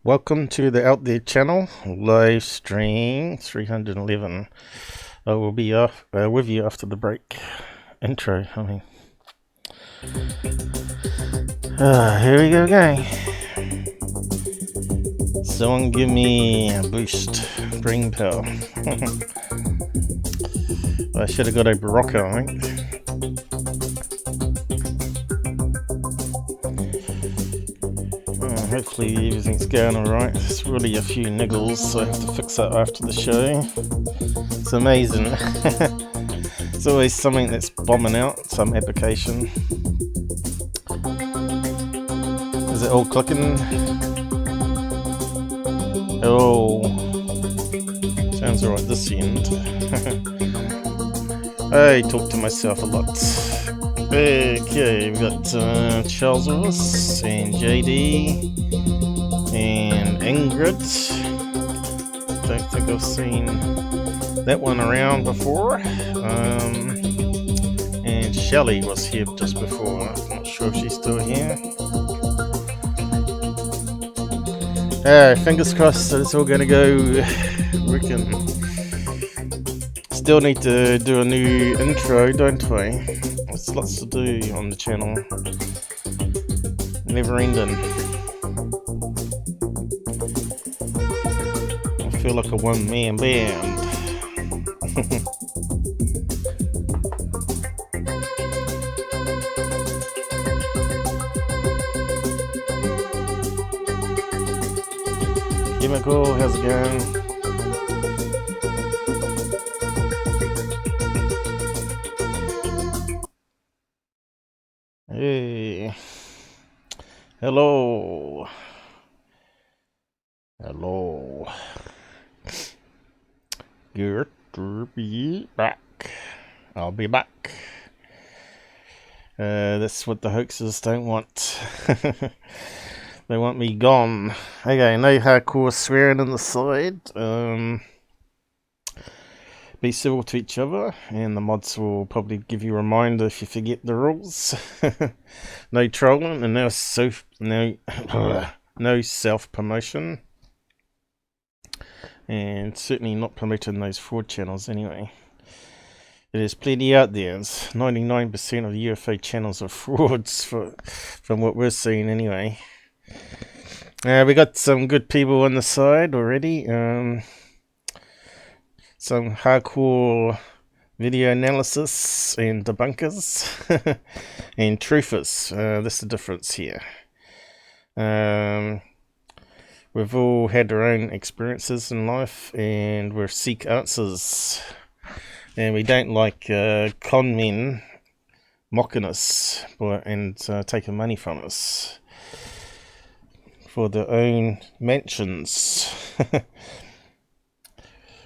Welcome to the Out There channel, live stream 311. I will be off with you after the break. Intro, I mean. Here we go, gang. Someone give me a boost. Brain power. I should have got a Barocca, I think. Hopefully everything's going alright. There's really a few niggles, so I have to fix that after the show. It's amazing. It's always something that's bombing out, some application. Is it all clicking? Oh, sounds alright this end. I talk to myself a lot. Okay, we've got Charles with us, and JD, and Ingrid. Don't think I've seen that one around before. And Shelley was here just before. I'm not sure if she's still here. Fingers crossed that it's all gonna go. Reckon. Still need to do a new intro, don't we? There's lots to do on the channel. Never ending. I feel like a one-man band. Chemical, how's it going? Hey. Hello. Hello. Good to be back. I'll be back. That's what the hoaxers don't want. They want me gone. Okay, no hardcore swearing on the side. Be civil to each other, and the mods will probably give you a reminder if you forget the rules. No trolling, and no self-promotion. And certainly not promoting those fraud channels anyway. There's plenty out there. 99% of the UFO channels are frauds from what we're seeing anyway. We got some good people on the side already. Some hardcore video analysis and debunkers and truthers. That's the difference here. We've all had our own experiences in life, and we seek answers. And we don't like con men mocking us and taking money from us for their own mansions.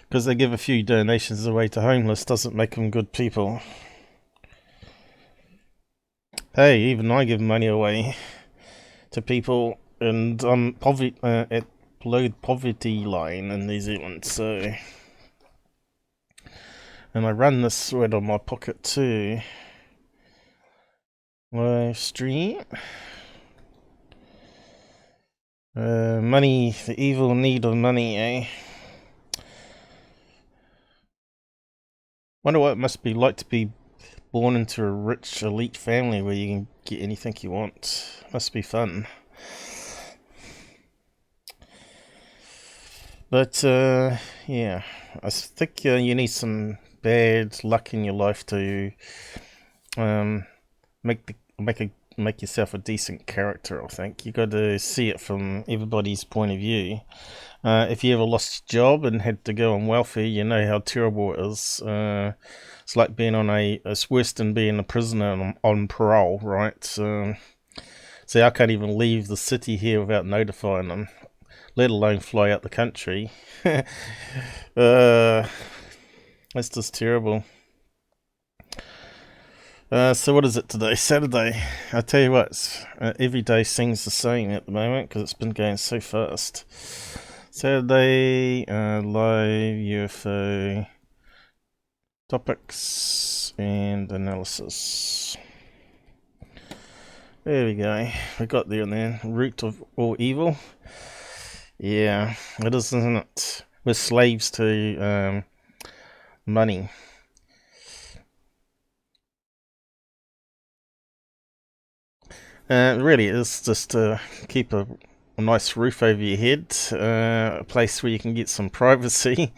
Because they give a few donations away to homeless doesn't make them good people. Hey, even I give money away to people, and I'm at below the poverty line in New Zealand, so... And I run this right on my pocket too. Live stream. Money, the evil need of money, eh? Wonder what it must be like to be born into a rich elite family where you can get anything you want. Must be fun. But yeah, I think you need some bad luck in your life to make yourself a decent character. I think you got to see it from everybody's point of view. If you ever lost your job and had to go on welfare, you know how terrible it is. It's like being on it's worse than being a prisoner on parole, right? So I can't even leave the city here without notifying them, let alone fly out the country. That's just terrible. So what is it today? Saturday. I tell you what, every day seems the same at the moment because it's been going so fast. Saturday, live UFO topics and analysis. There we go. We got there and then. Root of all evil. Yeah, it is, isn't it? We're slaves to money. Really, it's just to keep a nice roof over your head, a place where you can get some privacy,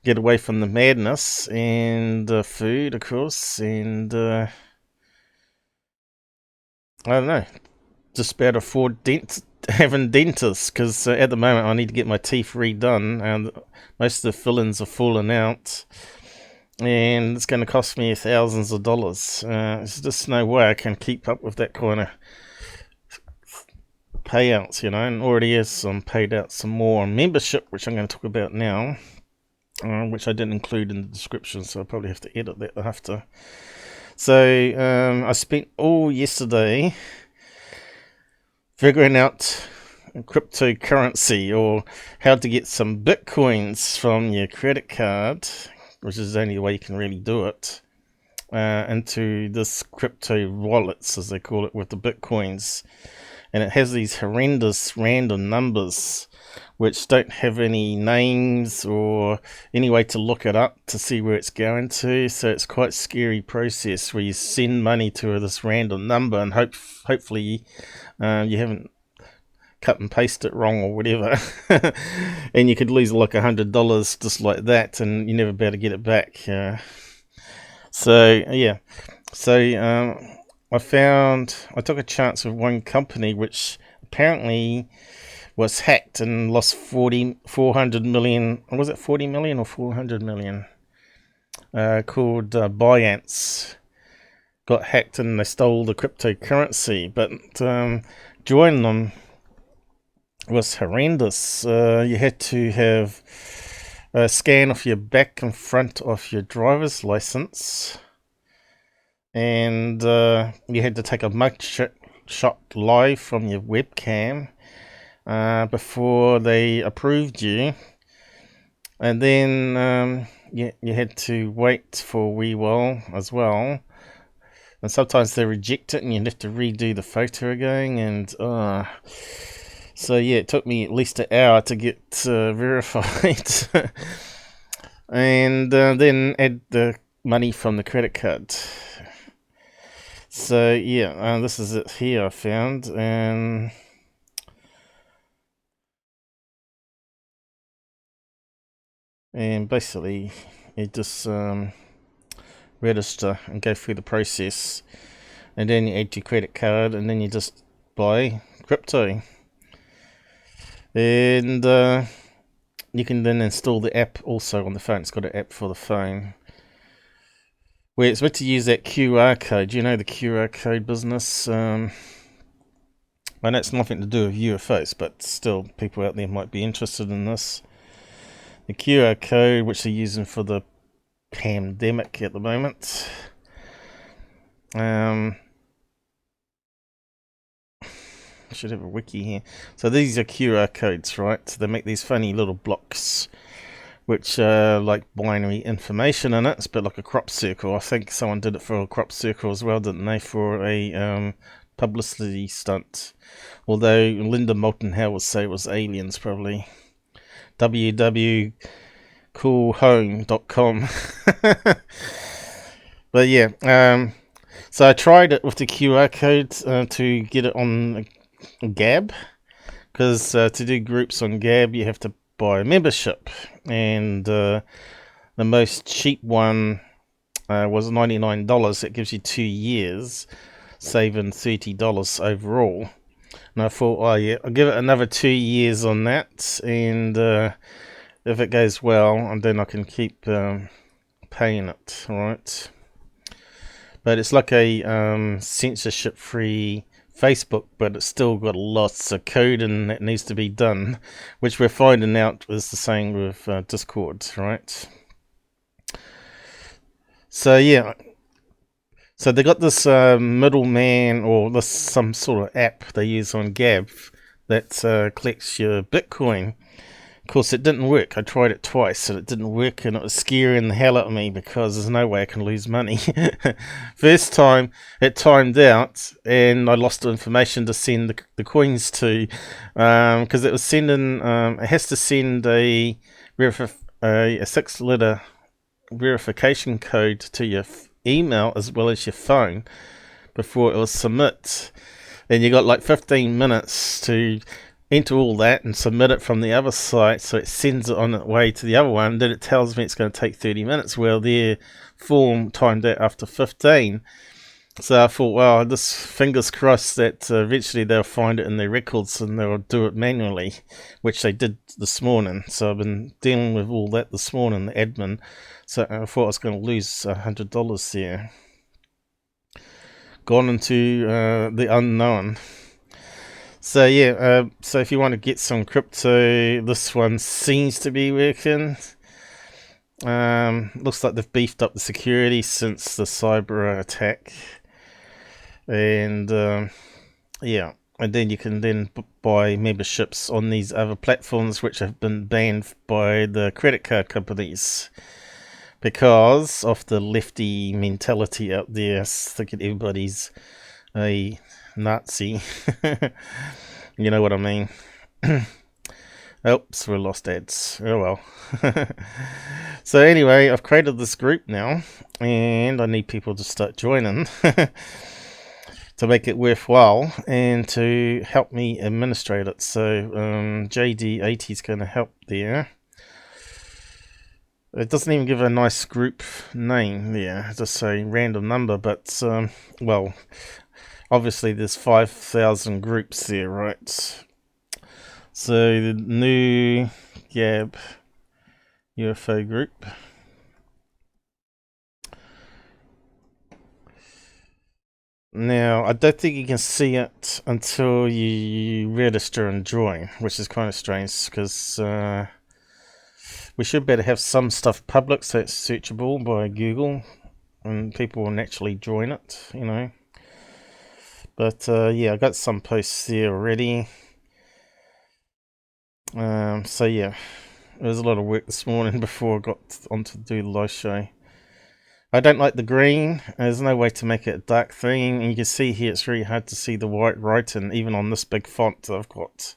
get away from the madness, and food, of course, and I don't know, just about afford having dentists, because at the moment I need to get my teeth redone, and most of the fillings are falling out, and it's going to cost me thousands of dollars. There's just no way I can keep up with that kind of payouts, and already has paid out some more on membership, which I'm going to talk about now, which I didn't include in the description, so I'll probably have to edit that after. So I spent all yesterday figuring out cryptocurrency, or how to get some bitcoins from your credit card, which is the only way you can really do it, into this crypto wallets, as they call it, with the bitcoins. And it has these horrendous random numbers which don't have any names or any way to look it up to see where it's going to. So it's quite a scary process where you send money to this random number and hopefully you haven't cut and paste it wrong or whatever. And you could lose like $100 just like that, and you never be able to get it back. So I took a chance with one company which apparently was hacked and lost 400 million. Was it 40 million or 400 million? Called Binance. Got hacked and they stole the cryptocurrency. But joining them was horrendous. You had to have a scan of your back and front of your driver's license, and you had to take a mug shot live from your webcam before they approved you, and then you had to wait for a wee while as well, and sometimes they reject it and you have to redo the photo again, and so yeah, it took me at least an hour to get verified. And then add the money from the credit card. So yeah, this is it here I found, and basically you just register and go through the process, and then you add your credit card, and then you just buy crypto, and you can then install the app also on the phone. It's got an app for the phone where it's meant to use that QR code. You know, the QR code business. I know it's nothing to do with UFOs, but still, people out there might be interested in this. The QR code, which they're using for the pandemic at the moment. I should have a wiki here. So these are QR codes, right? So they make these funny little blocks, which are like binary information in it. It's a bit like a crop circle. I think someone did it for a crop circle as well, didn't they? For a publicity stunt. Although Linda Moulton Howe would say it was aliens, probably. www.coolhome.com. But yeah, so I tried it with the QR code to get it on Gab, because to do groups on Gab you have to buy a membership, and the most cheap one was $99. It gives you 2 years, saving $30 overall. And I thought, oh yeah, I'll give it another 2 years on that, and if it goes well, and then I can keep paying it, right? But it's like a censorship-free Facebook, but it's still got lots of coding that needs to be done, which we're finding out is the same with Discord, right? So yeah, so they got this middleman, or this some sort of app they use on Gab that collects your Bitcoin. Of course, it didn't work. I tried it twice and it didn't work, and it was scaring the hell out of me because there's no way I can lose money. First time, it timed out and I lost the information to send the coins to, because it was sending, it has to send a 6-letter verification code to your email as well as your phone before it will submit. And you got like 15 minutes to enter all that and submit it from the other site, so it sends it on its way to the other one. Then it tells me it's going to take 30 minutes. Well, their form timed out after 15. So I thought, well, this fingers crossed that eventually they'll find it in their records and they'll do it manually, which they did this morning. So I've been dealing with all that this morning, the admin. So I thought I was going to lose $100 there. Gone into the unknown. So yeah, so if you want to get some crypto, this one seems to be working. Looks like they've beefed up the security since the cyber attack. And yeah, and then you can then buy memberships on these other platforms which have been banned by the credit card companies because of the lefty mentality out there, thinking everybody's a Nazi. You know what I mean. Oops, we lost ads. Oh well. So anyway, I've created this group now and I need people to start joining to make it worthwhile and to help me administrate it. So JD80 is going to help there. It doesn't even give a nice group name there, just a random number, but well, obviously there's 5,000 groups there, right? So the new Gab UFO group. Now, I don't think you can see it until you register and join, which is kind of strange because we should better have some stuff public so it's searchable by Google and people will naturally join it, you know. But yeah, I got some posts there already. So yeah, it was a lot of work this morning before I got on to do the live show. I don't like the green. There's no way to make it a dark theme, and you can see here it's very hard to see the white writing even on this big font that I've got.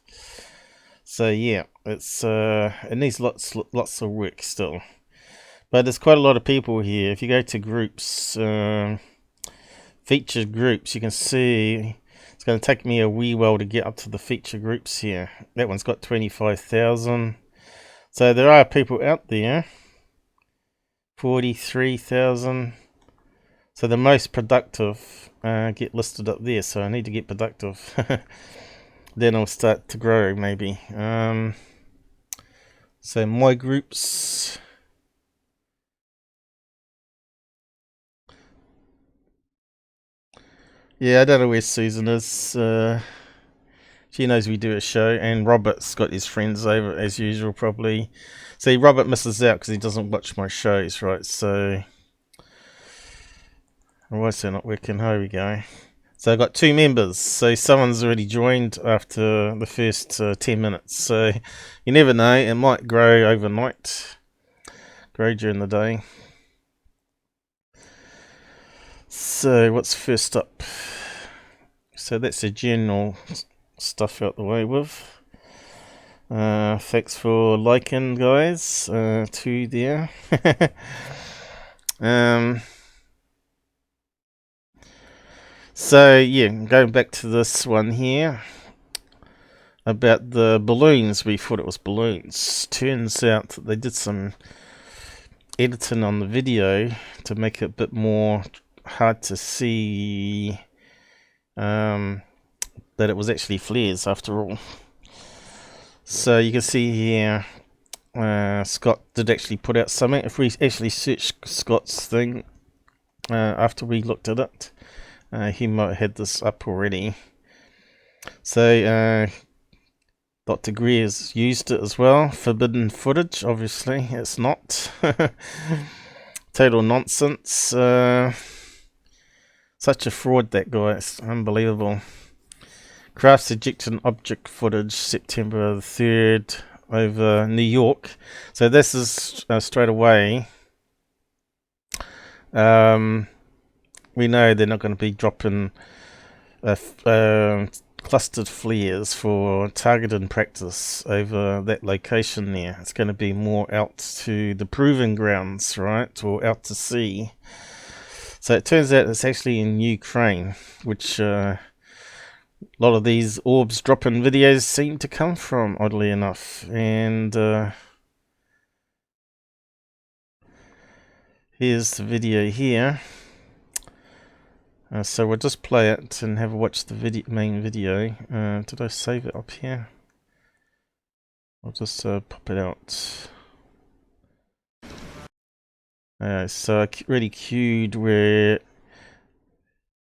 So yeah, it's it needs lots of work still, but there's quite a lot of people here. If you go to groups, featured groups, you can see it's going to take me a wee while to get up to the feature groups here. That one's got 25,000. So there are people out there. 43,000. So the most productive get listed up there. So I need to get productive. Then I'll start to grow maybe. So my groups. Yeah, I don't know where Susan is. She knows we do a show, and Robert's got his friends over as usual, probably. See, Robert misses out because he doesn't watch my shows, right? So, why is that not working? Here we go. So I've got 2 members. So someone's already joined after the first 10 minutes. So you never know, it might grow overnight, grow during the day. So what's first up? So that's the general stuff out the way with. Thanks for liking, guys. 2 there. So yeah, going back to this one here about the balloons. We thought it was balloons. Turns out that they did some editing on the video to make it a bit more hard to see that it was actually flares after all. So you can see here Scott did actually put out something. If we actually search Scott's thing after we looked at it, he might have had this up already. So Dr. Greer's used it as well. Forbidden footage, obviously it's not. Total nonsense. Such a fraud, that guy. It's unbelievable. Crafts ejection object footage, September the 3rd. over New York. So this is straight away. We know they're not going to be dropping clustered FLIRs for targeted practice over that location there. It's going to be more out to the proving grounds, right, or out to sea. So it turns out it's actually in Ukraine, which a lot of these orbs drop-in videos seem to come from, oddly enough. And here's the video here. So we'll just play it and have a watch the main video. Did I save it up here? I'll just pop it out. So I really cued where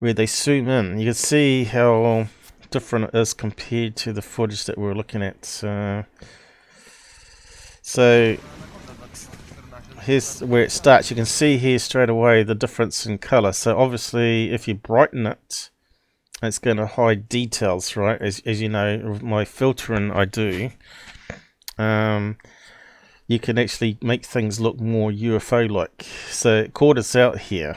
they zoom in. You can see how different it is compared to the footage that we're looking at. So here's where it starts. You can see here straight away the difference in color. So obviously if you brighten it, it's going to hide details, right? As you know, with my filtering I do. You can actually make things look more UFO-like. So it caught us out here.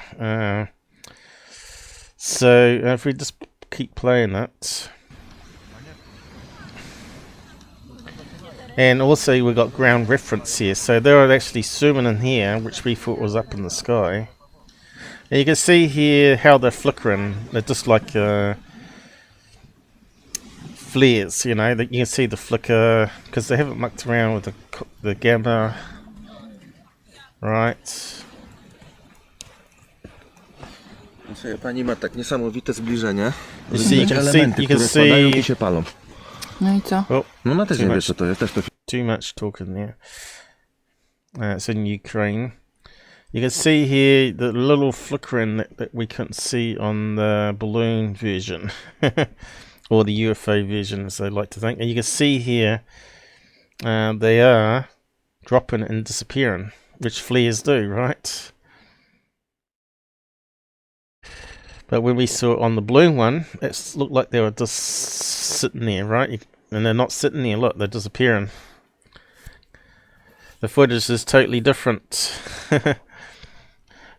So if we just keep playing it. And also we've got ground reference here. So they're actually zooming in here, which we thought was up in the sky. And you can see here how they're flickering. They're just like FLIRs, you know. You can see the flicker because they haven't mucked around with the gamma, right? Pani ma tak niesamowite zbliżenie. You see, Elementy, które spadają i się palą. No i co? Oh, No ona też nie wie, co to jest. Też to... too much talking there. It's in Ukraine. You can see here the little flickering that we couldn't see on the balloon version. Or the UFO version, as they like to think. And you can see here they are dropping and disappearing, which FLIRs do, right? But when we saw it on the balloon one, it looked like they were just sitting there, right? And they're not sitting there, look, they're disappearing. The footage is totally different.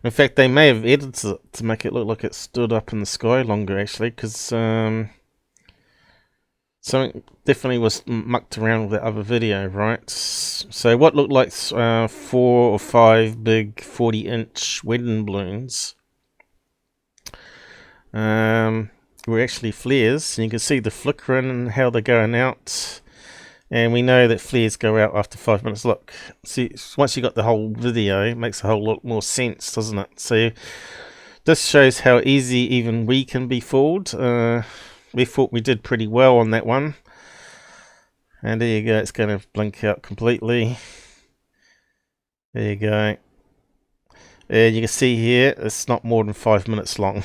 In fact, they may have edited it to make it look like it stood up in the sky longer, actually, because something definitely was mucked around with that other video, right? So what looked like 4 or 5 big 40-inch wedding balloons were actually FLIRs, and you can see the flickering and how they're going out. And we know that FLIRs go out after 5 minutes. Look, see, once you got the whole video, it makes a whole lot more sense, doesn't it? So this shows how easy even we can be fooled. We thought we did pretty well on that one. And there you go, it's going to blink out completely. There you go. And you can see here, it's not more than 5 minutes long.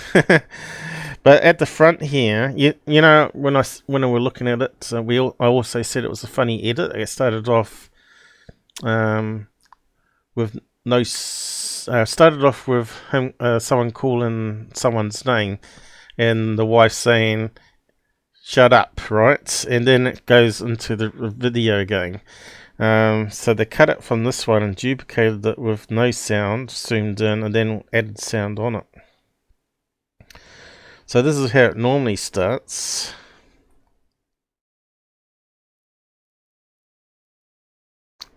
But at the front here, you know, when we were looking at it, I also said it was a funny edit. It started off with no... started off with him, someone calling someone's name, and the wife saying, "Shut up," right? And then it goes into the video again. So they cut it from this one and duplicated it with no sound, zoomed in, and then added sound on it. So this is how it normally starts.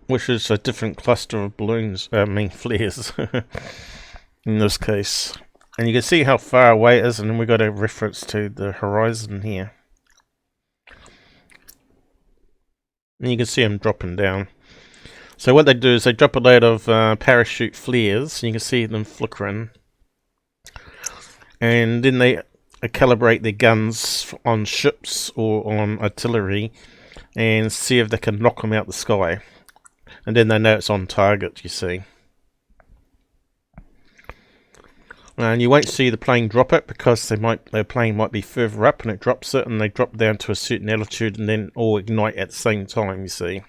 Which is a different cluster of balloons, FLIRs, in this case. And you can see how far away it is, and then we got a reference to the horizon here. And you can see them dropping down. So what they do is they drop a load of parachute FLIRs, and you can see them flickering. And then they calibrate their guns on ships or on artillery and see if they can knock them out the sky. And then they know it's on target, you see. And you won't see the plane drop it because their plane might be further up and it drops it, and they drop down to a certain altitude and then all ignite at the same time, you see.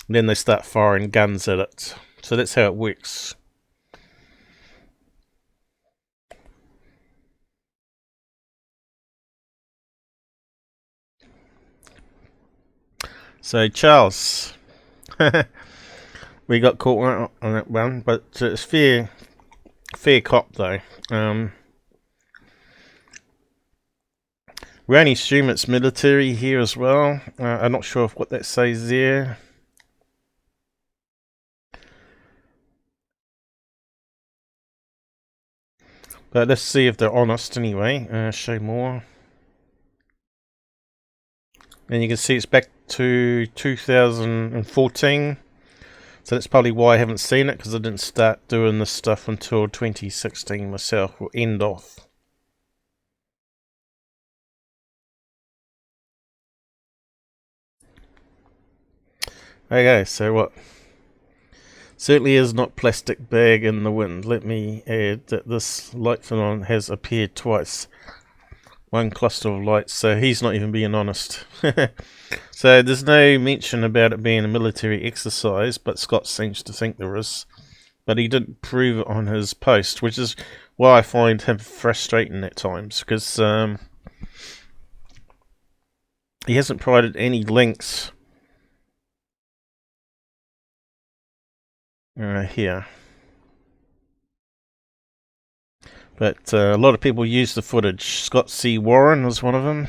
And then they start firing guns at it. So that's how it works. So Charles, We got caught on that one, but it's fair cop though. We only assume it's military here as well. I'm not sure what that says there. But let's see if they're honest anyway. Show more. And you can see it's back to 2014. So that's probably why I haven't seen it, because I didn't start doing this stuff until 2016 myself, or end off. Okay, so what? Certainly is not plastic bag in the wind. Let me add that this light phenomenon has appeared twice. One cluster of lights, so he's not even being honest. So there's no mention about it being a military exercise, but Scott seems to think there is. But he didn't prove it on his post, which is why I find him frustrating at times, because he hasn't provided any links here. But a lot of people use the footage. Scott C. Warren was one of them.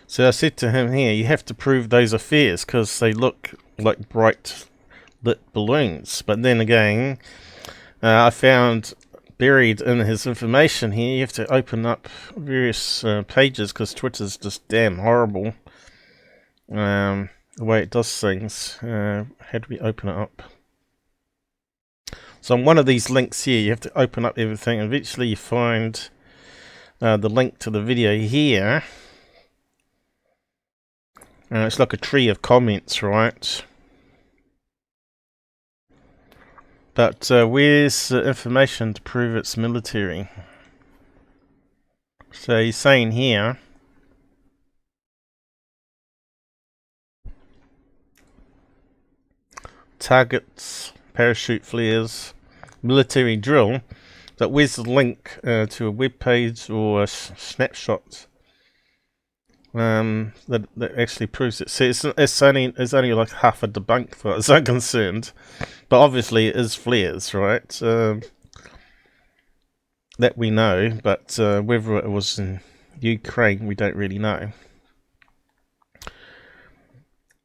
So I said to him here, you have to prove those affairs because they look like bright lit balloons. But then again, I found buried in his information here, you have to open up various pages because Twitter's just damn horrible. The way it does things. How do we open it up? So on one of these links here, you have to open up everything. Eventually you find the link to the video here. It's like a tree of comments, right? But where's the information to prove it's military? So he's saying here, targets, parachute flares, military drill. But where's the link to a web page or a snapshot that actually proves it? See, it's only like half a debunk, as far as I'm concerned. But obviously it is flares, right? That we know, but whether it was in Ukraine, we don't really know.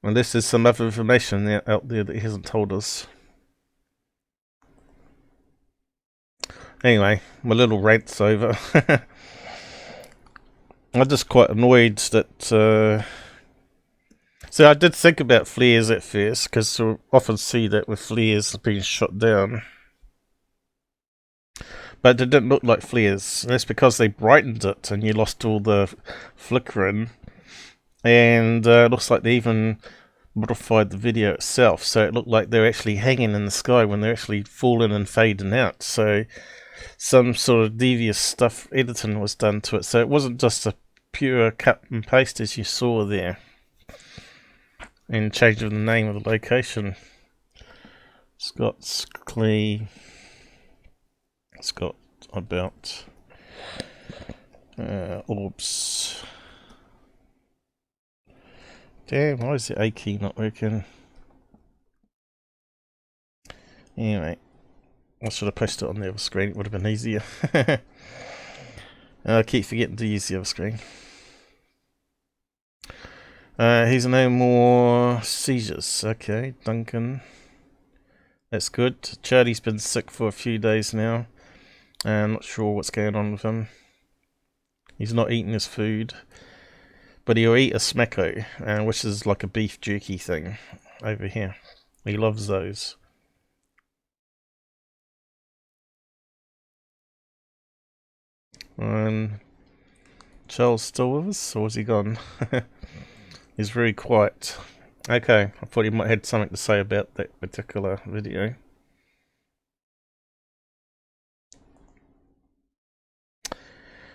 Unless there's some other information out there that he hasn't told us. Anyway, my little rant's over. I'm just quite annoyed that... So I did think about flares at first, because I often see that with flares being shot down. But it didn't look like flares. And that's because they brightened it and you lost all the flickering. And it looks like they even modified the video itself. So it looked like they're actually hanging in the sky when they're actually falling and fading out. So some sort of devious stuff editing was done to it. So it wasn't just a pure cut and paste as you saw there. And changing the name of the location. Scott about Orbs. Damn, why is the A key not working? Anyway, I should have posted it on the other screen, it would have been easier. I keep forgetting to use the other screen. He's no more seizures. Okay, Duncan. That's good. Charlie's been sick for a few days now. I'm not sure what's going on with him. He's not eating his food. But he'll eat a smacko, which is like a beef jerky thing over here. He loves those. Charles still with us, or is he gone? He's very quiet. Okay, I thought he might have something to say about that particular video.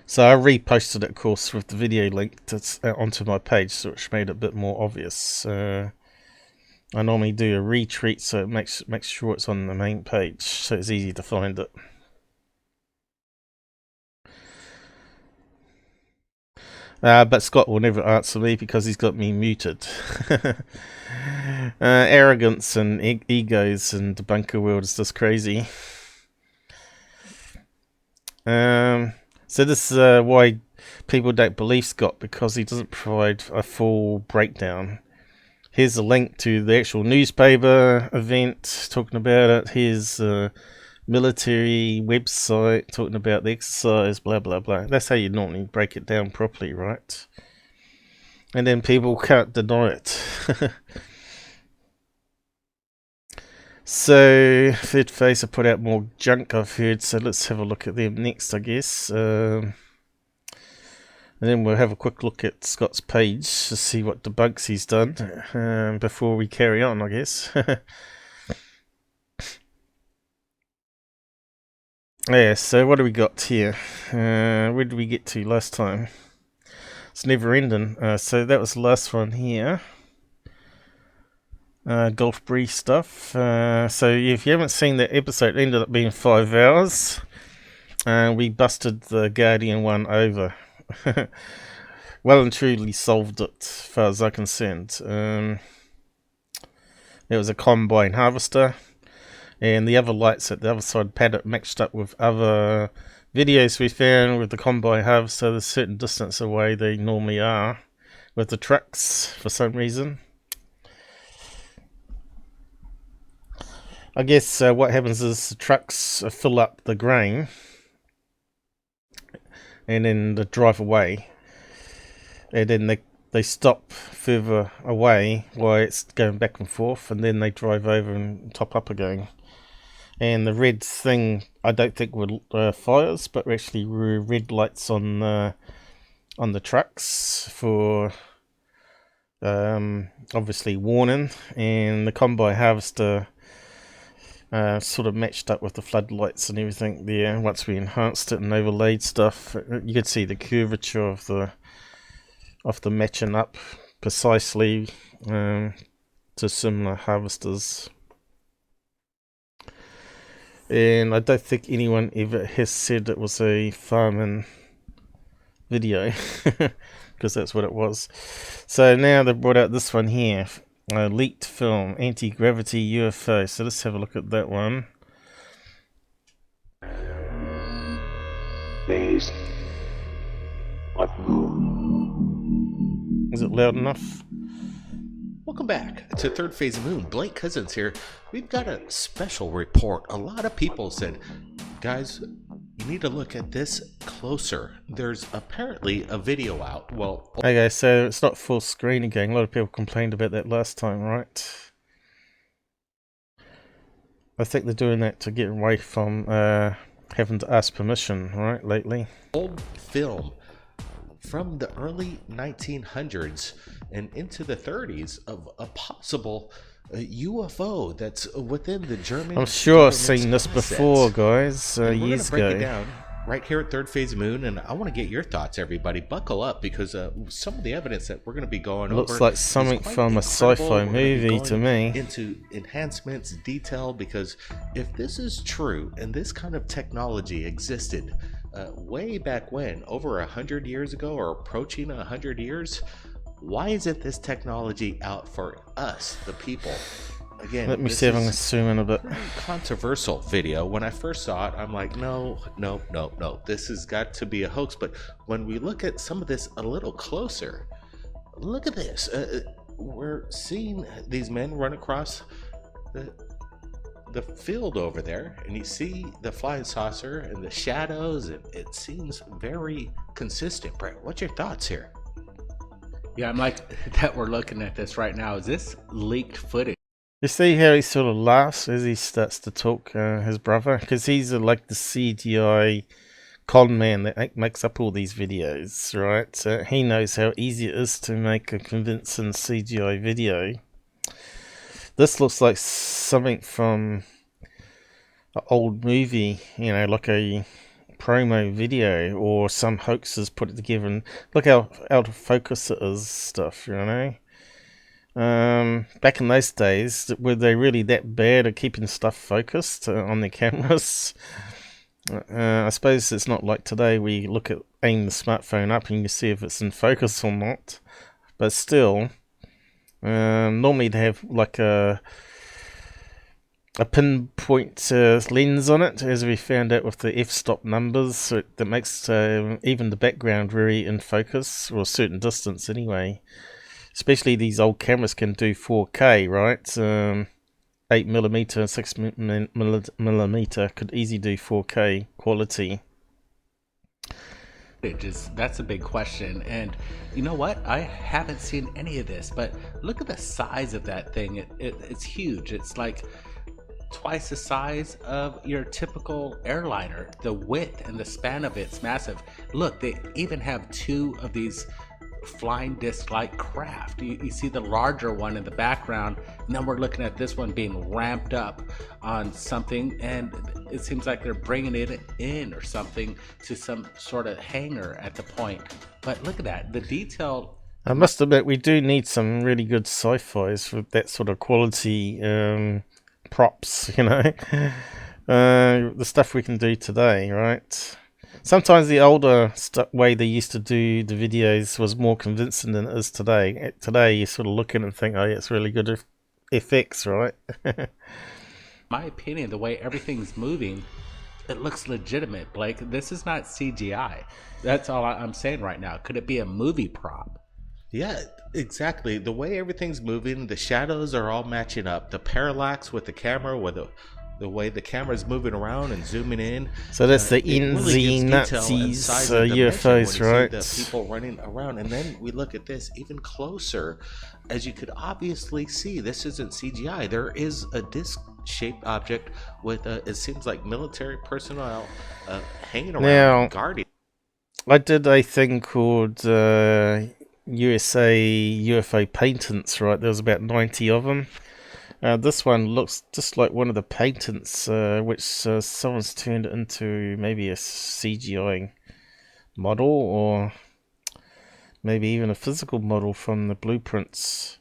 So I reposted it, of course, with the video link onto my page, which made it a bit more obvious. I normally do a retweet, so it makes sure it's on the main page, so it's easy to find it. But Scott will never answer me because he's got me muted. Arrogance and egos in the bunker world is just crazy. So this is why people don't believe Scott, because he doesn't provide a full breakdown. Here's a link to the actual newspaper event talking about it. Here's a military website talking about the exercise, blah blah blah. That's how you normally break it down properly, right? And then people can't deny it. So Third Phase have put out more junk, I've heard, so let's have a look at them next, I guess. And then we'll have a quick look at Scott's page to see what debunks he's done before we carry on, I guess. Yeah, so what do we got here? Where did we get to last time? It's never ending. So that was the last one here. Golf brief stuff. So if you haven't seen that episode, it ended up being 5 hours. We busted the Guardian one over. Well and truly solved it, as far as I'm concerned. It was a combine harvester, and the other lights at the other side paddock matched up with other videos we found with the combine harvester. There's a certain distance away they normally are with the trucks for some reason. I guess what happens is the trucks fill up the grain and then they drive away, and then they stop further away while it's going back and forth, and then they drive over and top up again. And the red thing, I don't think were fires, but actually were red lights on the trucks for obviously warning, and the combine harvester sort of matched up with the floodlights and everything there. Once we enhanced it and overlaid stuff, you could see the curvature of the matching up precisely to similar harvesters. And I don't think anyone ever has said it was a farming video, because that's what it was. So now they brought out this one here. Leaked film, anti-gravity UFO. So let's have a look at that one. Phase of Moon. Is it loud enough? Welcome back to Third Phase of Moon. Blake Cousins here. We've got a special report. A lot of people said, guys, you need to look at this closer. There's apparently a video out. Well, okay, so it's not full screen again. A lot of people complained about that last time, right? I think they're doing that to get away from having to ask permission, right, lately. old film from the early 1900s and into the 30s of a possible UFO that's within the German. I'm sure I've government's seen this concepts. before, guys, And years we're gonna break ago. it down right here at Third Phase of Moon, and I want to get your thoughts, everybody. Buckle up, because some of the evidence that we're going to be going over Looks like is something quite from a incredible. sci-fi We're gonna be movie going to me. into enhancements, detail, because if this is true and this kind of technology existed way back when, over 100 years ago or approaching 100 years, why isn't this technology out for us, the people? Again, Let me this see if I can is zoom in a bit. pretty controversial video. When I first saw it, I'm like, no, this has got to be a hoax. But when we look at some of this a little closer, look at this. We're seeing these men run across the field over there, and you see the flying saucer and the shadows, and it seems very consistent. Brett, what's your thoughts here? Yeah, I'm like that. We're looking at this right now. Is this leaked footage? You see how he sort of laughs as he starts to talk, his brother? Because he's like the CGI con man that makes up all these videos, right? He knows how easy it is to make a convincing CGI video. This looks like something from an old movie, you know, like a promo video, or some hoaxers put it together, and look how out of focus it is, stuff, you know? Back in those days, were they really that bad at keeping stuff focused on their cameras? I suppose it's not like today we aim the smartphone up and you see if it's in focus or not. But still, normally they have like a pinpoint lens on it, as we found out with the f-stop numbers, so that makes even the background very in focus, or a certain distance anyway. Especially these old cameras can do 4K, right? 8mm and 6mm could easily do 4K quality. That's a big question, and you know what? I haven't seen any of this, but look at the size of that thing. It's huge. It's like twice the size of your typical airliner. The width and the span of it's massive. Look, they even have two of these flying disc-like craft. You see the larger one in the background, and then we're looking at this one being ramped up on something, and it seems like they're bringing it in or something to some sort of hangar at the point. But look at that, the detail. I must admit, we do need some really good sci-fis with that sort of quality props, you know. The stuff we can do today, right? Sometimes the older way they used to do the videos was more convincing than it is today. Today you sort of look at it and think, oh yeah, it's really good effects, right? My opinion, the way everything's moving, it looks legitimate, Blake. This is not CGI. That's all I'm saying right now. Could it be a movie prop? Yeah, exactly. The way everything's moving, the shadows are all matching up. The parallax with the camera, with the way the camera is moving around and zooming in. So that's the NZ Nazis UFOs, right? The people running around, and then we look at this even closer. As you could obviously see, this isn't CGI. There is a disc-shaped object with it seems like military personnel hanging around, now, guarding. I did a thing called USA UFO patents, right? There was about 90 of them. This one looks just like one of the patents, which someone's turned into maybe a CGI model, or maybe even a physical model from the blueprints.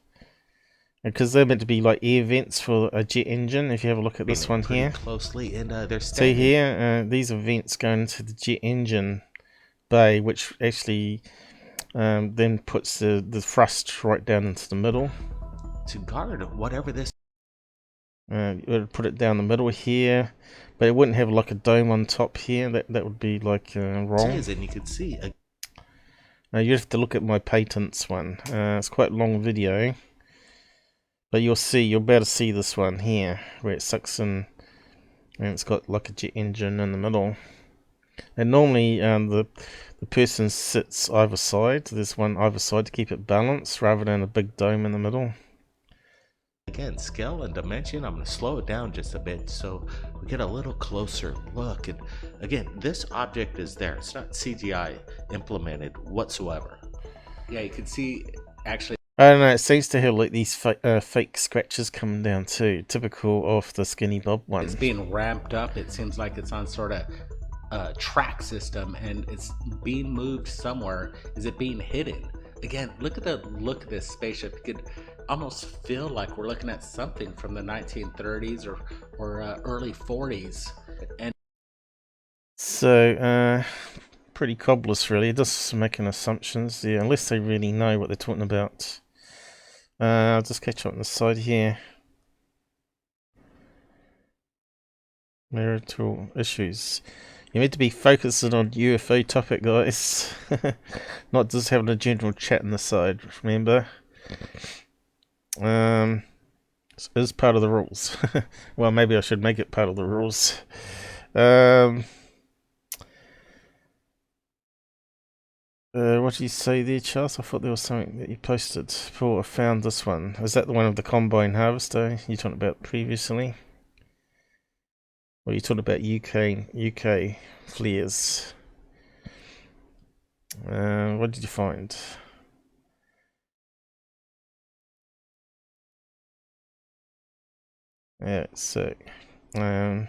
Because they're meant to be like air vents for a jet engine. If you have a look at this one here, closely, and they're see here, these are vents going into the jet engine bay, which actually then puts the thrust right down into the middle to guard whatever this. It would put it down the middle here, but it wouldn't have like a dome on top here. That would be like wrong. And you could see. Now you have to look at my patents one. It's quite a long video, but you'll be able to see this one here where it sucks in, and it's got like a jet engine in the middle. And normally the person sits either side. There's one either side to keep it balanced, rather than a big dome in the middle. Again, scale and dimension, I'm going to slow it down just a bit so we get a little closer look. And again, this object is there. It's not CGI implemented whatsoever. Yeah, you can see, actually. I don't know, it seems to have like these fake scratches coming down too, typical of the Skinny Bob one. It's being ramped up. It seems like it's on sort of track system, and it's being moved somewhere. Is it being hidden? Again, look at the look of this spaceship. You could almost feel like we're looking at something from the 1930s or early 40s. And so pretty cobblers really, just making assumptions, yeah, unless they really know what they're talking about. I'll just catch up on the side here. Marital issues. You need to be focusing on UFO topic, guys. Not just having a general chat on the side, remember? It is part of the rules. Well, maybe I should make it part of the rules. What did you say there, Charles? I thought there was something that you posted. Paul, I found this one. Is that the one of the combine harvester you talked about previously? Or you talked about UK FLIRs? What did you find? Yeah, so I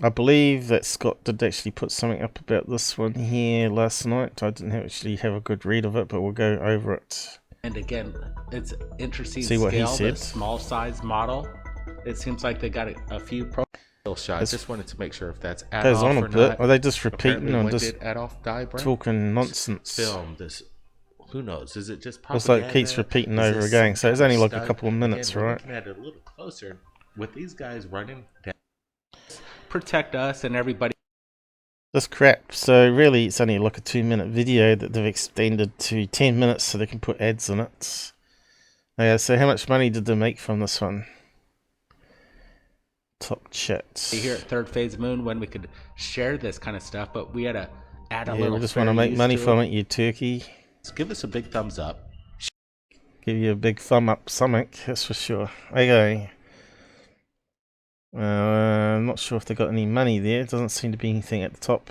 believe that Scott did actually put something up about this one here last night. I didn't actually have a good read of it, but we'll go over it. And again, it's interesting. See what he said. The small size model. It seems like they got a few shot. I just wanted to make sure if that's Adolf Goes on a or bit. not. Are they just Apparently, repeating or when just did Adolf die, Brent? talking nonsense? Film this. Who knows? Is it just propaganda? Looks like it keeps repeating Is over this again. some So it's kind only of like a stunt? couple of minutes, Again, we're right? looking at it a little closer with these guys running down. Protect us and everybody. That's crap. So really, it's only like a 2-minute video that they've extended to 10 minutes so they can put ads in it. Yeah. So how much money did they make from this one? Top chat. Here at Third Phase Moon, when we could share this kind of stuff, but we had to add a Yeah, little. we just want to make money from it, you turkey. Give us a big thumbs up. Give you a big thumb up, something, that's for sure. Okay. I'm not sure if they got any money there. Doesn't seem to be anything at the top.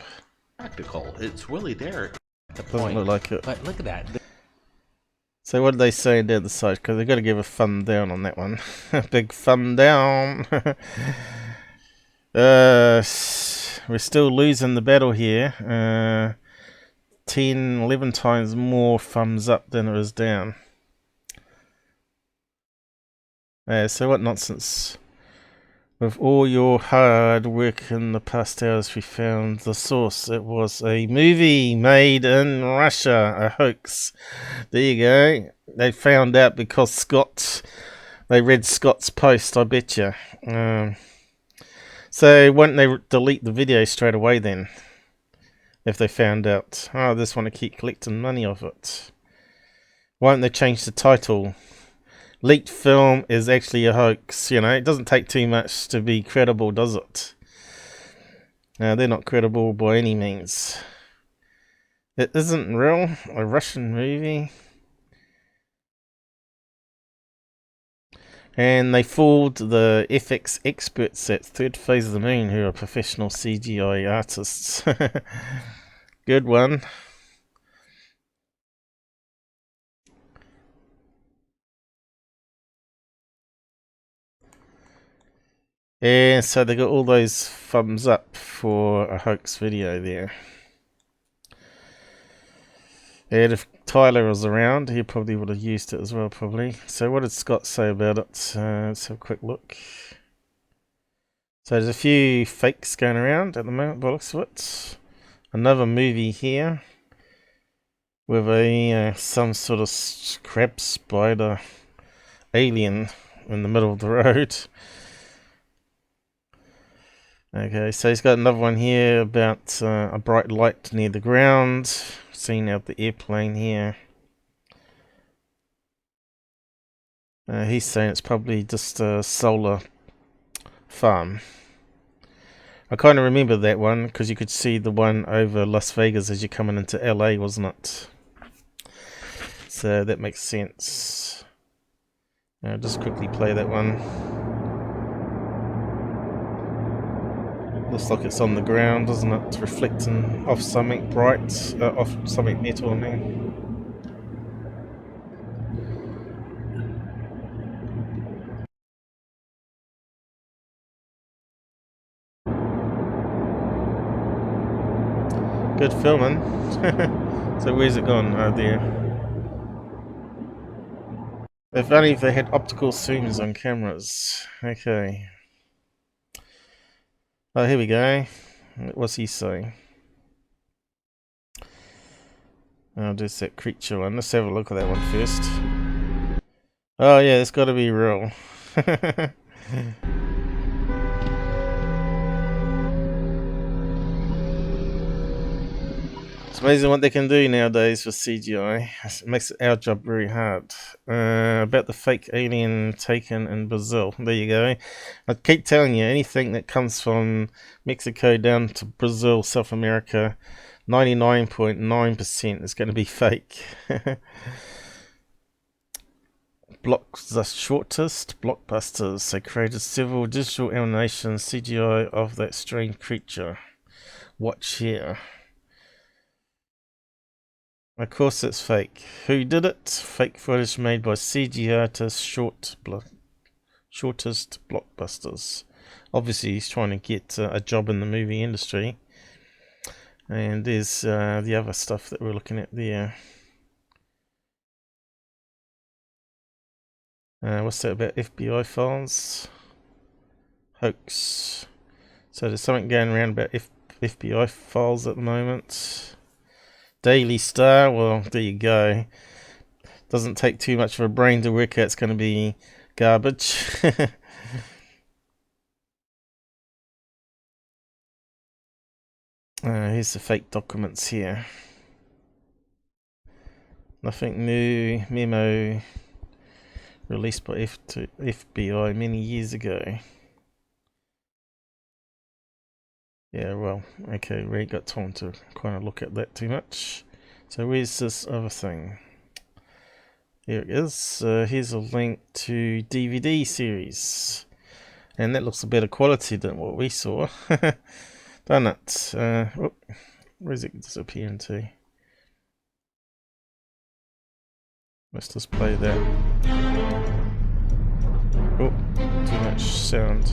Practical. It's really there at the Doesn't point. look like it. But look at that. So what did they say down the side? Because they've got to give a thumb down on that one. Big thumb down. We're still losing the battle here. 10, 11 times more thumbs up than it is down. So what nonsense. With all your hard work in the past hours, we found the source. It was a movie made in Russia, a hoax. There you go. They found out because they read Scott's post, I bet you. So won't they delete the video straight away then? If they found out, oh, they just want to keep collecting money off it. Why don't they change the title? Leaked film is actually a hoax. You know, it doesn't take too much to be credible, does it? They're not credible by any means. It isn't real. A Russian movie. And they fooled the FX experts at Third Phase of the Moon, who are professional CGI artists. Good one. And so they got all those thumbs up for a hoax video there. And if Tyler was around, he probably would have used it as well, probably. So what did Scott say about it? Let's have a quick look. So there's a few fakes going around at the moment, by the looks of it. Another movie here with a some sort of crab spider alien in the middle of the road. Okay, so he's got another one here about a bright light near the ground, seen out the airplane here. He's saying it's probably just a solar farm. I kind of remember that one because you could see the one over Las Vegas as you're coming into LA, wasn't it? So that makes sense. I'll just quickly play that one. Looks like it's on the ground, doesn't it? It's reflecting off something bright, off something metal, I mean. Good filming. So where's it gone? Oh, there. If only they had optical zooms on cameras. Okay. Oh, here we go. What's he saying? Oh, just that creature one. Let's have a look at that one first. Oh yeah, it's got to be real. It's amazing what they can do nowadays with CGI. It makes our job very hard. About the fake alien taken in Brazil. There you go. I keep telling you, anything that comes from Mexico down to Brazil, South America, 99.9% is going to be fake. The shortest blockbusters. They created several digital animations CGI of that strange creature. Watch here. Of course it's fake. Who did it? Fake footage made by CGI artist shortest blockbusters. Obviously he's trying to get a job in the movie industry. And there's the other stuff that we're looking at there. What's that about FBI files? Hoax. So there's something going around about FBI files at the moment. Daily Star, well, there you go. Doesn't take too much of a brain to work out it's going to be garbage. Here's the fake documents here. Nothing new. Memo released by FBI many years ago. Yeah, well, okay, we ain't got time to kind of look at that too much. So where's this other thing? Here it is. Here's a link to DVD series. And that looks a better quality than what we saw. Done it. Where's it disappearing to? Let's just play that. Oh, too much sound.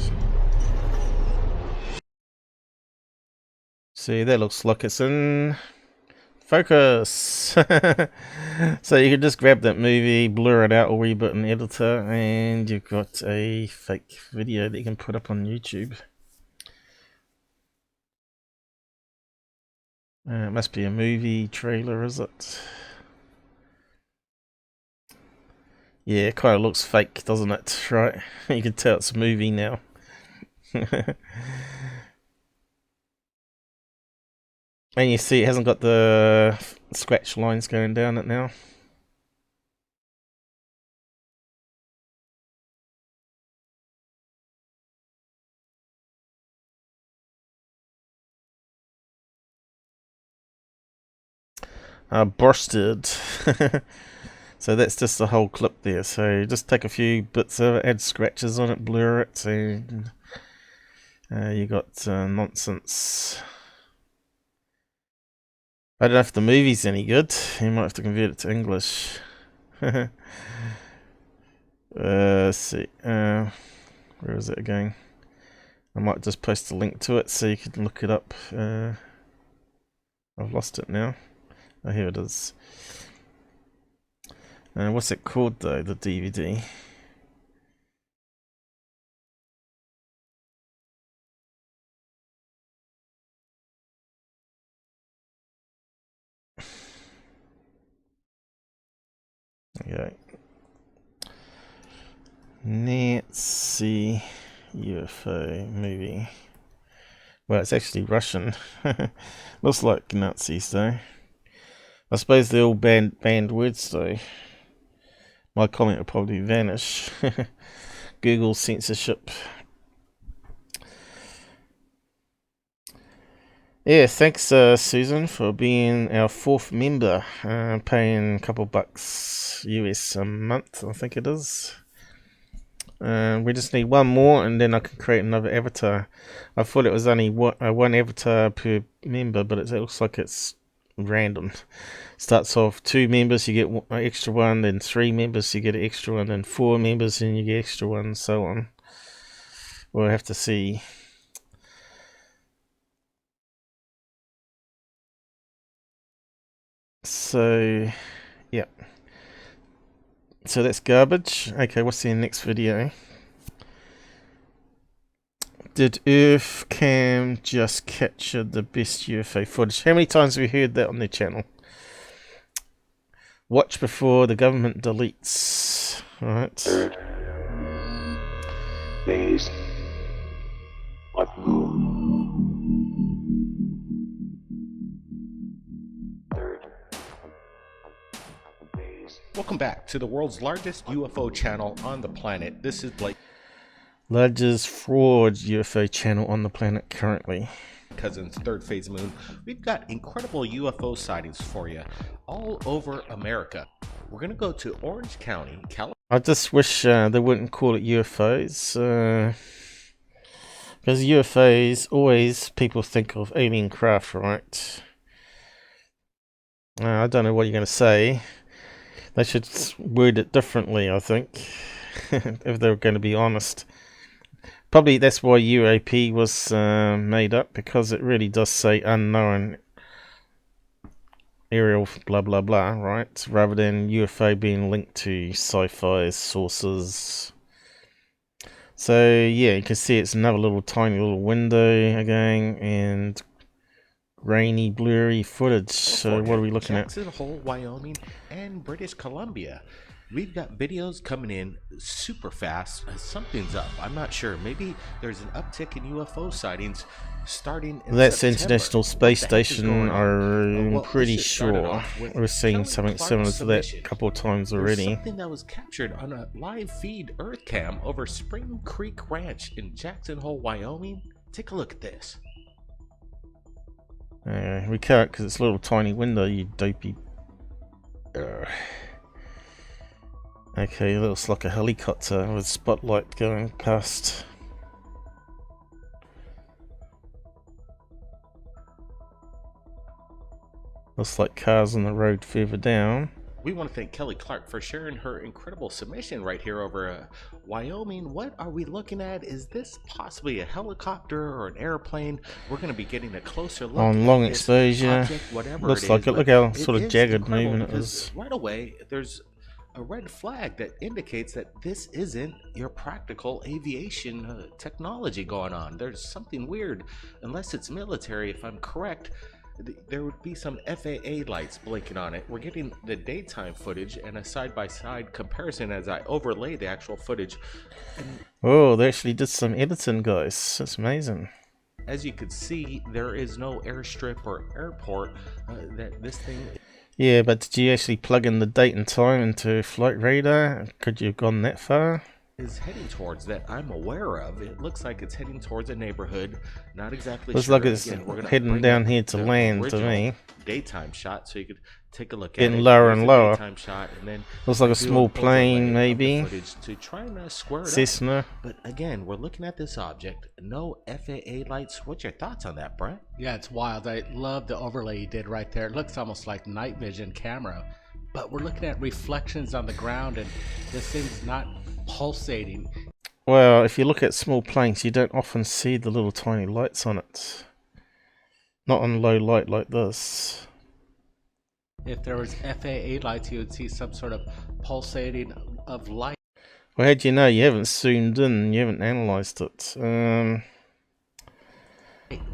See, that looks like it's in focus. So you can just grab that movie, blur it out, or reboot an editor, and you've got a fake video that you can put up on YouTube. It must be a movie trailer, is it? Yeah, it kind of looks fake, doesn't it? Right? You can tell it's a movie now. And you see it hasn't got the scratch lines going down it now. Bursted. So that's just the whole clip there. So just take a few bits of it, add scratches on it, blur it, and you got nonsense. I don't know if the movie's any good. You might have to convert it to English. Let's see. Where is it again? I might just post a link to it so you can look it up. I've lost it now. Oh, here it is. What's it called though, the DVD? Okay. Let's see. UFO movie. Well, it's actually Russian. Looks like Nazis though. I suppose they're all banned words though. My comment will probably vanish. Google censorship. Yeah, thanks Susan for being our 4th member, paying a couple bucks US a month, I think it is. We just need one more and then I can create another avatar. I thought it was only one avatar per member, but it looks like it's random. Starts off 2 members, you get an extra one, then 3 members, you get an extra one, then 4 members, and you get extra one, so on. We'll have to see. So, yeah. So that's garbage. Okay, what's the next video? Did EarthCam just capture the best UFO footage? How many times have we heard that on their channel? Watch before the government deletes. Alright. Third phase of moon. Third phase. Welcome back to the world's largest UFO channel on the planet. This is Blake. Largest fraud UFO channel on the planet currently. Cousin's Third Phase Moon. We've got incredible UFO sightings for you all over America. We're going to go to Orange County, California. I just wish they wouldn't call it UFOs. Because UFOs, always people think of alien craft, right? I don't know what you're going to say. They should word it differently, I think. If they're going to be honest. Probably that's why UAP was made up, because it really does say unknown aerial blah blah blah, right? Rather than UFO being linked to sci-fi sources. So yeah, you can see it's another little tiny little window again, and grainy, blurry footage. So what are we looking at? Jackson Hole, Wyoming, and British Columbia. We've got videos coming in super fast. Something's up. I'm not sure. Maybe there's an uptick in UFO sightings starting in That's September. International Space Station. I'm Well, pretty let's just start it sure off with we're seeing Kelly something Clark's similar to that submission. a couple of times There's already. something that was captured on a live feed Earth Cam over Spring Creek Ranch in Jackson Hole, Wyoming. Take a look at this. We can't because it's a little tiny window, you dopey. Okay, it looks like a helicopter with spotlight going past. Looks like cars on the road further down. We want to thank Kelly Clark for sharing her incredible submission right here over Wyoming. What are we looking at? Is this possibly a helicopter or an airplane? We're going to be getting a closer look On at long this exposure. object, whatever Looks it like is, it. Look but how sort of is jagged incredible movement it because is. right away, there's a red flag that indicates that this isn't your practical aviation technology going on. There's something weird, unless it's military, if I'm correct. There would be some FAA lights blinking on it. We're getting the daytime footage and a side-by-side comparison as I overlay the actual footage. And Oh, they actually did some editing, guys. That's amazing. as you can see, there is no airstrip or airport that this thing Yeah, but did you actually plug in the date and time into flight radar? Could you have gone that far? is heading towards that I'm aware of. It looks like it's heading towards a neighborhood. Not exactly Looks sure. like it's Again, we're gonna heading bring down up here to the land to original me. daytime shot so you could take a look at Getting it. lower Here's and the lower. daytime shot, and then Looks like a do small an plane, overlay of the maybe. footage to try and square it up. Cessna. But again, we're looking at this object. No FAA lights. What's your thoughts on that, Brent? Yeah, it's wild. I love the overlay you did right there. It looks almost like night vision camera. But we're looking at reflections on the ground, and this thing's not pulsating. Well, if you look at small planes, you don't often see the little tiny lights on it. Not on low light like this. If there was FAA lights, you would see some sort of pulsating of light. Well, how do you know? You haven't zoomed in, you haven't analysed it.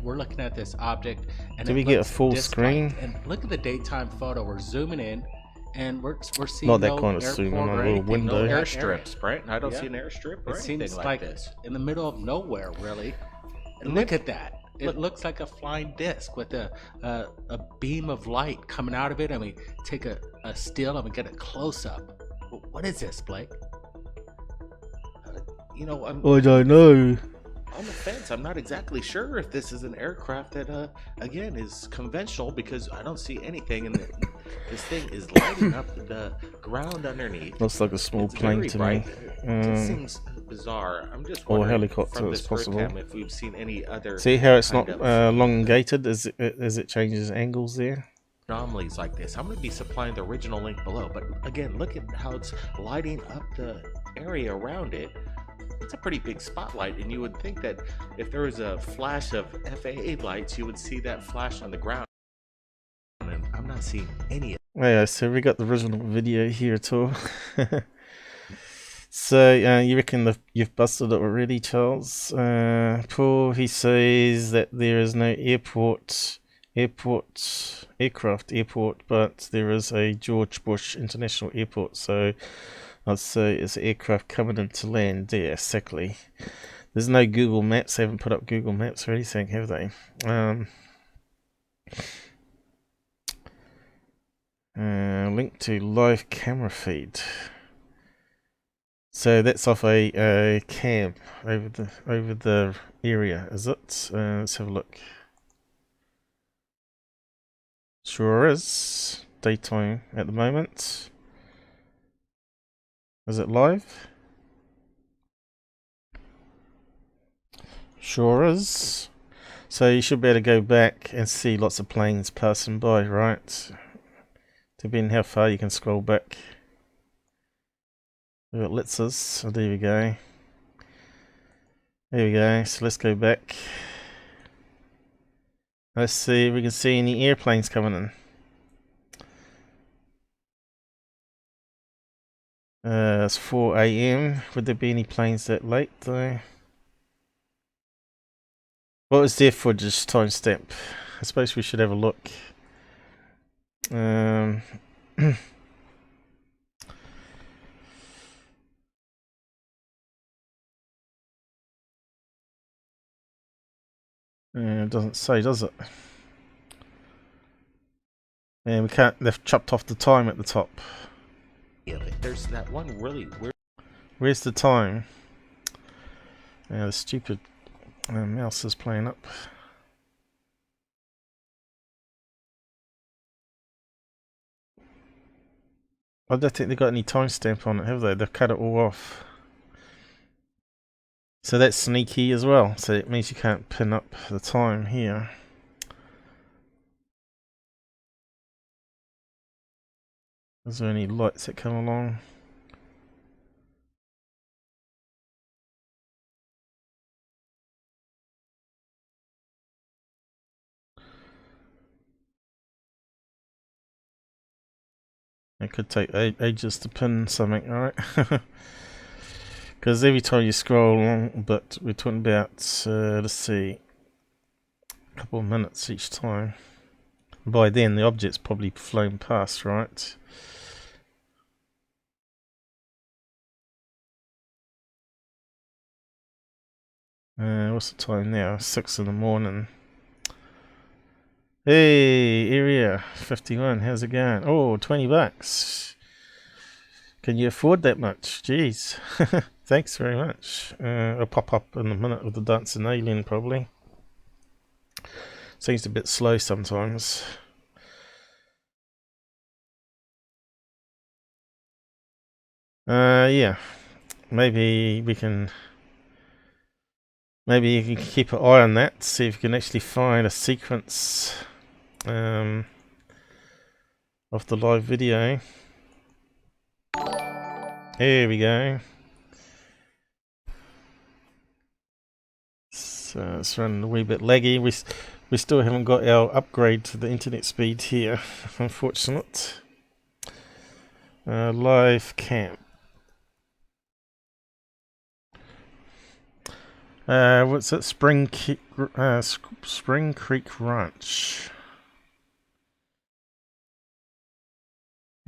We're looking at this object, and Did we get a full screen? And look at the daytime photo. We're zooming in, and we're seeing Not that no kind of airport zoom in, or a little anything, window. no Airstrips, Brent. I don't Yeah. see an airstrip or It anything seems like like this. in the middle of nowhere, really. And look at that. It looks like a flying disc with a beam of light coming out of it, and we take a still and we get a close up. What is this, Blake? You know, I'm I don't know. on the fence. I'm not exactly sure if this is an aircraft that, again, is conventional because I don't see anything, and this thing is lighting up the ground underneath. Looks like a small It's plane very to bright. me. This seems bizarre. I'm just Or wondering helicopter, from it's this possible. Earth Cam if we've seen any other See how it's kind not of elongated as it changes angles there? anomalies like this. I'm going to be supplying the original link below, but again, look at how it's lighting up the area around it. It's a pretty big spotlight, and you would think that if there was a flash of FAA lights, you would see that flash on the ground, and I'm not seeing any of Yeah, so we got the original video here too. So you reckon you've busted it already, Charles? Paul, he says that there is no aircraft airport, but there is a George Bush International Airport, so I'd say it's aircraft coming into land. Yeah, exactly. There's no Google Maps. They haven't put up Google Maps or anything, have they? Link to live camera feed. So that's off a cam over the area, is it? Let's have a look. Sure is. Daytime at the moment. Is it live? Sure is. So you should be able to go back and see lots of planes passing by, right? Depending how far you can scroll back. It lets us. Oh, there we go. There we go. So let's go back. Let's see if we can see any airplanes coming in. It's 4 AM. Would there be any planes that late though? What was their footage timestamp? I suppose we should have a look. It doesn't say, does it? Yeah, we can't. They've chopped off the time at the top. There's that one really weird. Where's the time? The stupid mouse is playing up. I don't think they've got any timestamp on it, have they? They've cut it all off. So that's sneaky as well. So it means you can't pin up the time here. Is there any lights that come along? It could take ages to pin something, right? Because every time you scroll along, but we're talking about, let's see, a couple of minutes each time. By then, the object's probably flown past, right? What's the time now? 6 in the morning. Hey, area 51, how's it going? Oh, $20. Can you afford that much? Jeez. Thanks very much. I'll pop up in a minute with the dancing alien, probably. Seems a bit slow sometimes. Yeah. Maybe we can... Maybe you can keep an eye on that, see if you can actually find a sequence of the live video. Here we go. So it's running a wee bit laggy. We still haven't got our upgrade to the internet speed here, unfortunate. Live cam. What's it? Spring Creek Ranch.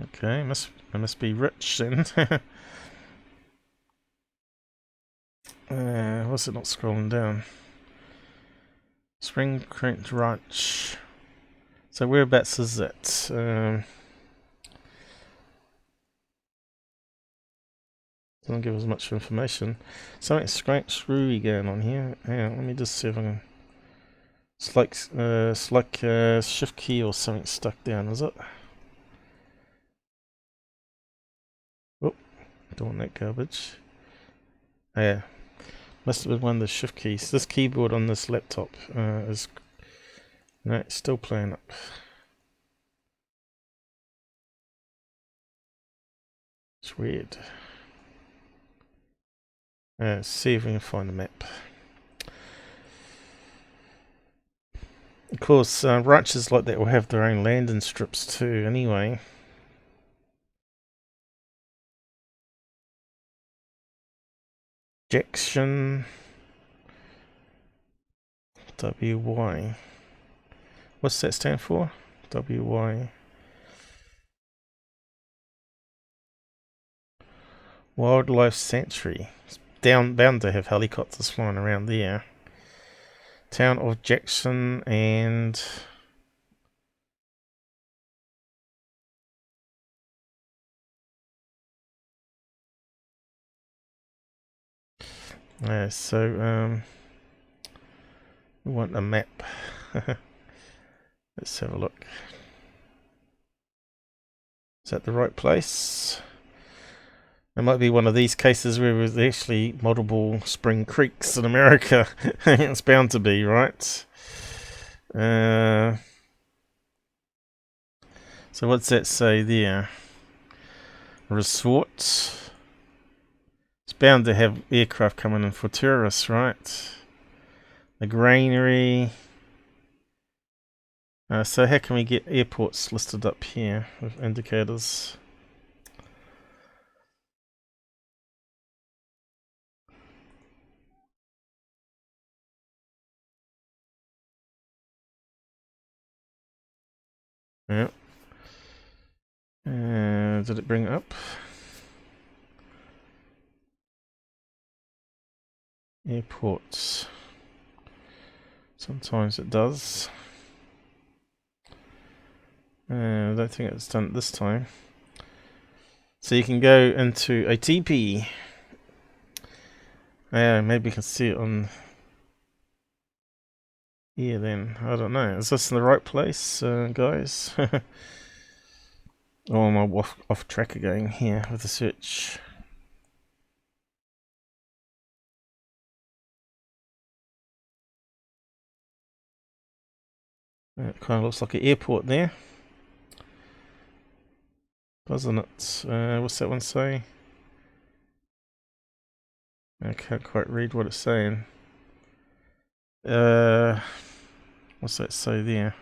Okay, must be rich then. What's it not scrolling down? Spring Creek Ranch. So whereabouts is it? Doesn't give us much information. Something screwy going on here. Yeah, let me just see if I can. It's like shift key or something stuck down, is it? Oh, don't want that garbage. Oh, yeah, must have been one of the shift keys. This keyboard on this laptop is no, it's still playing up. It's weird. Let's see if we can find the map. Of course, ranches like that will have their own landing strips too, anyway. Jackson WY. What's that stand for? WY. Wildlife Sanctuary. It's bound to have helicopters flying around there. Town of Jackson and so we want a map. Let's have a look. Is that the right place? It might be one of these cases where there's actually multiple spring creeks in America. It's bound to be, right? So what's that say there? Resort. It's bound to have aircraft coming in for tourists, right? The granary. So how can we get airports listed up here with indicators? Yeah. Did it bring it up? Airports. Sometimes it does. I don't think it's done it this time. So you can go into a TP. Yeah, maybe you can see it on here then. I don't know. Is this in the right place, guys? Oh, I'm off track again here with the search. It kind of looks like an airport there, doesn't it? What's that one say? I can't quite read what it's saying. What's that say there?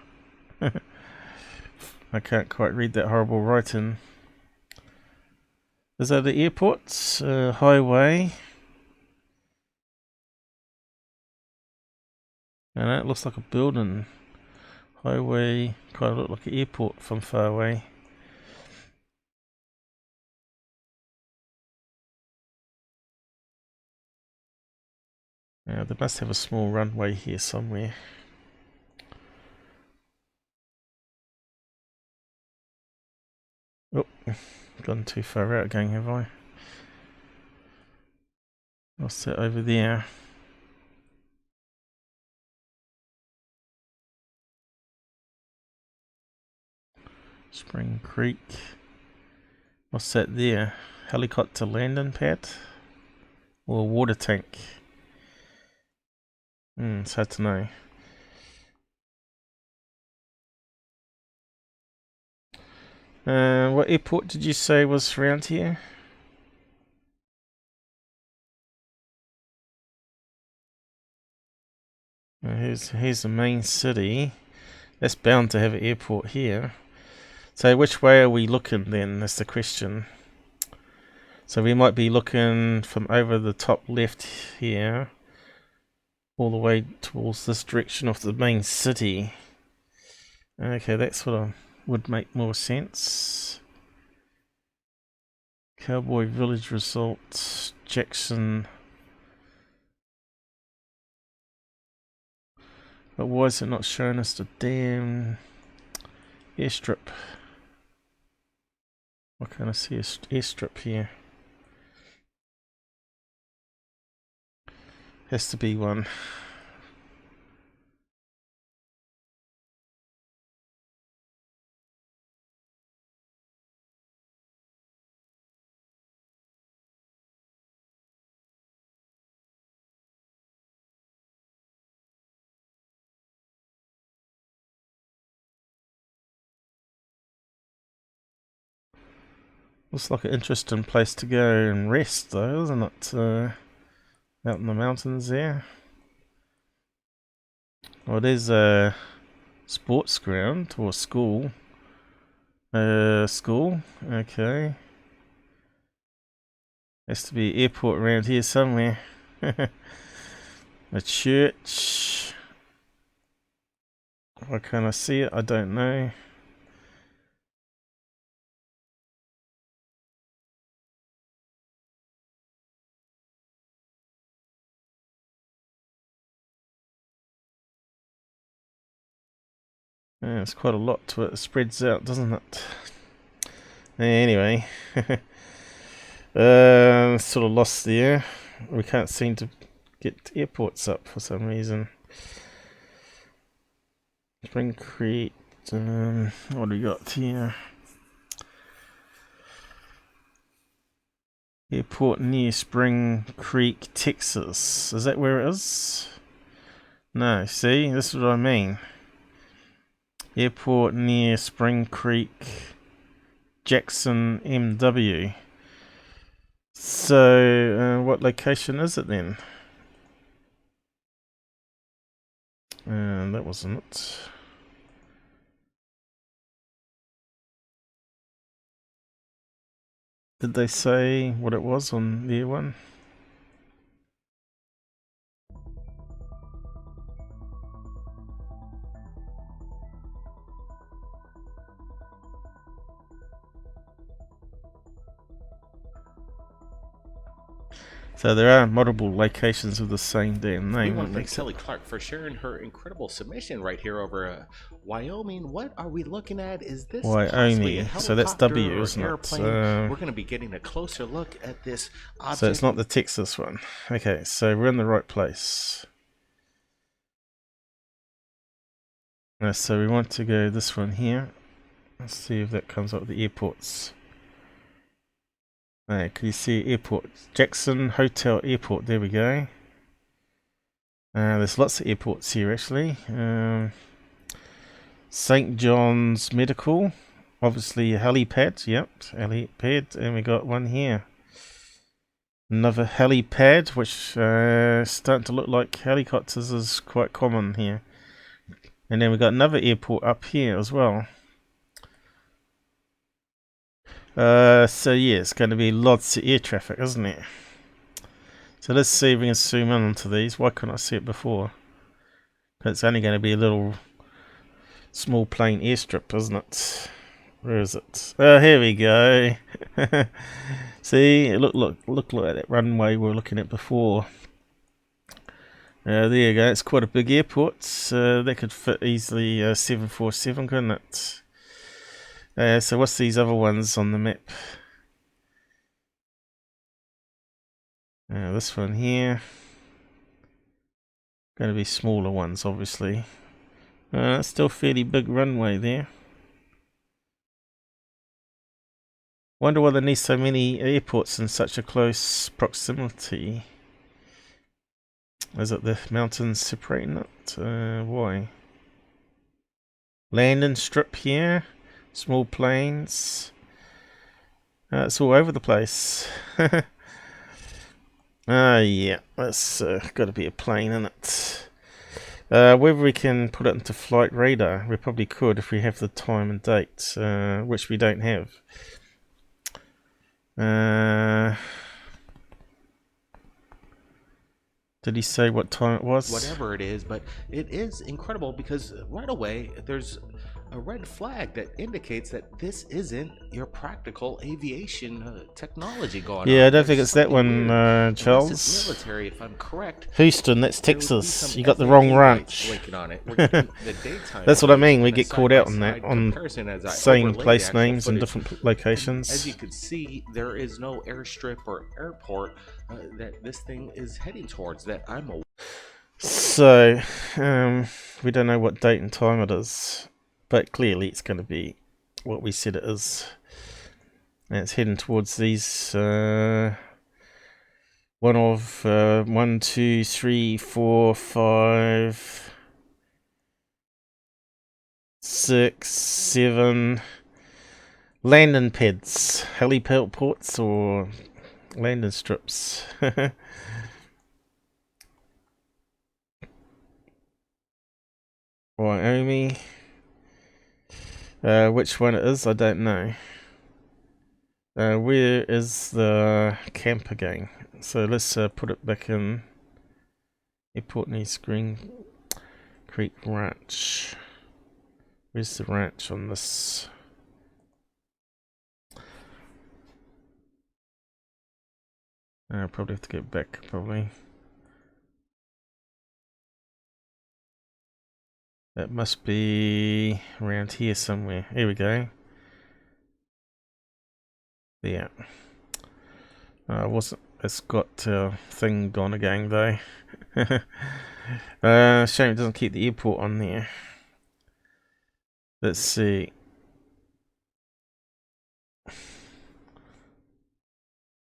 I can't quite read that horrible writing. Is that the airport? Highway. And that looks like a building. Highway, kind of look like an airport from far away. Yeah, they must have a small runway here somewhere. Oh, gone too far out again, have I? What's that over there? Spring Creek. What's that there? Helicopter landing pad? Or a water tank? It's hard to know. What airport did you say was around here? Here's the main city. That's bound to have an airport here. So which way are we looking then? That's the question. So we might be looking from over the top left here, all the way towards this direction of the main city. Okay, that sort of would make more sense. Cowboy Village Resort, Jackson. But why is it not showing us the damn airstrip? Why can't I see an airstrip here? Has to be one. Looks like an interesting place to go and rest though, isn't it? Out in the mountains there. Well, there's a sports ground or school. School. Okay. Has to be an airport around here somewhere. A church. Why can't I see it? I don't know. Yeah, it's quite a lot to it. It spreads out, doesn't it? Anyway. Sort of lost there. We can't seem to get airports up for some reason. Spring Creek. What do we got here? Airport near Spring Creek, Texas. Is that where it is? No, see? This is what I mean. Airport near Spring Creek, Jackson, MW. So, what location is it then? That wasn't it. Did they say what it was on their one? So there are multiple locations with the same damn We name. want to thank Kelly Clark for sharing her incredible submission right here over Wyoming. What are we looking at? Is this possibly a Wyoming. So that's helicopter W, or isn't it? airplane? We're going to be getting a closer look at this object. So it's not the Texas one. Okay, so we're in the right place. So we want to go this one here. Let's see if that comes up with the airports. Can you see airport? Jackson Hotel Airport, there we go. There's lots of airports here actually. St. John's Medical, obviously a helipad, yep, helipad, and we got one here. Another helipad, which starting to look like helicopters is quite common here. And then we got another airport up here as well. So yeah, it's going to be lots of air traffic, isn't it? So let's see if we can zoom in onto these. Why couldn't I see it before? It's only going to be a little small plane airstrip, isn't it? Where is it? Oh, here we go. See, look at that runway we were looking at before. There you go. It's quite a big airport. That could fit easily 747, couldn't it? So what's these other ones on the map? This one here. Going to be smaller ones, obviously. Still fairly big runway there. Wonder why they need so many airports in such a close proximity. Is it the mountains separating it? Why? Landing strip here. Small planes. It's all over the place. Yeah, that's got to be a plane, isn't it? Whether we can put it into flight radar, we probably could if we have the time and date, which we don't have. Did he say what time it was? Whatever it is, but it is incredible because right away there's a red flag that indicates that this isn't your practical aviation technology going on. Yeah, I don't think it's that one, Charles. It's military, if I'm correct. Houston, that's Texas. You got the wrong ranch. That's what I mean. We get caught out on that, on saying place names and different locations. As you can see, there is no airstrip or airport that this thing is heading towards that I'm aware. So, we don't know what date and time it is, but clearly it's going to be what we said it is. And it's heading towards these, 1, 2, 3, 4, 5, 6, 7 landing pads, helipad ports or landing strips. Wyoming. Which one it is, I don't know. Where is the camp again? So let's put it back in. Airport needs Green Creek Ranch. Where's the ranch on this? I'll probably have to get back, probably. That must be around here somewhere. Here we go. Yeah. It's got a thing gone again though. Shame it doesn't keep the airport on there. Let's see.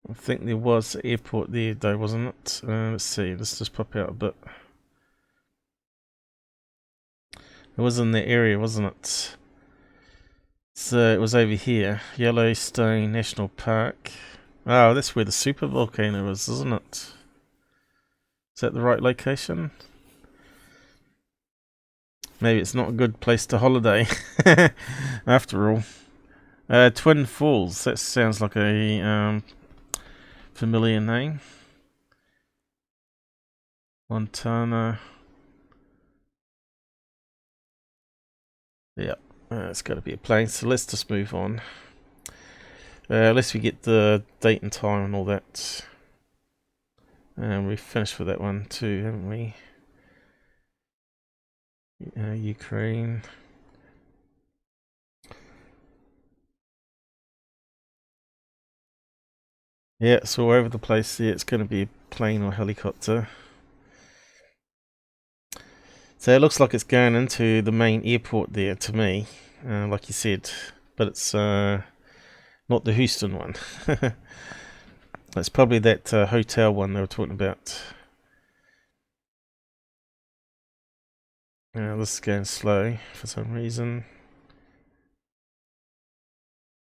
I think there was an airport there though, wasn't it? Let's see, let's just pop out a bit. It was in the area, wasn't it? So it was over here, Yellowstone National Park. Oh, that's where the super volcano is, isn't it? Is that the right location? Maybe it's not a good place to holiday, after all. Twin Falls, that sounds like a familiar name. Montana. Yeah, it's got to be a plane, so let's just move on. Unless we get the date and time and all that. And we finished with that one too, haven't we? Ukraine. Yeah, it's all over the place here. It's going to be a plane or helicopter. So it looks like it's going into the main airport there to me, like you said, but it's not the Houston one. It's probably that hotel one they were talking about. This is going slow for some reason.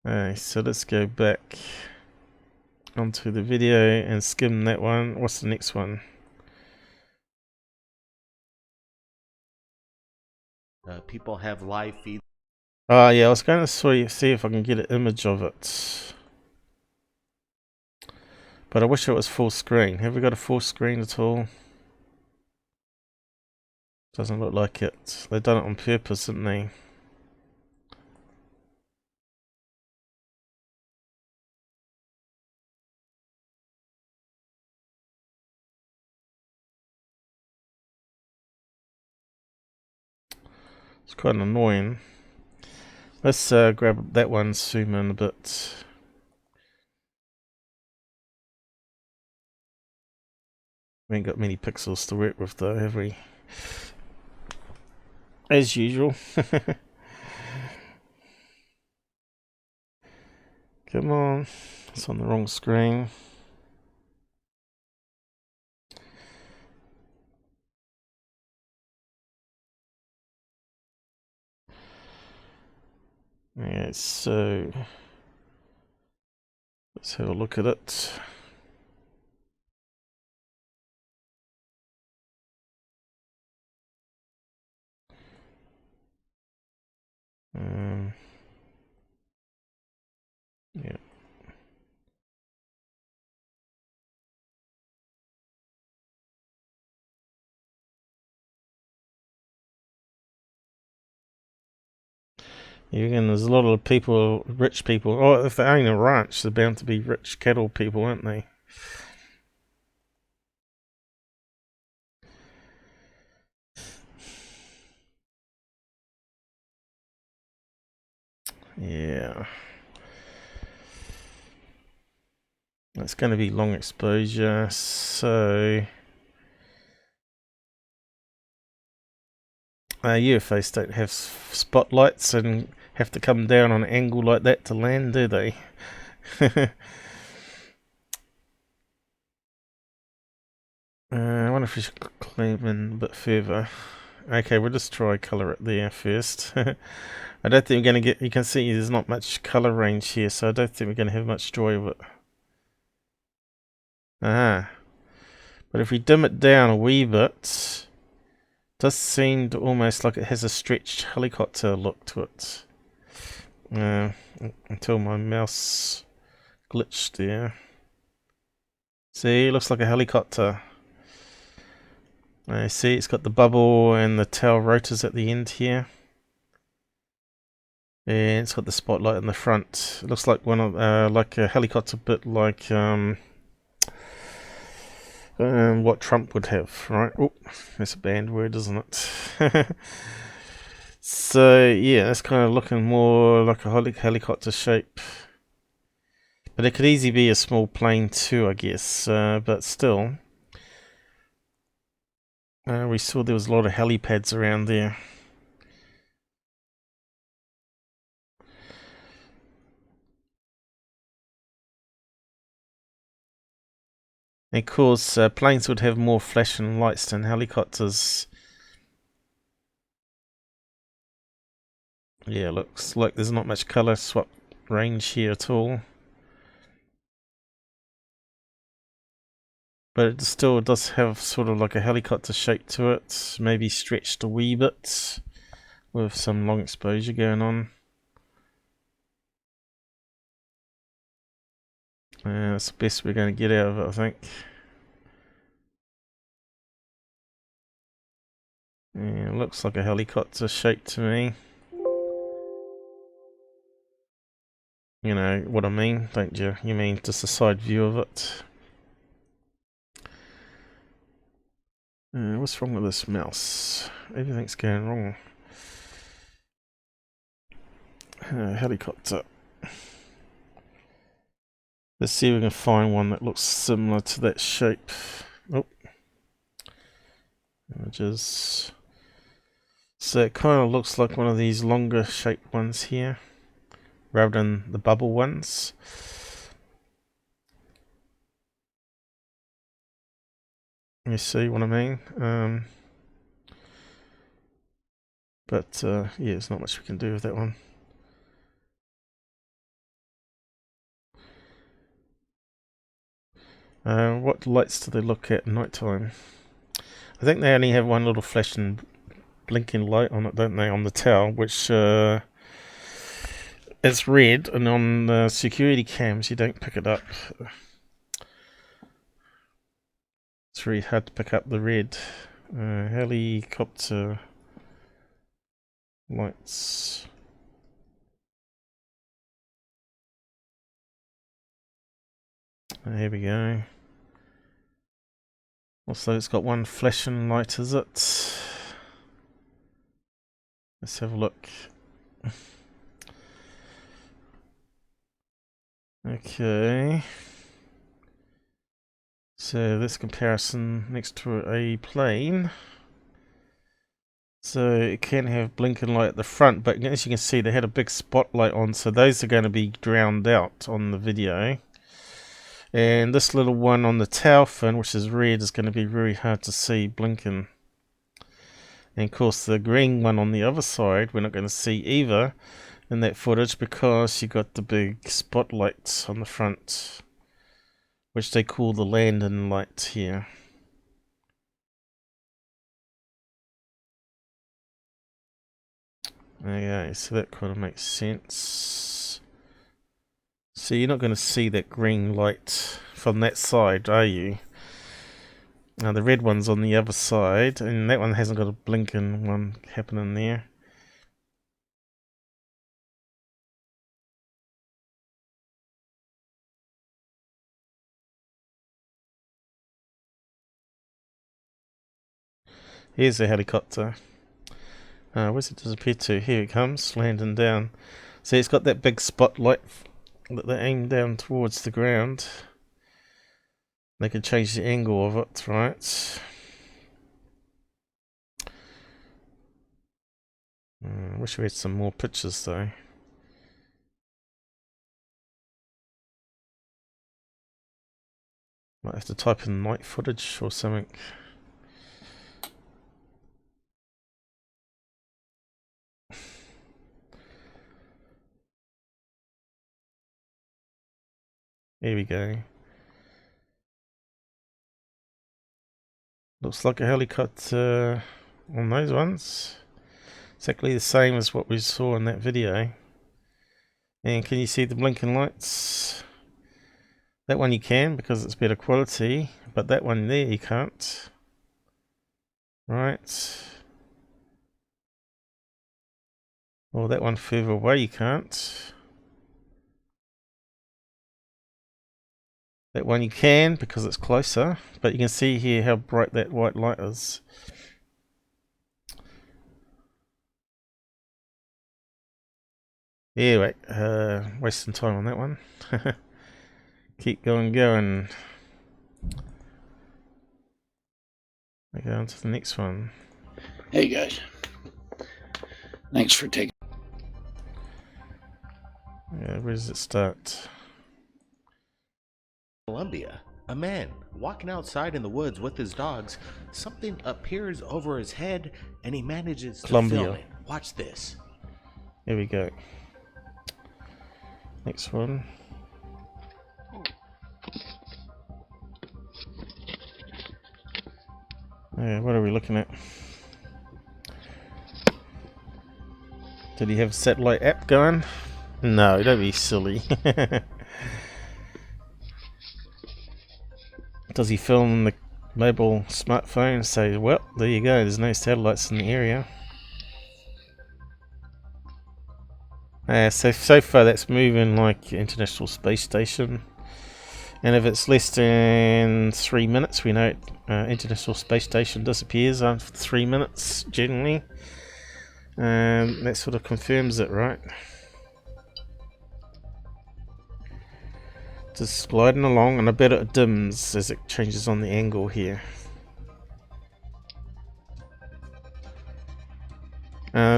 So let's go back onto the video and skim that one. What's the next one? People have live feeds. Oh yeah, I was going to see if I can get an image of it. But I wish it was full screen. Have we got a full screen at all? Doesn't look like it. They've done it on purpose, haven't they? It's quite annoying. Let's grab that one, zoom in a bit. We ain't got many pixels to work with though, have we? As usual. Come on. It's on the wrong screen. Yeah, so let's have a look at it. Yeah. Again, there's a lot of people, rich people. Oh, if they own a ranch, they're bound to be rich cattle people, aren't they? Yeah. It's going to be long exposure, so UFOs don't have spotlights and have to come down on an angle like that to land, do they? I wonder if we should clean in a bit further. Okay, we'll just try colour it there first. I don't think we're going to get... You can see there's not much colour range here, so I don't think we're going to have much joy with it. But if we dim it down a wee bit, it does seem to almost like it has a stretched helicopter look to it. Until my mouse glitched there. See, it looks like a helicopter. See, it's got the bubble and the tail rotors at the end here. And it's got the spotlight in the front. It looks like one of like a helicopter bit like what Trump would have, right? Oh, that's a banned word, isn't it? So yeah, that's kind of looking more like a helicopter shape. But it could easily be a small plane too, I guess. But still, we saw there was a lot of helipads around there. And of course, planes would have more flashing lights than helicopters. Yeah, looks like there's not much color swap range here at all. But it still does have sort of like a helicopter shape to it. Maybe stretched a wee bit with some long exposure going on. That's the best we're going to get out of it, I think. Yeah, looks like a helicopter shape to me. You know what I mean, don't you? You mean just a side view of it. What's wrong with this mouse? Everything's going wrong. Helicopter. Let's see if we can find one that looks similar to that shape. Oh. Images. So it kind of looks like one of these longer shaped ones here, rather than the bubble ones. You see what I mean? But yeah, there's not much we can do with that one. What lights do they look at night time? I think they only have one little flashing, blinking light on it, don't they, on the tower, which it's red, and on the security cams you don't pick it up. It's really hard to pick up the red. Helicopter lights. Here we go. Also, it's got one flashing light, is it? Let's have a look. Okay. So this comparison next to a plane. So it can have blinking light at the front, but as you can see, they had a big spotlight on, so those are going to be drowned out on the video. And this little one on the tail fin, which is red, is going to be very hard to see blinking. And of course the green one on the other side we're not going to see either in that footage, because you got the big spotlights on the front, which they call the landing light here. Okay, so that kind of makes sense. So you're not going to see that green light from that side, are you? Now the red one's on the other side, and that one hasn't got a blinking one happening there. Here's the helicopter. Where's it disappear to? Here it comes, landing down. See, it's got that big spotlight that they aim down towards the ground. They can change the angle of it, right? I wish we had some more pictures though. Might have to type in night footage or something. Here we go. Looks like a helicopter on those ones. Exactly the same as what we saw in that video. And can you see the blinking lights? That one you can, because it's better quality, but that one there you can't. Right. Or that one further away you can't. That one you can, because it's closer, but you can see here how bright that white light is. Yeah, wait, wasting time on that one. Keep going. I go on to the next one. Hey guys, thanks for taking. Yeah, where does it start? Colombia, a man walking outside in the woods with his dogs. Something appears over his head, and he manages to film it. Watch this. Here we go. Next one. What are we looking at? Did he have a satellite app going? No, don't be silly. Does he film the mobile smartphone and say, well, there you go, there's no satellites in the area? So far that's moving like International Space Station. And if it's less than 3 minutes, we know International Space Station disappears after 3 minutes, generally. And that sort of confirms it, right? Just gliding along, and I bet it dims as it changes on the angle here.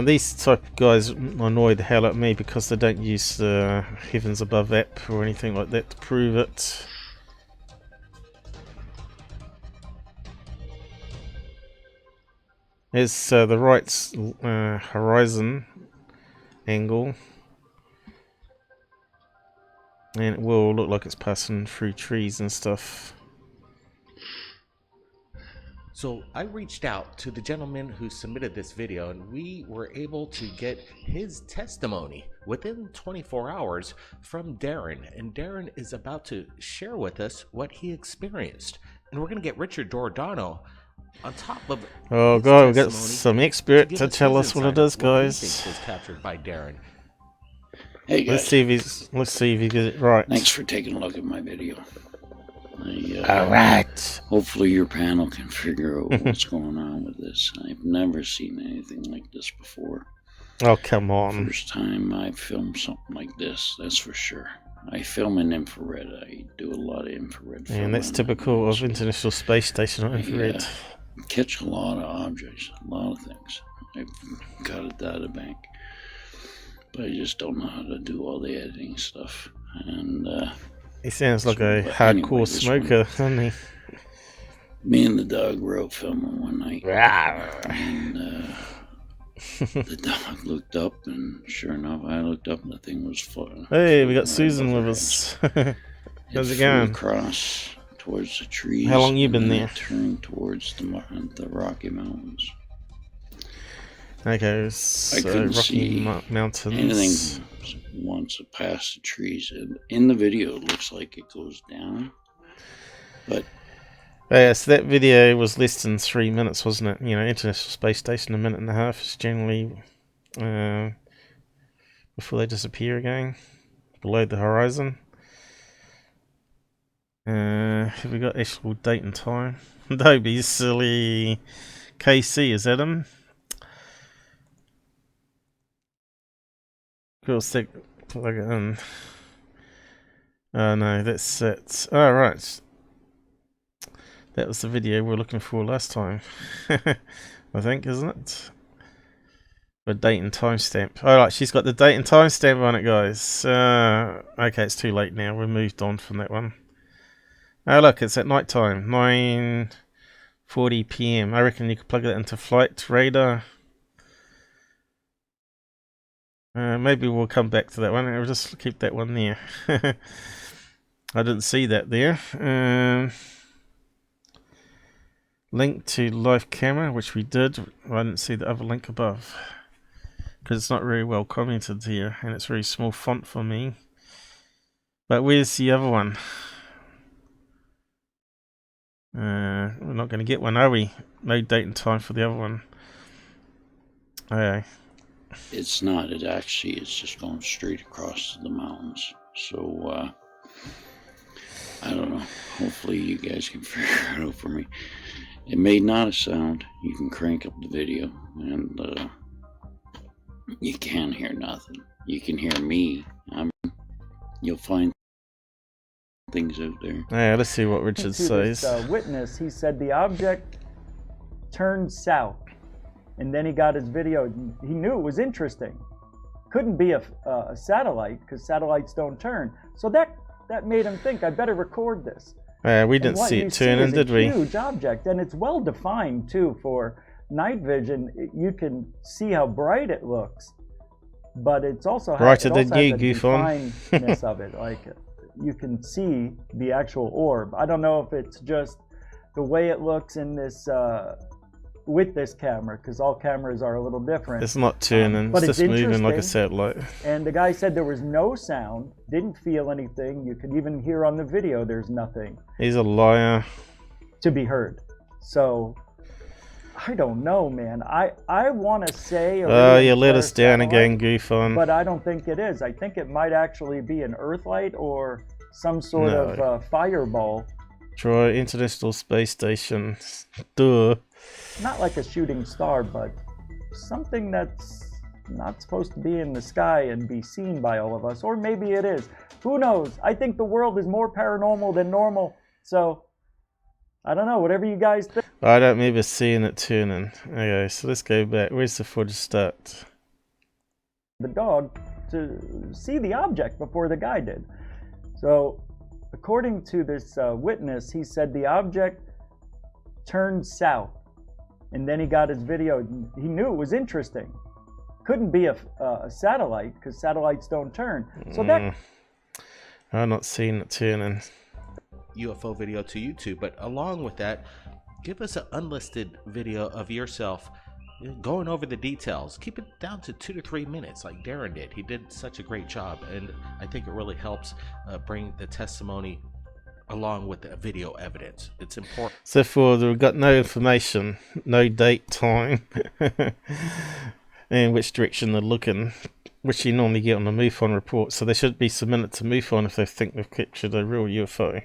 These type of guys annoy the hell out of me because they don't use the Heavens Above app or anything like that to prove it. Here's the right horizon angle, and it will look like it's passing through trees and stuff. So I reached out to the gentleman who submitted this video, and we were able to get his testimony within 24 hours from Darren. And Darren is about to share with us what he experienced. And we're going to get Richard Giordano on top of oh god, we've got some expert to tell us what it is, guys. What he thinks was captured by Darren. Hey guys. Let's see if he gets it right. Thanks for taking a look at my video. Alright. Hopefully your panel can figure out what's going on with this. I've never seen anything like this before. Oh, come on. First time I filmed something like this, that's for sure. I film in infrared. I do a lot of infrared filming. And that's typical of International Space Station on infrared. Catch a lot of objects, a lot of things. I've got a data bank, but I just don't know how to do all the editing stuff. And he sounds like a hardcore smoker, doesn't he? Me and the dog were out filming one night, and the dog looked up, and sure enough, I looked up, and the thing was floating. Hey, we got Susan with us. How's it going? Across towards the trees. How long you been there? Turned towards the Rocky Mountains. Okay, so Rocky Mountains. Anything once it passed the trees. In the video, it looks like it goes down, but yeah, so that video was less than 3 minutes, wasn't it? You know, International Space Station, 1.5 minutes is generally before they disappear again, below the horizon. Have we got actual date and time? Don't be silly. KC, is that him? Of course, plug it in. Oh no, that's it. Oh, right. That was the video we were looking for last time. I think, isn't it? A date and timestamp. Alright, she's got the date and timestamp on it, guys. Okay, it's too late now. We've moved on from that one. Oh, look, it's at night time. 9:40 PM. I reckon you could plug it into flight radar. Maybe we'll come back to that one. We'll just keep that one there. I didn't see that there. Link to live camera, which we did. I didn't see the other link above because it's not very well commented here, and it's very small font for me. But where's the other one? We're not going to get one, are we? No date and time for the other one. Okay. It's not. It actually is just going straight across the mountains. So, I don't know. Hopefully you guys can figure it out for me. It made not a sound. You can crank up the video, and you can't hear nothing. You can hear me. You'll find things out there. Yeah, let's see what Richard says. This witness, he said the object turned south. And then he got his video. He knew it was interesting. Couldn't be a satellite because satellites don't turn. So that made him think, I better record this. We didn't see it turning, did we? It's a huge object, and it's well defined too. For night vision, you can see how bright it looks, but it's also brighter than you, Goofon. Definedness of it, like you can see the actual orb. I don't know if it's just the way it looks in this. With this camera, because all cameras are a little different. It's not turning, but it's just moving like a satellite. And the guy said there was no sound, didn't feel anything. You could even hear on the video there's nothing. He's a liar. To be heard. So, I don't know, man. I want to say... Oh, you let us down again, Goofon. But I don't think it is. I think it might actually be an Earthlight or some sort No. of fireball. Try International Space Station. Duh. Not like a shooting star, but something that's not supposed to be in the sky and be seen by all of us. Or maybe it is. Who knows? I think the world is more paranormal than normal. So, I don't know. Whatever you guys think. I don't remember seeing it turning. Okay, so let's go back. Where's the footage start? The dog to see the object before the guy did. So, according to this witness, he said the object turned south. And then he got his video. He knew it was interesting. Couldn't be a satellite because satellites don't turn. So that I'm not seeing it turning. UFO video to YouTube, but along with that, give us an unlisted video of yourself going over the details. Keep it down to 2 to 3 minutes like Darren did. He did such a great job, and I think it really helps bring the testimony along with the video evidence. It's important. So far, we've got no information, no date, time, and which direction they're looking, which you normally get on the MUFON report. So they should be submitted to MUFON if they think they've captured a real UFO.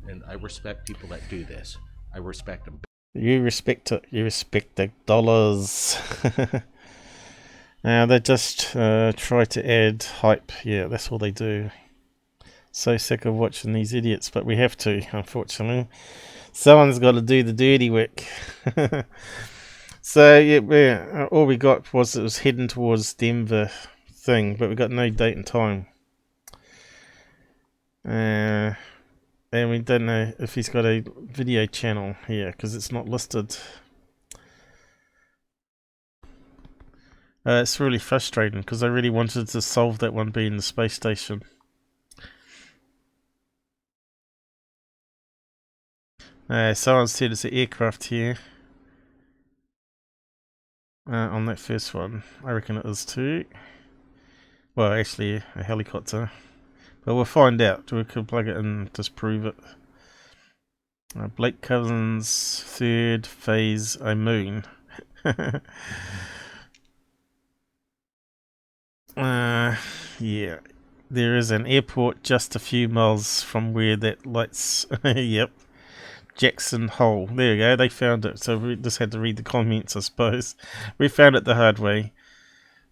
And I respect people that do this. I respect them. You respect it. You respect the dollars. Now they just try to add hype. Yeah, that's all they do. So sick of watching these idiots, but we have to, unfortunately. Someone's got to do the dirty work. So yeah, all we got was it was heading towards Denver thing, but we got no date and time. And we don't know if he's got a video channel here because it's not listed. It's really frustrating because I really wanted to solve that one being the space station. Someone said it's an aircraft here. On that first one. I reckon it is too. Well, actually, a helicopter. But we'll find out. We could plug it in and disprove it. Blake Cousins, third phase, a moon. Yeah. There is an airport just a few miles from where that lights. Yep. Jackson Hole. There we go. They found it. So we just had to read the comments, I suppose. We found it the hard way.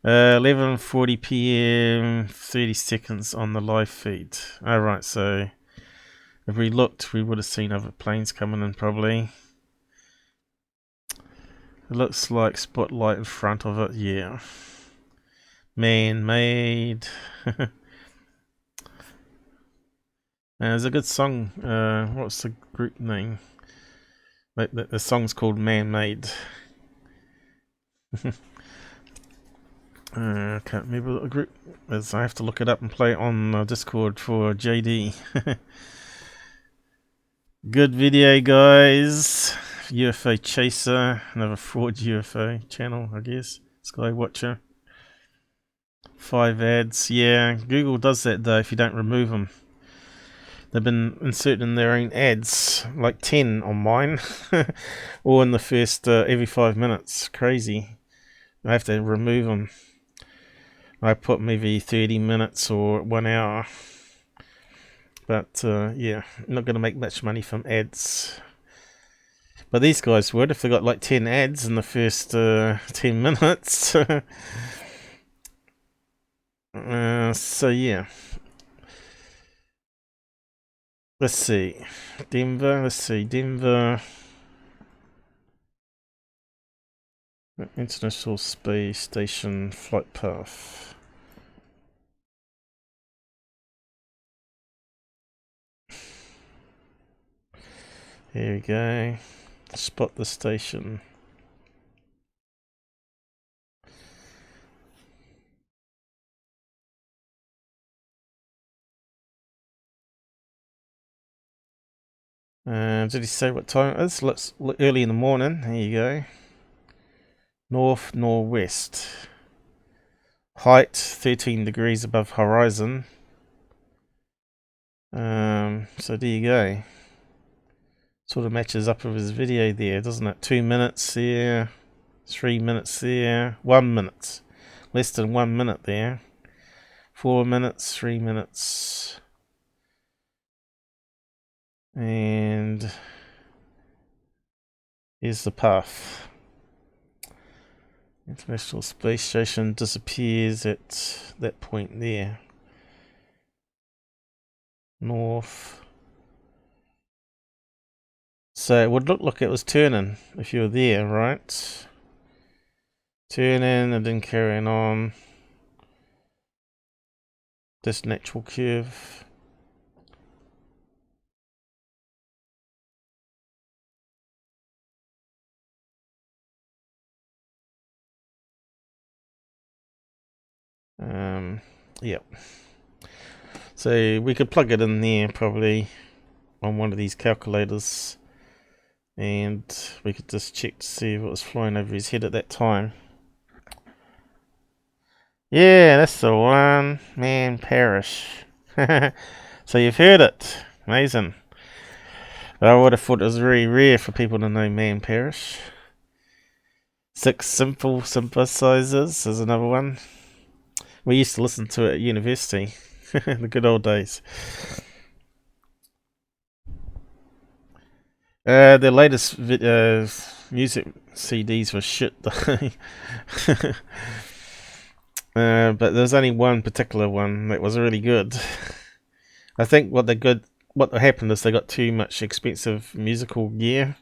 11:40 p.m. 30 seconds on the live feed. Alright, so if we looked, we would have seen other planes coming in probably. It looks like spotlight in front of it. Yeah. Man-made. There's a good song. What's the group name? The song's called Man-Made. Can't remember what the group is. I have to look it up and play it on Discord for JD. Good video, guys. UFO Chaser, another fraud UFO channel, I guess. Skywatcher. 5 ads. Yeah, Google does that though if you don't remove them. They've been inserting their own ads, like 10 on mine, or in the first every 5 minutes. Crazy. I have to remove them. I put maybe 30 minutes or 1 hour. But yeah, not going to make much money from ads. But these guys would if they got like 10 ads in the first 10 minutes. So yeah. Let's see. Denver. International Space Station flight path. Here we go. Spot the station. Did he say what time it is? Let's look early in the morning. There you go. North, northwest. Height 13 degrees above horizon. So there you go. Sort of matches up with his video there, doesn't it? 2 minutes there, 3 minutes there, 1 minute. Less than 1 minute there. 4 minutes, 3 minutes. And here's the path. International Space Station disappears at that point there. North. So it would look like it was turning if you were there, right? Turning and then carrying on. This natural curve. Yep. So we could plug it in there probably on one of these calculators, and we could just check to see if it was flying over his head at that time. Yeah, that's the one. Man Parish. So you've heard it. Amazing. I would have thought it was very rare for people to know Man Parish. 6 Simple Synthesizers is another one. We used to listen to it at university. The good old days. The latest music CDs were shit though. But there's only one particular one that was really good. I think what happened is they got too much expensive musical gear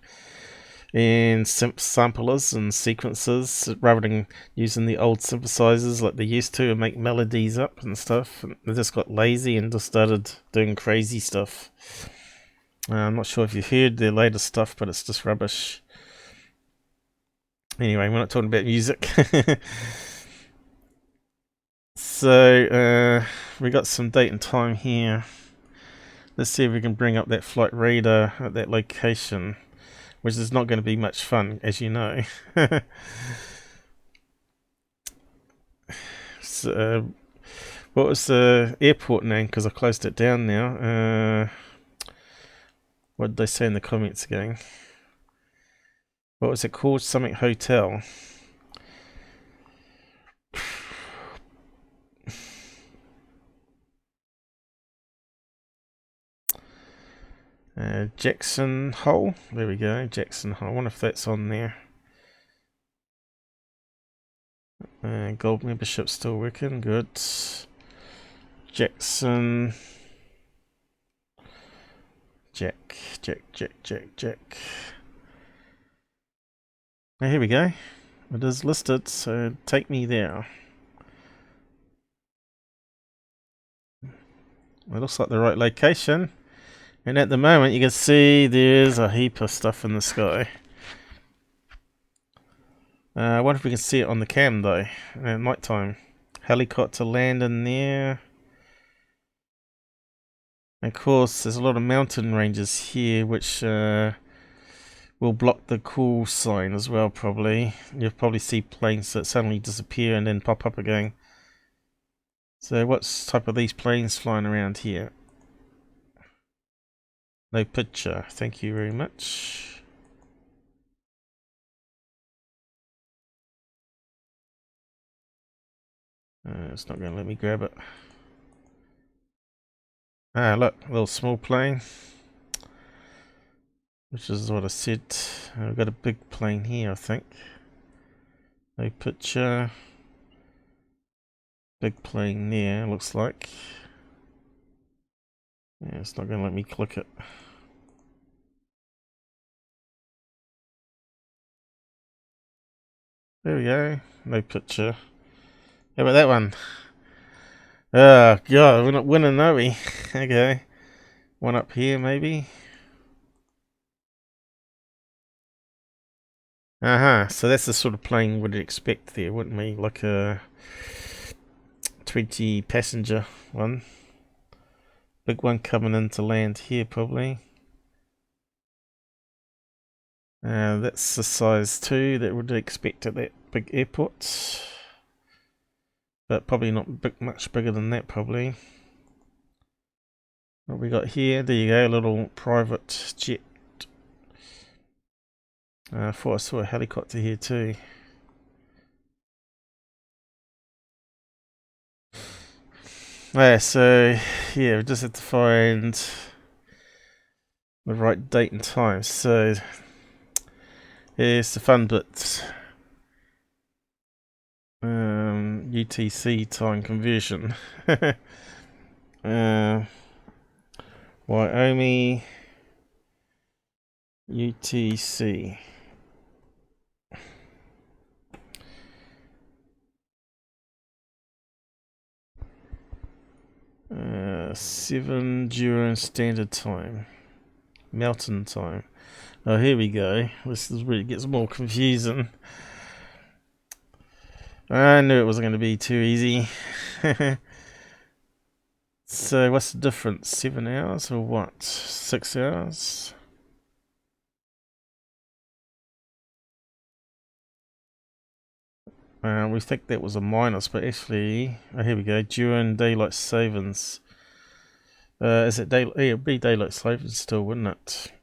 and samplers and sequencers rather than using the old synthesizers like they used to and make melodies up and stuff. They just got lazy and just started doing crazy stuff. I'm not sure if you've heard their latest stuff, but it's just rubbish. Anyway, we're not talking about music. So we got some date and time here. Let's see if we can bring up that flight radar at that location, which is not going to be much fun, as you know. So, what was the airport name? Because I closed it down now. What did they say in the comments again? What was it called? Something Hotel. Jackson Hole. There we go. Jackson Hole. I wonder if that's on there. Gold membership still working. Good. Jackson. Jack. Now here we go. It is listed, so take me there. It looks like the right location. And at the moment you can see there's a heap of stuff in the sky. I wonder if we can see it on the cam though. At night time. Helicopter landing there. And of course there's a lot of mountain ranges here which will block the call sign as well probably. You'll probably see planes that suddenly disappear and then pop up again. So what's type of these planes flying around here? No picture, thank you very much. It's not going to let me grab it. Ah, look, a little small plane. Which is what I said. I've got a big plane here, I think. No picture. Big plane there, looks like. Yeah, it's not going to let me click it. There we go. No picture. How about that one? Oh, God, we're not winning, are we? Okay. One up here, maybe. So that's the sort of plane we'd expect there, wouldn't we? Like a 20 passenger one. Big one coming in to land here, probably. That's the size 2 that we'd expect at that big airport. But probably not much bigger than that, probably. What we got here? There you go, a little private jet. I thought I saw a helicopter here too. So yeah, we just have to find the right date and time. So here's the fun bit. UTC time conversion. Wyoming UTC. 7 during standard time. Mountain time. Oh, here we go. This is where it gets more confusing. I knew it wasn't going to be too easy. So, what's the difference? 7 hours or what? 6 hours? We think that was a minus, but actually, oh, here we go. During daylight savings. Is it daylight? Yeah, it'd be daylight savings still, wouldn't it?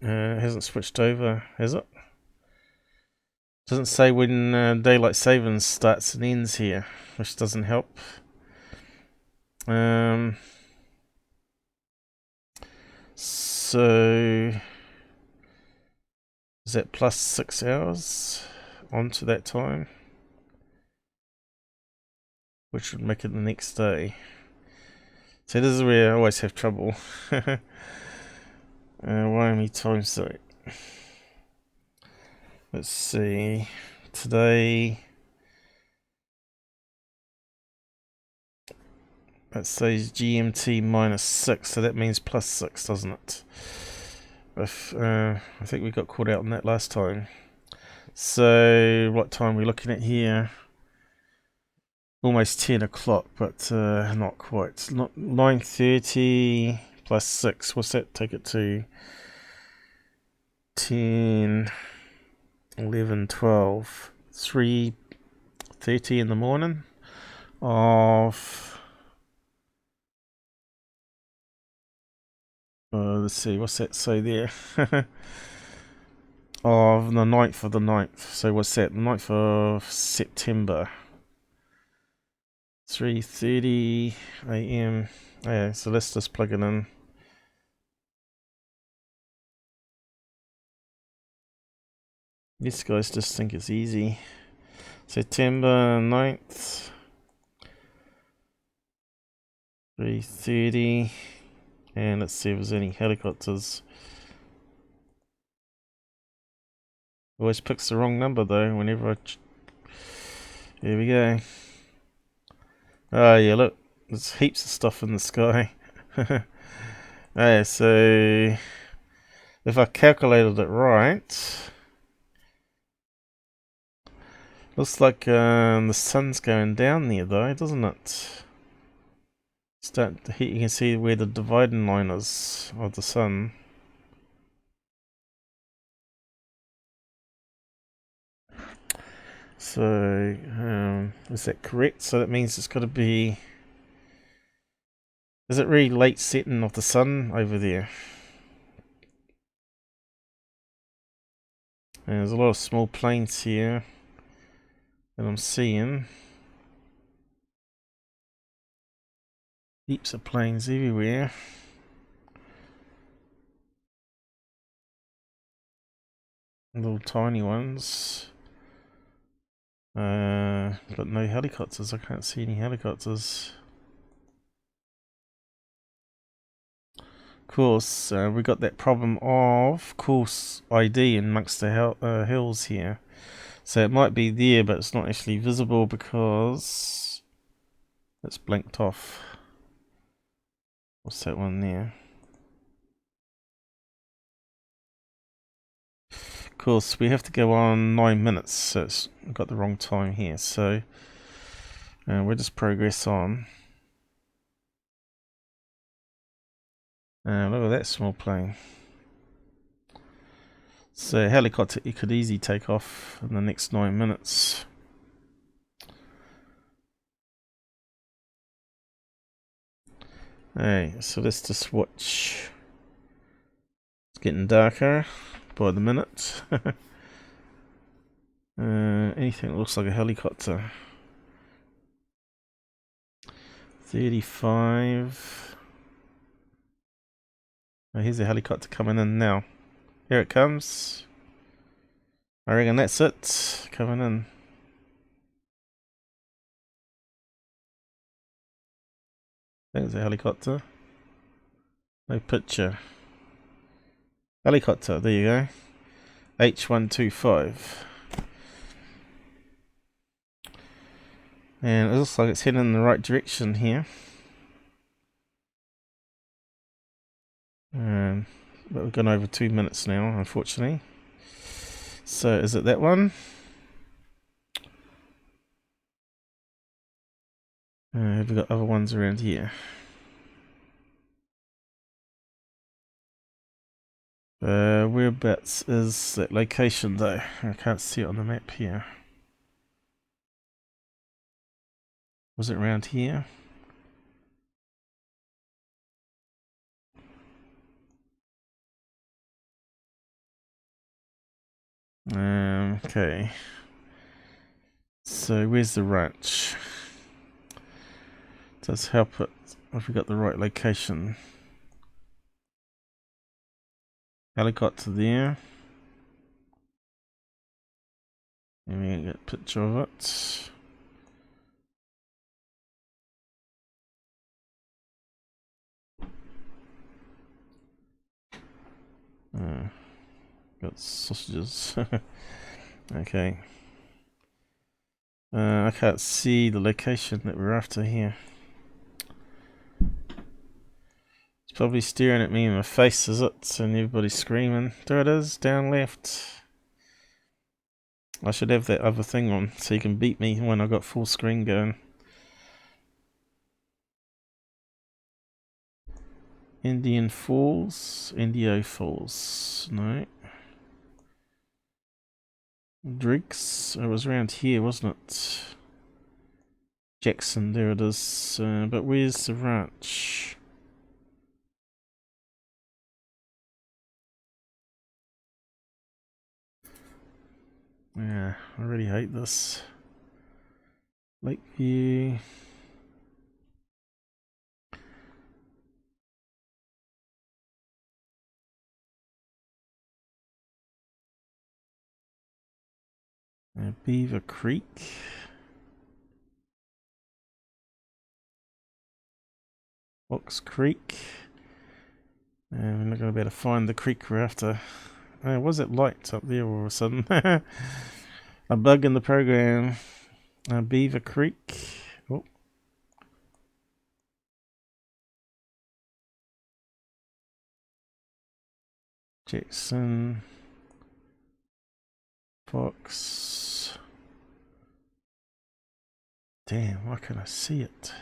It hasn't switched over, has it? Doesn't say when daylight savings starts and ends here, which doesn't help. So is that plus 6 hours onto that time, which would make it the next day. So this is where I always have trouble. Wyoming time zone. Let's see. Today, that says GMT -6, so that means +6, doesn't it? I think we got caught out on that last time. So what time are we looking at here? Almost 10 o'clock, but not quite. Not 9:30 +6. What's that take it to? 10, 11, 12, 3:30 in the morning of let's see, what's that say there? Of the 9th of the 9th. So what's that? 9th of September. 3:30 AM. Yeah, so let's just plug it in. These guys just think it's easy. September 9th. 3:30. And let's see if there's any helicopters. Always picks the wrong number though whenever I... Here we go. Oh yeah, look. There's heaps of stuff in the sky. Yeah, so... If I calculated it right... Looks like the sun's going down there though, doesn't it? Start to heat, you can see where the dividing line is of the sun. So, is that correct? So that means it's got to be... Is it really late setting of the sun over there? And there's a lot of small planes here that I'm seeing. Heaps of planes everywhere. Little tiny ones. But no helicopters. I can't see any helicopters. Of course, we got that problem of course ID amongst the hills here. So it might be there, but it's not actually visible because it's blinked off. What's that one there? Of course, we have to go on 9 minutes, so it's got the wrong time here. So we'll just progress on. Look at that small plane. So helicopter, it could easily take off in the next 9 minutes. Hey, so let's just watch. It's getting darker by the minute. Anything that looks like a helicopter. 35. Oh, here's a helicopter coming in now. Here it comes. I reckon that's it. Coming in. There's a helicopter. No picture. Helicopter, there you go. H125. And it looks like it's heading in the right direction here. But we've gone over 2 minutes now, unfortunately. So is it that one? Have we got other ones around here? Whereabouts is that location though? I can't see it on the map here. Was it around here? Okay. So where's the ranch? Does help it if we got the right location. Helicopter there. Let me get a picture of it. Got sausages. Okay. I can't see the location that we're after here. It's probably staring at me in my face, is it? And everybody's screaming. There it is, down left. I should have that other thing on so you can beat me when I got full screen going. Indian Falls, Indio Falls, no. Driggs, it was around here, wasn't it? Jackson, there it is. But where's the ranch? Yeah, I really hate this. Lakeview. Beaver Creek. Fox Creek. We're not going to be able to find the creek we're after. Was it light up there all of a sudden? A bug in the program. Beaver Creek. Oh. Jackson. Fox. Damn, why can't I see it?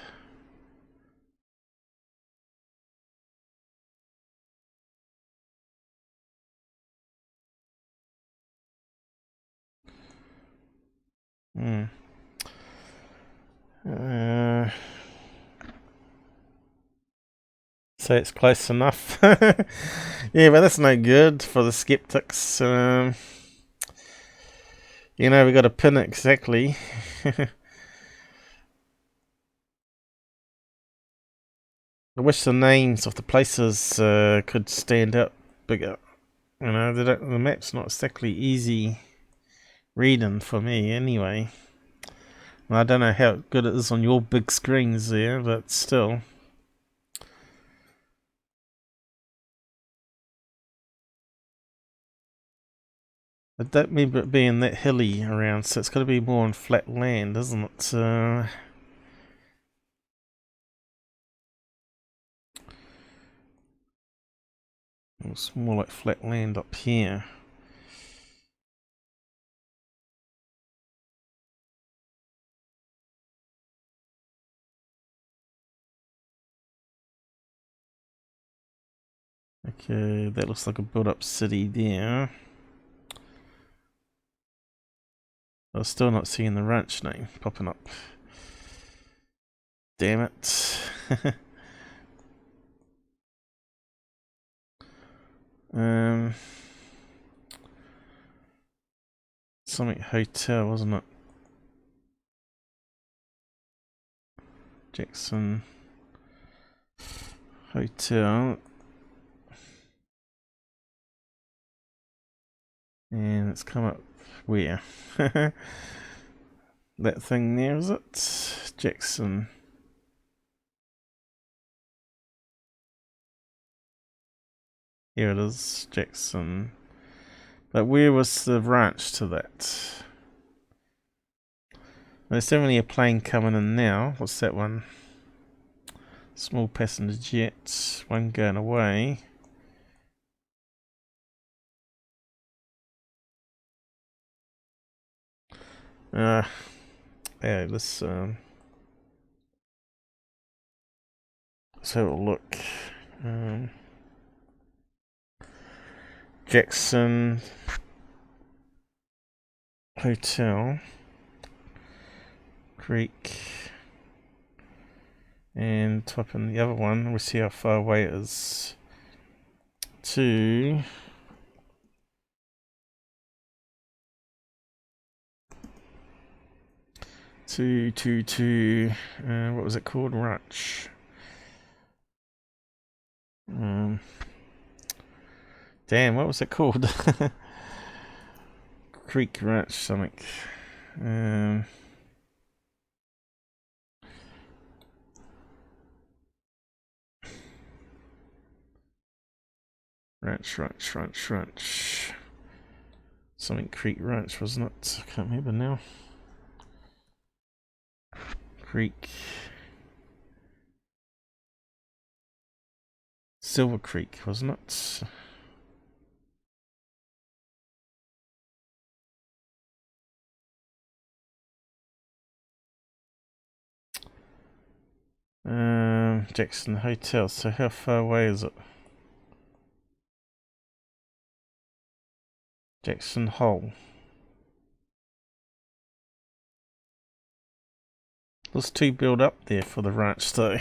So it's close enough. Yeah, but that's no good for the skeptics. You know, we got to pin it exactly. I wish the names of the places could stand out bigger. You know, the map's not exactly easy reading for me anyway. I don't know how good it is on your big screens there, but still. I don't remember it being that hilly around, so it's got to be more on flat land, isn't it? It's more like flat land up here. Okay, that looks like a built-up city there. I'm still not seeing the ranch name popping up. Damn it. Something hotel, wasn't it? Jackson Hotel. And it's come up where? That thing there, is it? Jackson. Here it is, Jackson. But where was the ranch to that? There's definitely a plane coming in now. What's that one? Small passenger jet. One going away. Yeah, let's have a look. Jackson Hotel Creek, and type in the other one. We'll see how far away it is to what was it called? Ranch. Damn, what was it called? Creek Ranch something. Ranch. Something Creek Ranch, wasn't it? I can't remember now. Creek. Silver Creek, wasn't it? Jackson Hotel. So how far away is it? Jackson Hole. There's two build up there for the ranch though.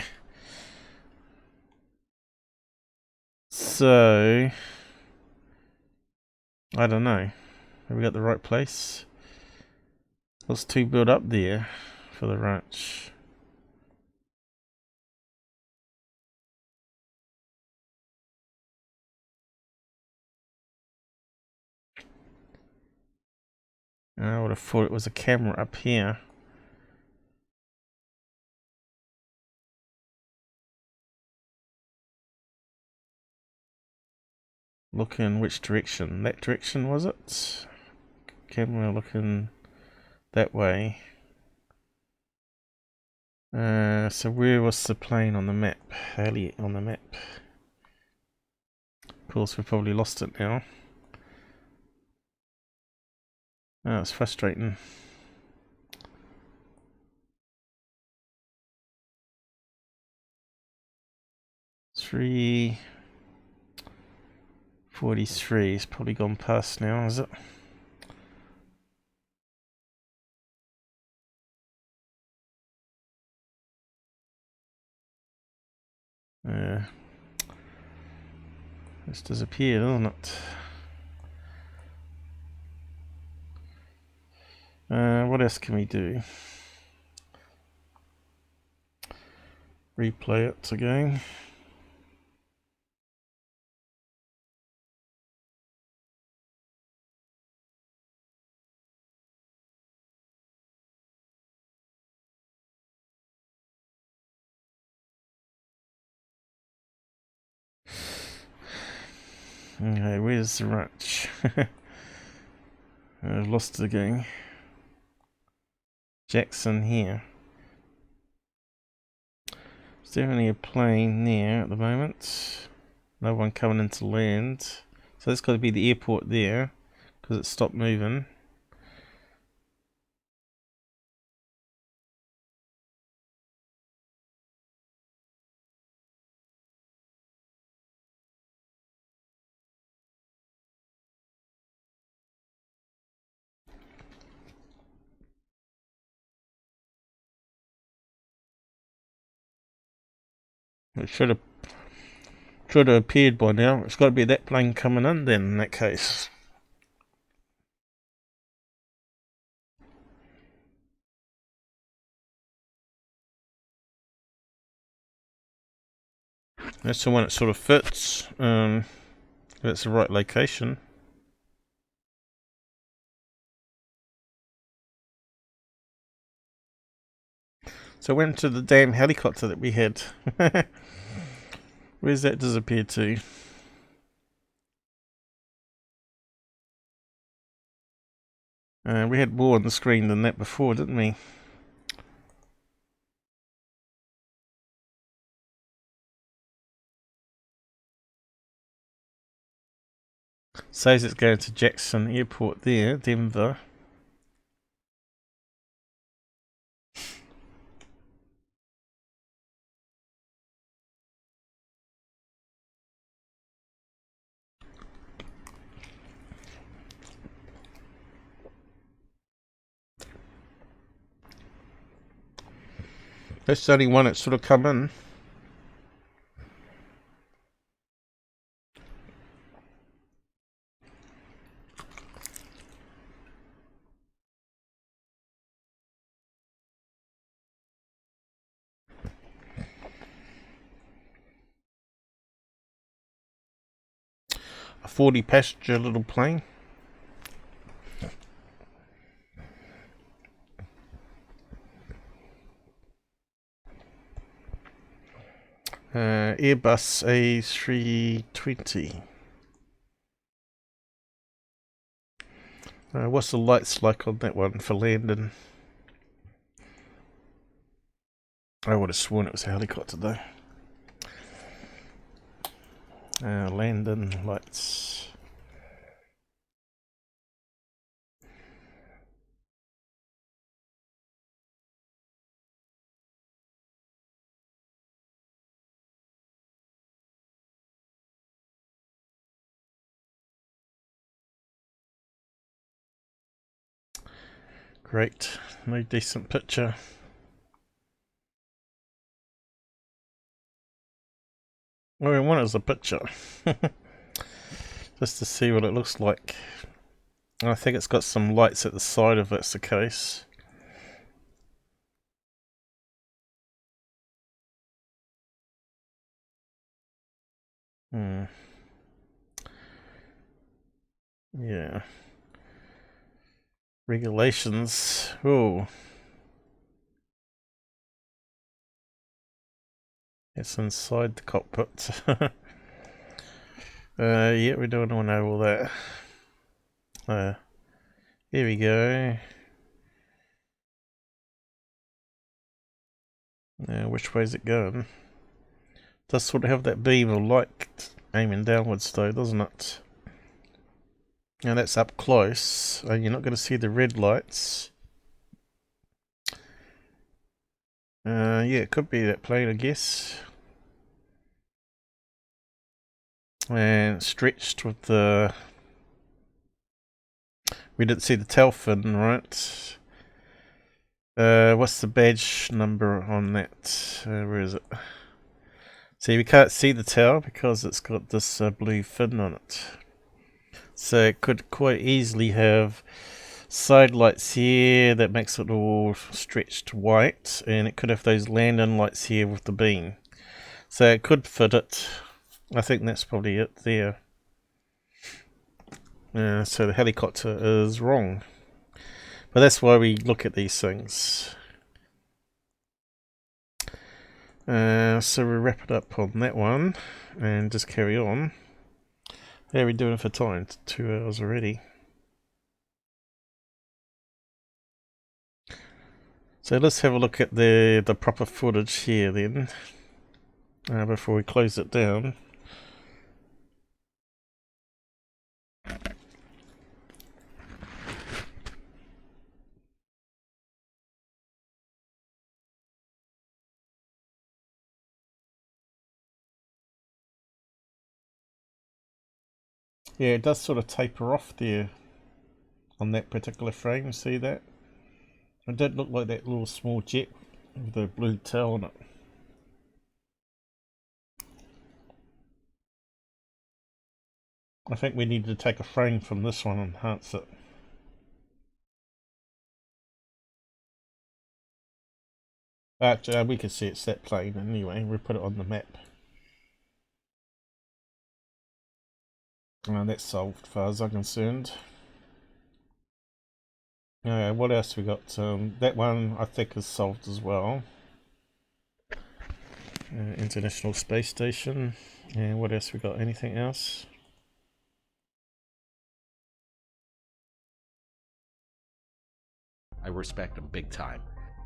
So I don't know. Have we got the right place? There's two build up there for the ranch. I would have thought it was a camera up here. Looking which direction? That direction, was it? Camera looking that way. So where was the plane on the map? Elliot on the map. Of course, we've probably lost it now. Oh, it's frustrating. $3.43. It's probably gone past now, is it? It's disappeared, hasn't it? What else can we do? Replay it again. Okay, where's the ranch? I've lost it again. Jackson here. There's definitely a plane there at the moment. No one coming into land. So that's got to be the airport there, because it stopped moving. It should have appeared by now. It's got to be that plane coming in then, in that case. That's the one that sort of fits. If it's the right location. So went to the damn helicopter that we had. Where's that disappeared to? We had more on the screen than that before, didn't we? Says it's going to Jackson Airport there, Denver. That's the only one that's sort of come in. A 40 passenger little plane. Airbus A320. What's the lights like on that one for landing? I would have sworn it was a helicopter though. Landing lights. Great, no decent picture. All I want is a picture. Just to see what it looks like. I think it's got some lights at the side if that's the case. Yeah. Regulations. Oh. It's inside the cockpit. Yeah, we don't want to know all that. Here we go. Which way is it going? Does sort of have that beam of light aiming downwards though, doesn't it? Now that's up close, and you're not going to see the red lights. Yeah, it could be that plane, I guess. And stretched with the... We didn't see the tail fin, right? What's the badge number on that? Where is it? See, we can't see the tail because it's got this blue fin on it. So it could quite easily have side lights here that makes it all stretched white, and it could have those landing lights here with the beam. So it could fit it. I think that's probably it there. So the helicopter is wrong. But that's why we look at these things. So we'll wrap it up on that one and just carry on. How are we doing for time? It's 2 hours already. So let's have a look at the proper footage here then, before we close it down. Yeah, it does sort of taper off there on that particular frame, see that? It did look like that little small jet with the blue tail on it. I think we need to take a frame from this one and enhance it. But we can see it's that plane anyway, we'll put it on the map. That's solved as far as I'm concerned. What else we got? That one I think is solved as well. International Space Station. And what else we got? Anything else? I respect them big time.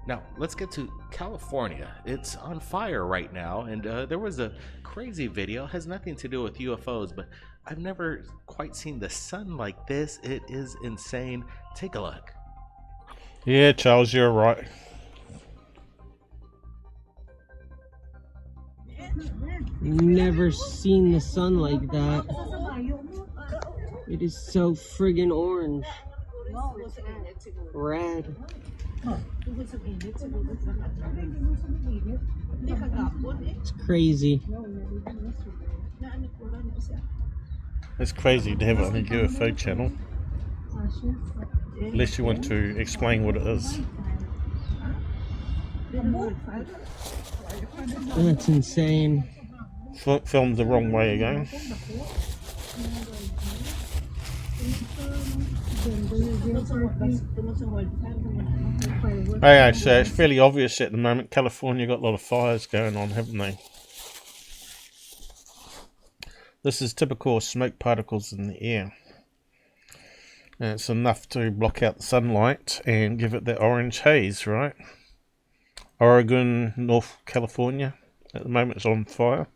Now, let's get to California. It's on fire right now, and there was a crazy video. It has nothing to do with UFOs, but I've never quite seen the sun like this. It is insane. Take a look. Yeah, Charles, you're right. Never seen the sun like that. It is so friggin' orange. Red. It's crazy. It's crazy to have it on a UFO channel. Unless you want to explain what it is. That's insane. Filmed the wrong way again. Okay, so it's fairly obvious at the moment. California got a lot of fires going on, haven't they? This is typical smoke particles in the air. And it's enough to block out the sunlight and give it that orange haze, right? Oregon, North California, at the moment it's on fire.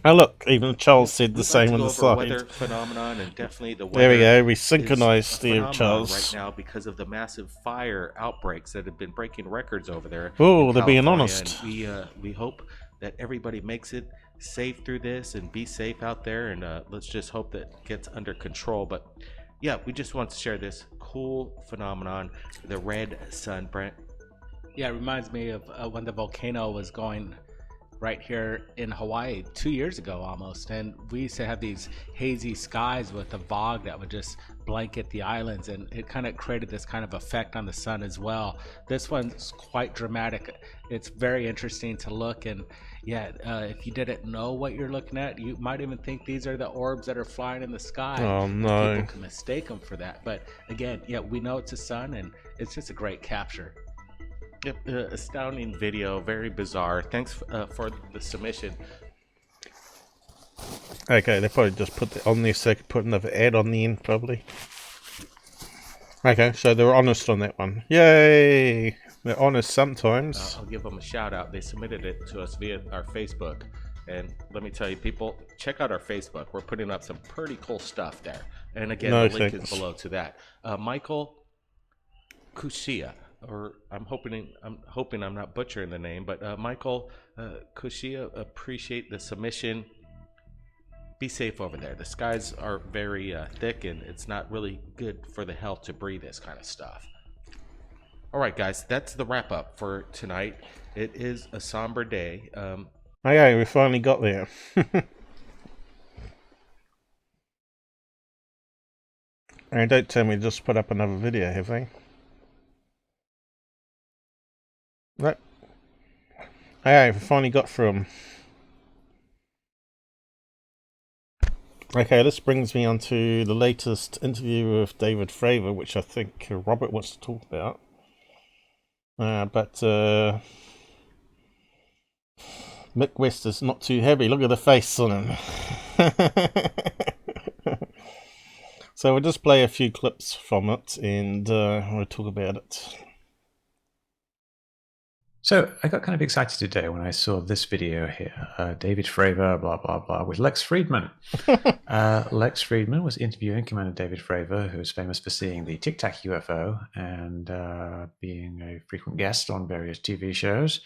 Oh look, even Charles said the same on the side. Weather phenomenon, and definitely the weather. There we go, we synchronized there, Charles. Right now because of the massive fire outbreaks that have been breaking records over there. Oh, they're being honest. And we hope that everybody makes it safe through this and be safe out there, and let's just hope that it gets under control. But yeah, we just want to share this cool phenomenon, the red sun, Brent. Yeah, it reminds me of when the volcano was going right here in Hawaii 2 years ago almost, and we used to have these hazy skies with a fog that would just blanket the islands, and it kind of created this kind of effect on the sun as well. This one's quite dramatic. It's very interesting to look, and yeah, if you didn't know what you're looking at, you might even think these are the orbs that are flying in the sky. Oh no. People can mistake them for that, but again, yeah, we know it's a sun, and it's just a great capture. Yep, astounding video, very bizarre. Thanks for the submission. Okay, they probably just put it on there so they could put another ad on the end, probably. Okay, so they were honest on that one. Yay! They're honest sometimes. I'll give them a shout out. They submitted it to us via our Facebook. And let me tell you, people, check out our Facebook. We're putting up some pretty cool stuff there. And again, No, the link thanks. is below to that. Michael Kushia. Or I'm hoping I'm not butchering the name, but Michael Kushia, appreciate the submission. Be safe over there. The skies are very thick, and it's not really good for the health to breathe this kind of stuff. All right, guys, that's the wrap up for tonight. It is a somber day. Okay, we finally got there. And don't tell me just put up another video, have they? Right. Okay, we finally got through them. Okay, this brings me on to the latest interview with David Fravor, which I think Robert wants to talk about. But Mick West is not too happy. Look at the face on him. So we'll just play a few clips from it and we'll talk about it. So I got kind of excited today when I saw this video here, David Fravor, blah, blah, blah, with Lex Friedman. Lex Friedman was interviewing Commander David Fravor, who is famous for seeing the Tic Tac UFO and being a frequent guest on various TV shows,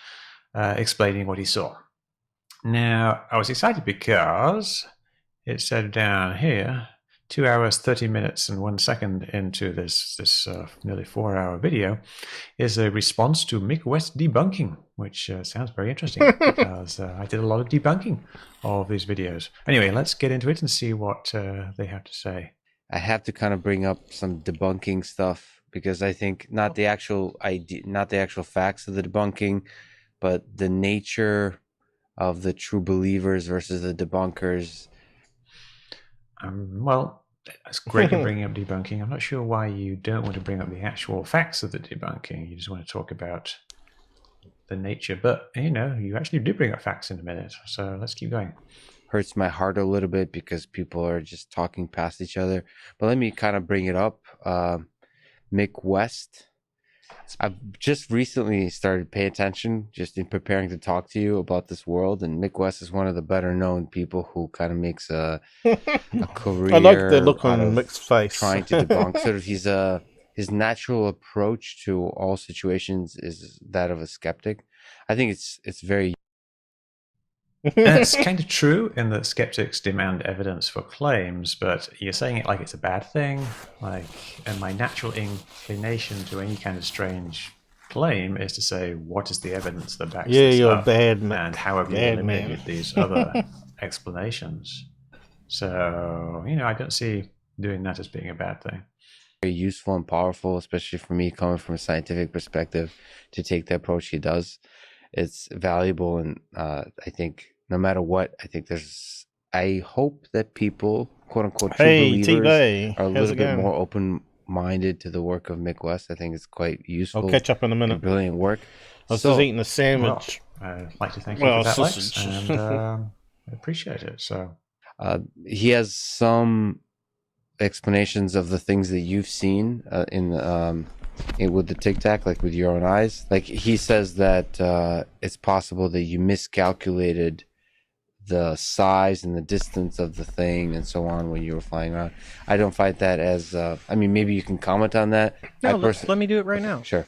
explaining what he saw. Now, I was excited because it said down here, 2 hours, 30 minutes, and 1 second into this nearly 4-hour video is a response to Mick West debunking, which sounds very interesting because I did a lot of debunking of these videos. Anyway, let's get into it and see what they have to say. I have to kind of bring up some debunking stuff because I think not the actual facts of the debunking, but the nature of the true believers versus the debunkers. Well, It's great you're bringing up debunking. I'm not sure why you don't want to bring up the actual facts of the debunking. You just want to talk about the nature. But, you actually do bring up facts in a minute. So let's keep going. Hurts my heart a little bit because people are just talking past each other. But let me kind of bring it up. Mick West. I've just recently started paying attention just in preparing to talk to you about this world, and Mick West is one of the better known people who kind of makes a career I like the look out on of Mick's face. trying to debunk. Sort of his natural approach to all situations is that of a skeptic. I think it's very It's kind of true in that skeptics demand evidence for claims, but you're saying it like it's a bad thing. And my natural inclination to any kind of strange claim is to say, what is the evidence that backs this you're up? bad, Mick. And how have you Bad eliminated man. these other explanations? So, I don't see doing that as being a bad thing. very useful and powerful, especially for me coming from a scientific perspective, to take the approach he does. It's valuable, and I think no matter what, I hope that people, quote unquote, true believers TV, are a how's little it bit going? more open-minded to the work of Mick West. I think it's quite useful. I'll catch up in a and minute. brilliant work. I was just eating a sandwich. I'd like to thank you Well, for that, Lex, sausage. and I appreciate it. So, he has some explanations of the things that you've seen with the Tic Tac, like with your own eyes. Like he says that it's possible that you miscalculated the size and the distance of the thing and so on when you were flying around. I don't find that as maybe you can comment on that. No, let me do it right now. Sure.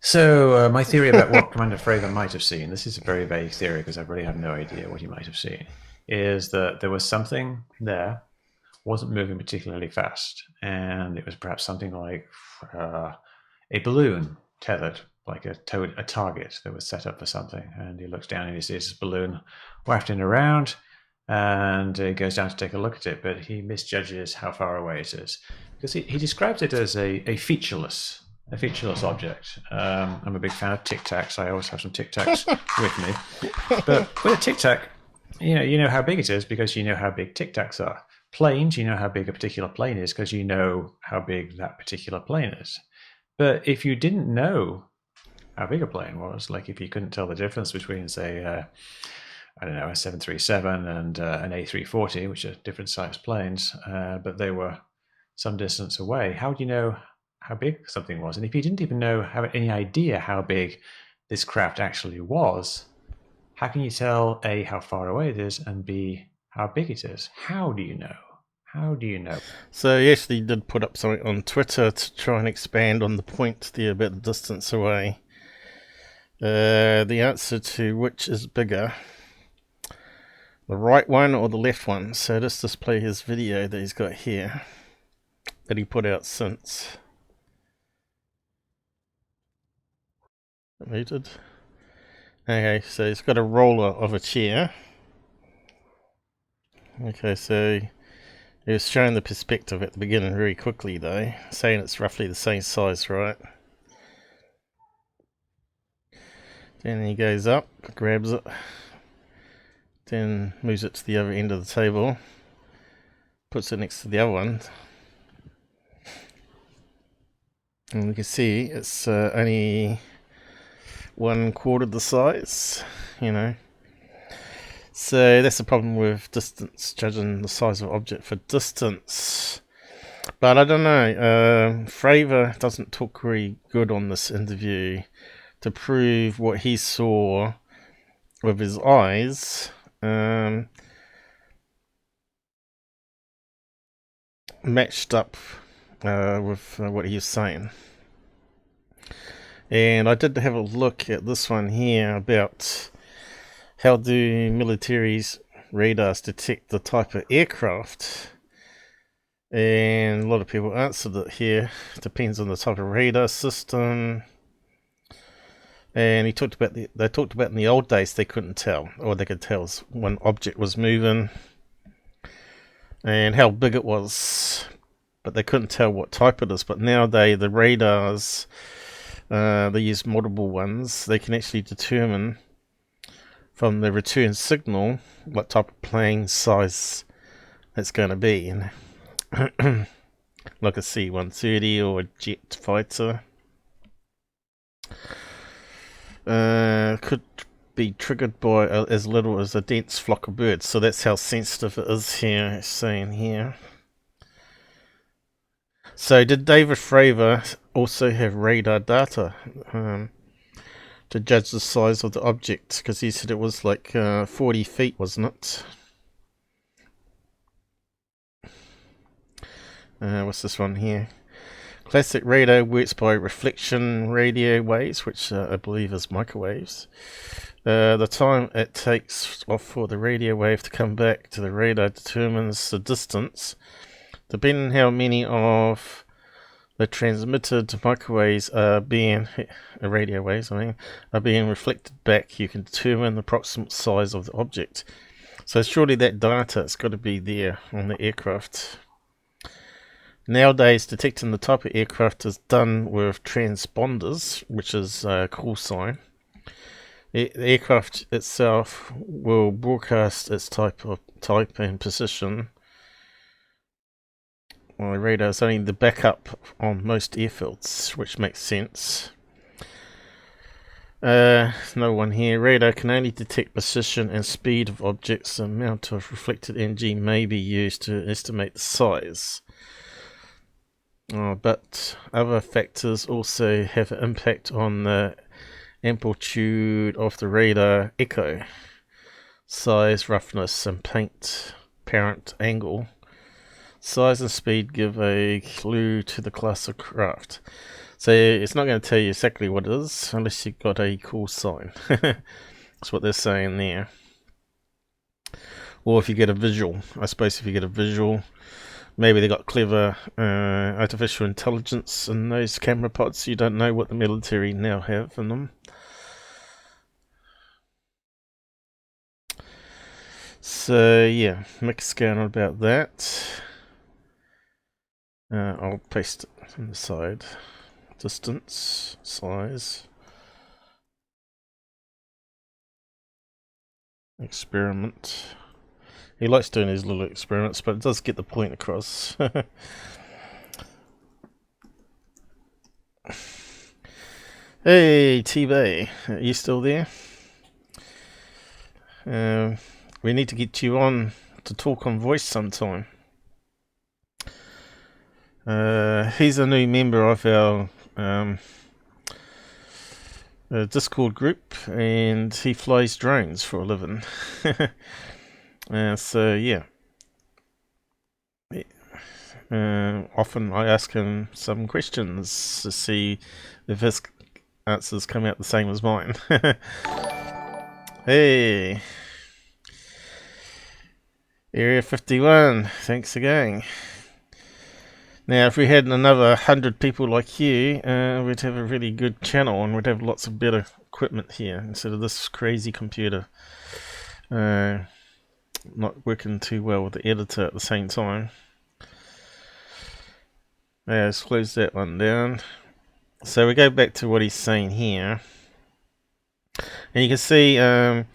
So my theory about what Commander Fravor might have seen, this is a very vague theory because I really have no idea what he might have seen, is that there was something there, wasn't moving particularly fast, and it was perhaps something like a balloon tethered, like a target that was set up for something. And he looks down and he sees this balloon wafting around, and he goes down to take a look at it, but he misjudges how far away it is, because he describes it as a featureless object. I'm a big fan of Tic Tacs. I always have some Tic Tacs with me. But with a Tic Tac, you know how big it is because you know how big Tic Tacs are. Planes, you know how big a particular plane is because you know how big that particular plane is. But if you didn't know how big a plane was, like if you couldn't tell the difference between, say, a 737 and an A340, which are different sized planes, but they were some distance away, how would you know how big something was? And if you didn't even have any idea how big this craft actually was, how can you tell A, how far away it is, and B, how big it is? How do you know? How do you know? So he actually did put up something on Twitter to try and expand on the point there about the distance away. The answer to which is bigger, the right one or the left one. So let's just play his video that he's got here, that he put out since. Muted. Okay, so he's got a roller of a chair. Okay, so he was showing the perspective at the beginning very quickly though, saying it's roughly the same size, right? Then he goes up, grabs it, then moves it to the other end of the table, puts it next to the other one, and we can see it's only 1/4 the size, So that's the problem with distance, judging the size of an object for distance. But I don't know, Fravor doesn't talk very good on this interview to prove what he saw with his eyes matched up with what he was saying. And I did have a look at this one here about how do military's radars detect the type of aircraft? And a lot of people answered it here. It depends on the type of radar system. And they talked about in the old days they couldn't tell. All they could tell is when object was moving and how big it was. But they couldn't tell what type it is. But nowadays the radars, they use multiple ones. They can actually determine from the return signal what type of plane, size it's going to be. Like a C-130 or a jet fighter. Could be triggered by as little as a dense flock of birds. So that's how sensitive it is here, it's saying here. So did David Fravor also have radar data to judge the size of the object? Because he said it was like 40 feet, wasn't it? What's this one here? Classic radar works by reflection radio waves, which I believe is microwaves. The time it takes for the radio wave to come back to the radar determines the distance. Depending on how many of the transmitted microwaves are being radio waves, are being reflected back, you can determine the approximate size of the object. So surely that data has got to be there on the aircraft. Nowadays, detecting the type of aircraft is done with transponders, which is a call sign. The aircraft itself will broadcast its type and position. Well, the radar is only the backup on most airfields, which makes sense. No one here. Radar can only detect position and speed of objects. The amount of reflected energy may be used to estimate the size. But other factors also have an impact on the amplitude of the radar echo, size, roughness, and paint parent angle. Size and speed give a clue to the class of craft. So it's not going to tell you exactly what it is unless you've got a call sign. That's what they're saying there. Or if you get a visual. I suppose if you get a visual, maybe they got clever artificial intelligence in those camera pods. You don't know what the military now have in them. So yeah, Mick's going on about that. I'll paste it on the side. Distance, size, experiment. He likes doing his little experiments, but it does get the point across. Hey, T-Bay, are you still there? We need to get you on to talk on voice sometime. He's a new member of our Discord group, and he flies drones for a living. So yeah, often I ask him some questions to see if his answers come out the same as mine. Hey, Area 51, thanks again. Now, if we had another 100 people like you, we'd have a really good channel, and we'd have lots of better equipment here instead of this crazy computer not working too well with the editor at the same time. Yeah, let's close that one down. So we go back to what he's saying here, and you can see I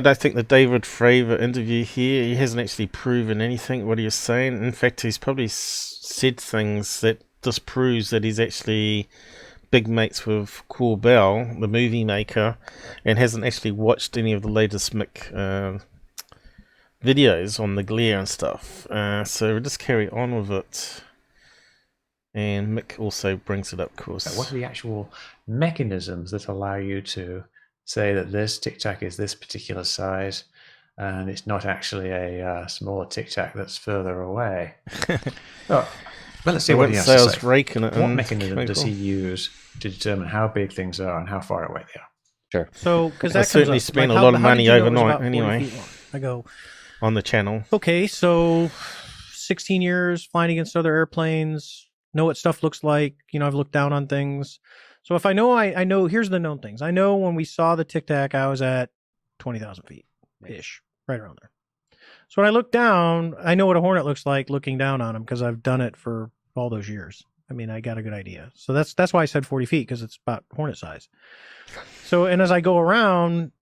don't think the David Fravor interview here, he hasn't actually proven anything what he was saying. In fact, he's probably said things that disproves that he's actually big mates with Corbell, the movie maker, and hasn't actually watched any of the latest Mick videos on the glare and stuff. So we'll just carry on with it. And Mick also brings it up, of course. What are the actual mechanisms that allow you to say that this tic tac is this particular size and it's not actually a smaller tic tac that's further away? Well, let's see what he has to say. What mechanism does he use to determine how big things are and how far away they are? Sure. So, because I certainly spent a lot of money overnight anyway. I go on the channel. Okay, so 16 years flying against other airplanes, know what stuff looks like. You know, I've looked down on things. So if I know, I know, here's the known things. I know when we saw the Tic Tac, I was at 20,000 feet-ish, right around there. So when I look down, I know what a Hornet looks like looking down on them because I've done it for all those years. I mean, I got a good idea. So that's why I said 40 feet, because it's about Hornet size. So, and as I go around,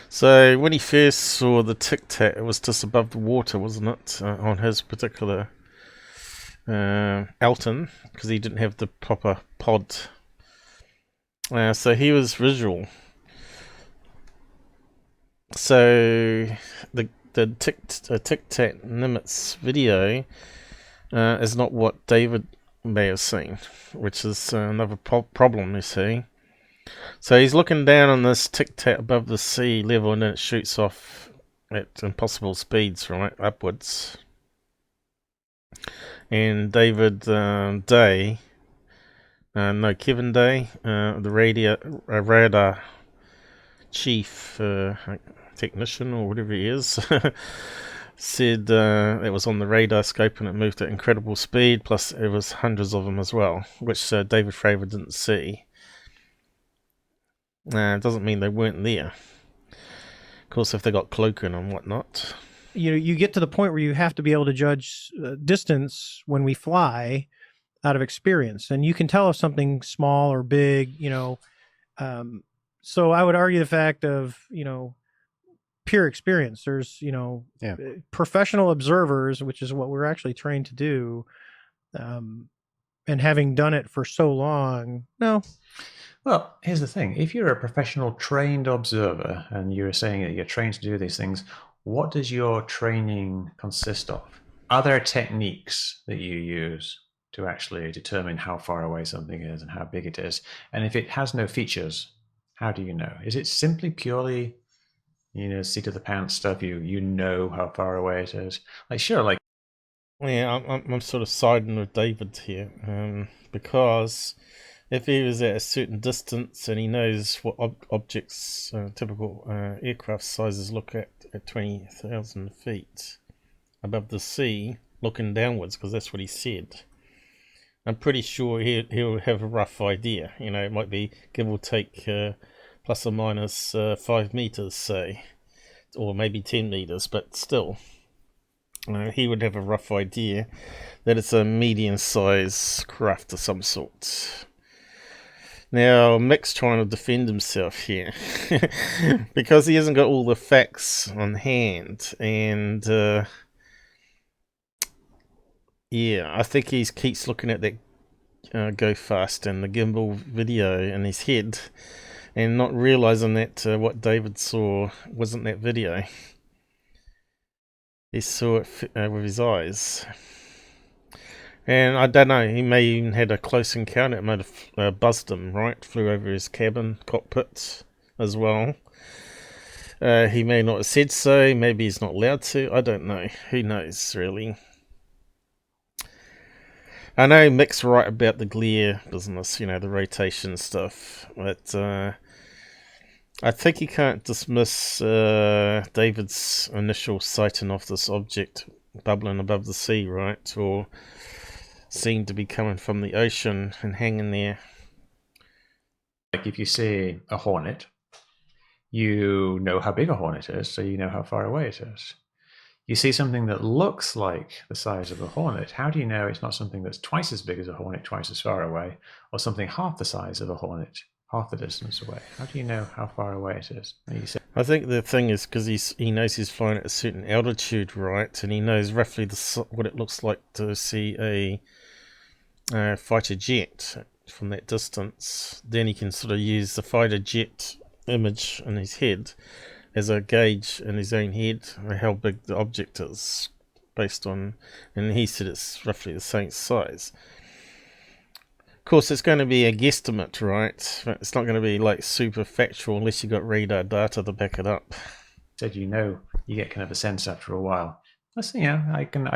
So when he first saw the Tic Tac, it was just above the water, wasn't it? On his particular Elton, because he didn't have the proper pod. So he was visual. So the Tic Tac Nimitz video is not what David may have seen, which is another problem, you see. So he's looking down on this Tic Tac above the sea level, and then it shoots off at impossible speeds, right, upwards. And David Day, Kevin Day, the radar chief technician or whatever he is, said it was on the radar scope and it moved at incredible speed, plus it was hundreds of them as well, which David Fravor didn't see. It doesn't mean they weren't there. Of course, if they got cloaking and whatnot. You get to the point where you have to be able to judge distance when we fly out of experience, and you can tell if something's small or big, so I would argue the fact of, pure experience. There's, professional observers, which is what we're actually trained to do. And having done it for so long, no. Well, here's the thing. If you're a professional trained observer and you're saying that you're trained to do these things, what does your training consist of? Are there techniques that you use to actually determine how far away something is and how big it is? And if it has no features, how do you know? Is it simply purely, seat of the pants stuff? You know how far away it is. Yeah, I'm sort of siding with David here, because if he was at a certain distance and he knows what objects, typical aircraft sizes look at 20,000 feet above the sea, looking downwards, because that's what he said, I'm pretty sure he'll have a rough idea. It might be give or take plus or minus 5 meters, say, or maybe 10 meters, but still. He would have a rough idea that it's a medium-sized craft of some sort. Now, Mick's trying to defend himself here because he hasn't got all the facts on hand, and I think he keeps looking at that Go Fast and the gimbal video in his head and not realizing that what David saw wasn't that video. He saw it with his eyes. And I don't know, he may even had a close encounter. It might have buzzed him, right? Flew over his cabin, cockpit as well. He may not have said so. Maybe he's not allowed to. I don't know. Who knows, really? I know Mick's right about the glare business, the rotation stuff. But I think you can't dismiss David's initial sighting of this object bubbling above the sea, right? Or seemed to be coming from the ocean and hanging there. Like if you see a hornet, you know how big a hornet is, so you know how far away it is. You see something that looks like the size of a hornet, how do you know it's not something that's twice as big as a hornet, twice as far away, or something half the size of a hornet, half the distance away? How do you know how far away it is? I think the thing is because he knows he's flying at a certain altitude, right? And he knows roughly what it looks like to see a fighter jet from that distance. Then he can sort of use the fighter jet image in his head as a gauge in his own head how big the object is, based on, and he said it's roughly the same size. Of course, it's going to be a guesstimate, right? It's not going to be like super factual unless you got radar data to back it up. Said you get kind of a sense after a while. Let's see, I can.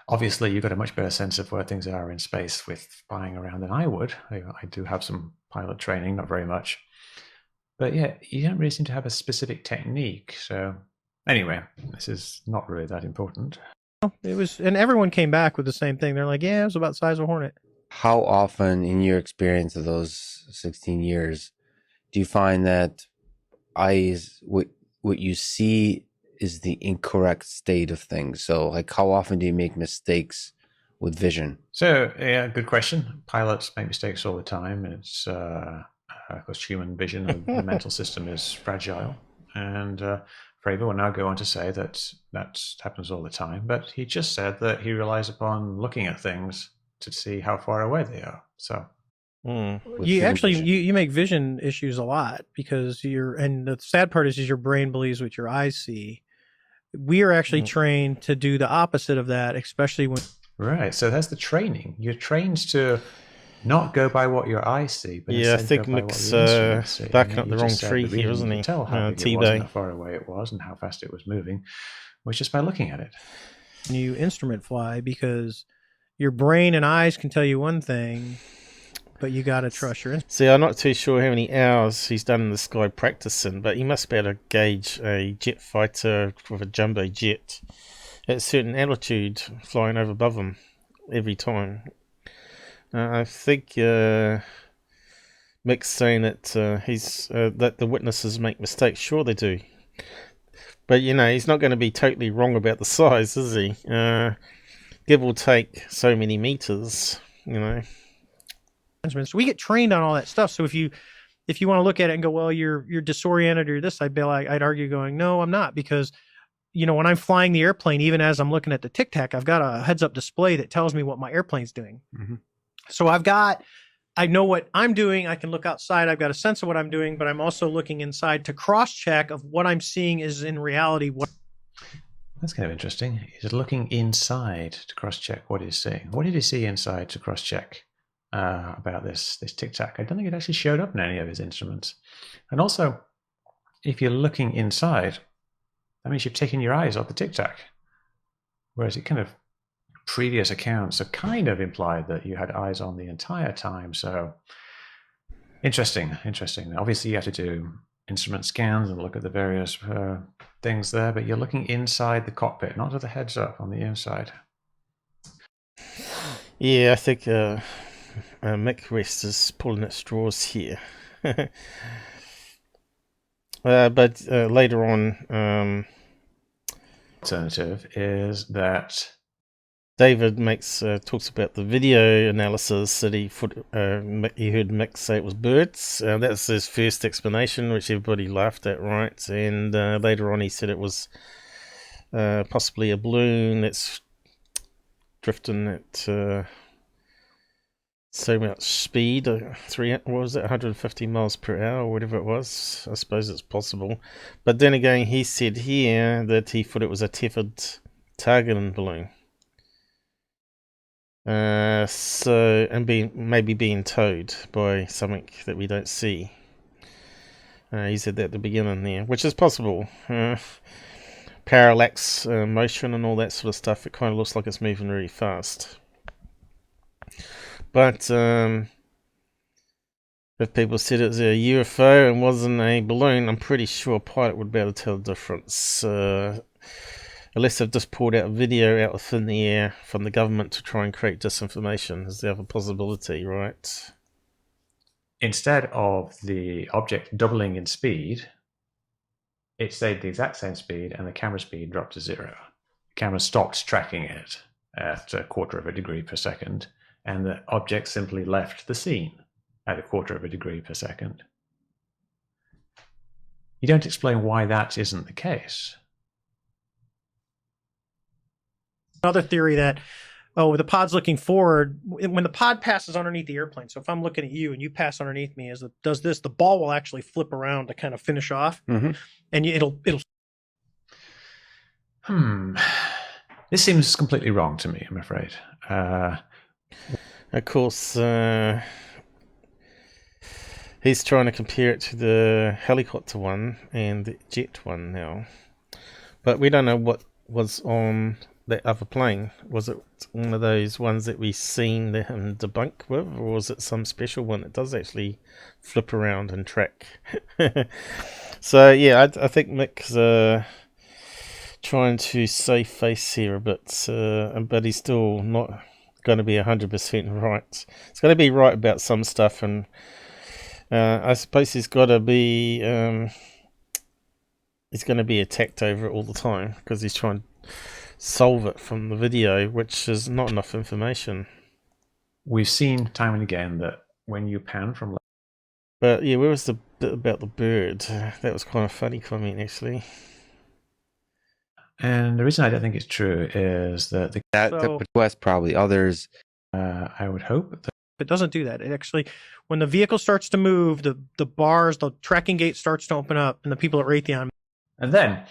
Obviously, you've got a much better sense of where things are in space with flying around than I would. I do have some pilot training, not very much. But yeah, you don't really seem to have a specific technique. So anyway, this is not really that important. It was, and everyone came back with the same thing. They're like, yeah, it was about the size of a hornet. How often in your experience of those 16 years do you find that what you see is the incorrect state of things? So like how often do you make mistakes with vision? So yeah, good question. Pilots make mistakes all the time. It's because human vision and the mental system is fragile. And Fravor will now go on to say that that happens all the time, but he just said that he relies upon looking at things to see how far away they are. So you actually you make vision issues a lot because and the sad part is your brain believes what your eyes see. We are actually trained to do the opposite of that, especially when right. So that's the training. You're trained to not go by what your eyes see, but yeah, I instead think go by what Mick's your instruments see. backing And up you the wrong just said tree the here, reason isn't you he? could tell how big it was and how far away it was and how fast it was moving was just by looking at it. You instrument fly, because your brain and eyes can tell you one thing, but you got to trust your instrument. See, I'm not too sure how many hours he's done in the sky practicing, but he must be able to gauge a jet fighter with a jumbo jet at a certain altitude flying over above him every time. I think Mick's saying that he's that the witnesses make mistakes. Sure, they do, but he's not going to be totally wrong about the size, is he? Give or take so many meters, So we get trained on all that stuff. So if you want to look at it and go, well, you're disoriented or this, I'd argue going, no, I'm not, because when I'm flying the airplane, even as I'm looking at the Tic Tac, I've got a heads up display that tells me what my airplane's doing. Mm-hmm. So I know what I'm doing. I can look outside. I've got a sense of what I'm doing, but I'm also looking inside to cross check of what I'm seeing is in reality what. That's kind of interesting. He's looking inside to cross-check what he's seeing. What did he see inside to cross-check about this Tic Tac? I don't think it actually showed up in any of his instruments. And also, if you're looking inside, that means you've taken your eyes off the Tic Tac. Whereas it kind of previous accounts have kind of implied that you had eyes on the entire time. So interesting. Obviously, you have to do instrument scans and look at the various things there, but you're looking inside the cockpit, not with the heads up on the inside. Yeah, I think Mick West is pulling at straws here. But later on, alternative is that David talks about the video analysis that he heard Mick say it was birds. That's his first explanation, which everybody laughed at, right? And later on he said it was possibly a balloon that's drifting at so much speed, 150 miles per hour or whatever it was. I suppose it's possible. But then again, he said here that he thought it was a tethered targeting balloon. Maybe being towed by something that we don't see. He said that at the beginning there, which is possible. Parallax motion and all that sort of stuff. It kind of looks like it's moving really fast. But if people said it was a UFO and wasn't a balloon, I'm pretty sure a pilot would be able to tell the difference. Unless they've just pulled out a video out of thin air from the government to try and create disinformation, is the other possibility, right? Instead of the object doubling in speed, it stayed the exact same speed and the camera speed dropped to 0. The camera stopped tracking it at 1/4 degree per second, and the object simply left the scene at 1/4 degree per second. You don't explain why that isn't the case. Another theory that, the pod's looking forward. When the pod passes underneath the airplane, so if I'm looking at you and you pass underneath me, the ball will actually flip around to kind of finish off, and it'll. This seems completely wrong to me, I'm afraid. Of course, he's trying to compare it to the helicopter one and the jet one now, but we don't know what was on that other plane. Was it one of those ones that we seen them debunk with, or was it some special one that does actually flip around and track? So yeah, I think Mick's trying to save face here a bit, but he's still not going to be 100% right. It's going to be right about some stuff, and I suppose he's got to be he's going to be attacked over it all the time because he's trying to solve it from the video, which is not enough information. We've seen time and again that when you pan from But yeah, where was the bit about the bird? That was kind of funny comment, actually. And the reason I don't think it's true is that That West, probably others. I would hope that It doesn't do that. It actually, when the vehicle starts to move, the bars, the tracking gate starts to open up, and the people at Raytheon. And then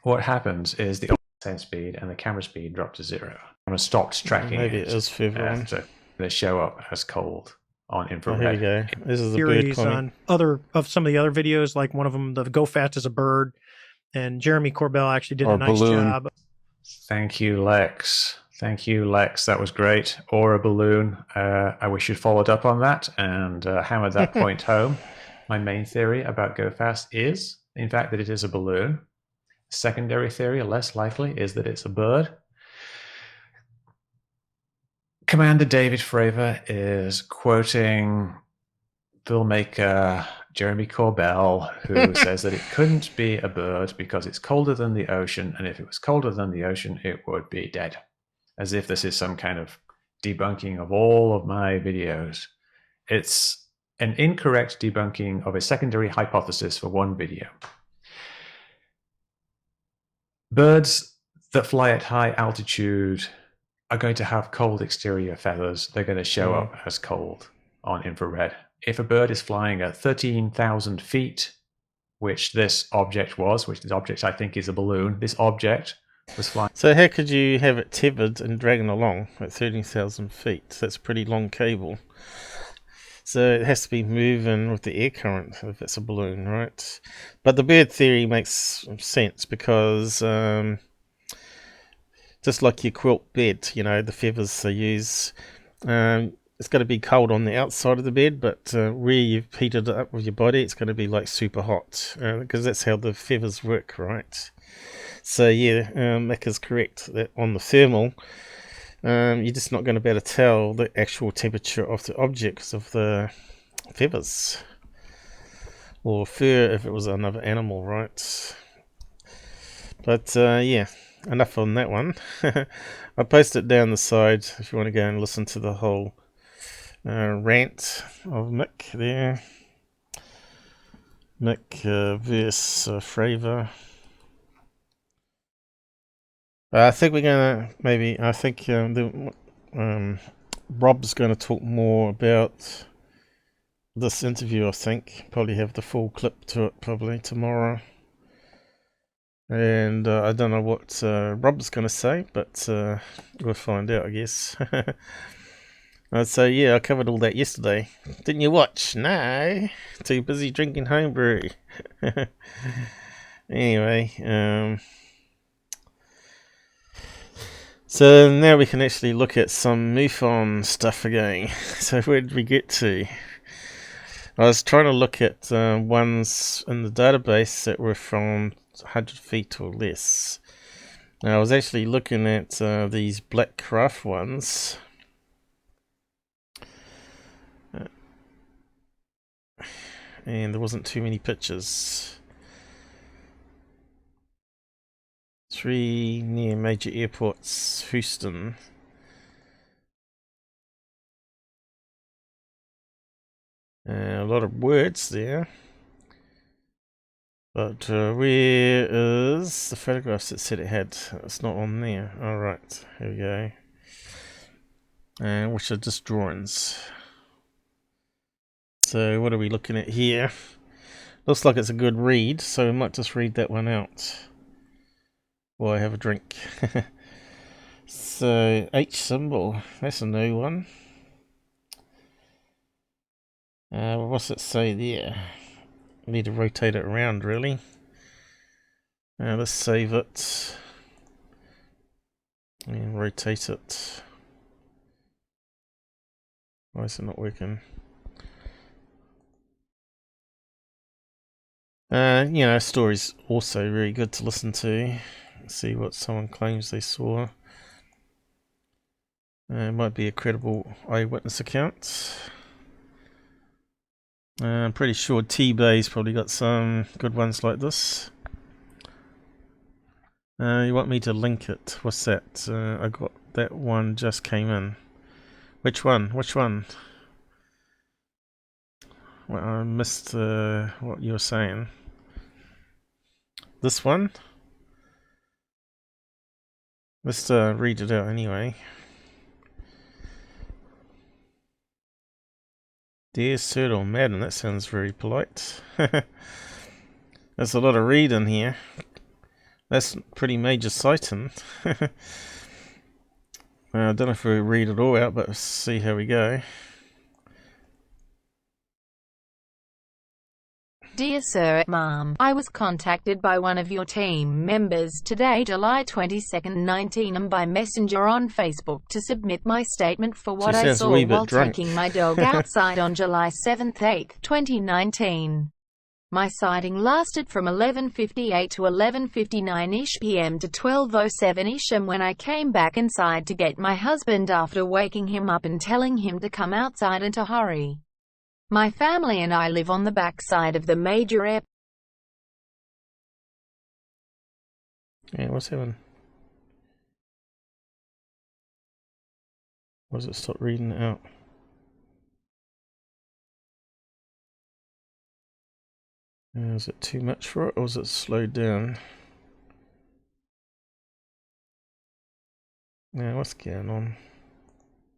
what happens is the send speed and the camera speed drop to 0. Camera stopped tracking Maybe it is further on. after they show up as cold on Oh, infrared. here we go. This is the bird Series comment. on some of the other videos, like one of them, the Go Fast as a Bird, and Jeremy Corbell actually did Or a nice balloon. job. Thank you, Lex. Thank you, Lex. That was great. Or a balloon. I wish you'd followed up on that and hammered that point home. My main theory about Go Fast is, in fact, that it is a balloon. Secondary theory, less likely, is that it's a bird. Commander David Fravor is quoting filmmaker Jeremy Corbell, who says that it couldn't be a bird because it's colder than the ocean, and if it was colder than the ocean, it would be dead. As if this is some kind of debunking of all of my videos. It's an incorrect debunking of a secondary hypothesis for one video. Birds that fly at high altitude are going to have cold exterior feathers. They're going to show up as cold on infrared. If a bird is flying at 13,000 feet, which this object was, which this object I think is a balloon, this object was flying. So how could you have it tethered and dragging along at 13,000 feet? That's a pretty long cable. So it has to be moving with the air current if it's a balloon, right? But the bird theory makes sense because just like your quilt bed, you know, the feathers they use, it's going to be cold on the outside of the bed, but where you've heated it up with your body, it's going to be like super hot because that's how the feathers work, right? So yeah, Mick is correct that on the thermal, you're just not going to be able to tell the actual temperature of the objects of the feathers or fur if it was another animal, right? But yeah, enough on that one. I posted it down the side if you want to go and listen to the whole rant of Mick there. Mick versus Fravor. I think we're gonna I think Rob's gonna talk more about this interview. I think probably have the full clip to it probably tomorrow, and I don't know what Rob's gonna say, but we'll find out, I guess. So yeah, I covered all that yesterday. Didn't you watch? No, too busy drinking homebrew. Anyway, so now we can actually look at some MUFON stuff again. So where did we get to? I was trying to look at ones in the database that were from 100 feet or less. Now I was actually looking at these black craft ones. And there wasn't too many pictures. 3 near major airports, Houston. A lot of words there. But where is the photographs that said it had? It's not on there. Alright, here we go. Which are just drawings. So what are we looking at here? Looks like it's a good read, so we might just read that one out while I have a drink. So H symbol, that's a new one. What's it say there? Need to rotate it around really. Let's save it and rotate it. Why is it not working? You know, story's also very good to listen to. See what someone claims they saw. It might be a credible eyewitness account. I'm pretty sure T-Bay's probably got some good ones like this. You want me to link it? What's that? I got that one just came in. Which one? Which one? Well, I missed what you were saying. This one? Let's read it out anyway. Dear Sir or Madam, that sounds very polite. There's a lot of reading here. That's pretty major sighting. I don't know if we read it all out, but let's see how we go. Dear Sir, Ma'am, I was contacted by one of your team members today, July 22nd, 19, by messenger on Facebook to submit my statement for what I saw while taking my dog outside on July 7th, 8th, 2019. My sighting lasted from 11:58 to 11:59ish p.m. to 12:07ish am when I came back inside to get my husband after waking him up and telling him to come outside and to hurry. My family and I live on the backside of the major airport. Yeah, what's happening? Why does it stop reading it out? Is it too much for it, or is it slowed down? Yeah, what's going on?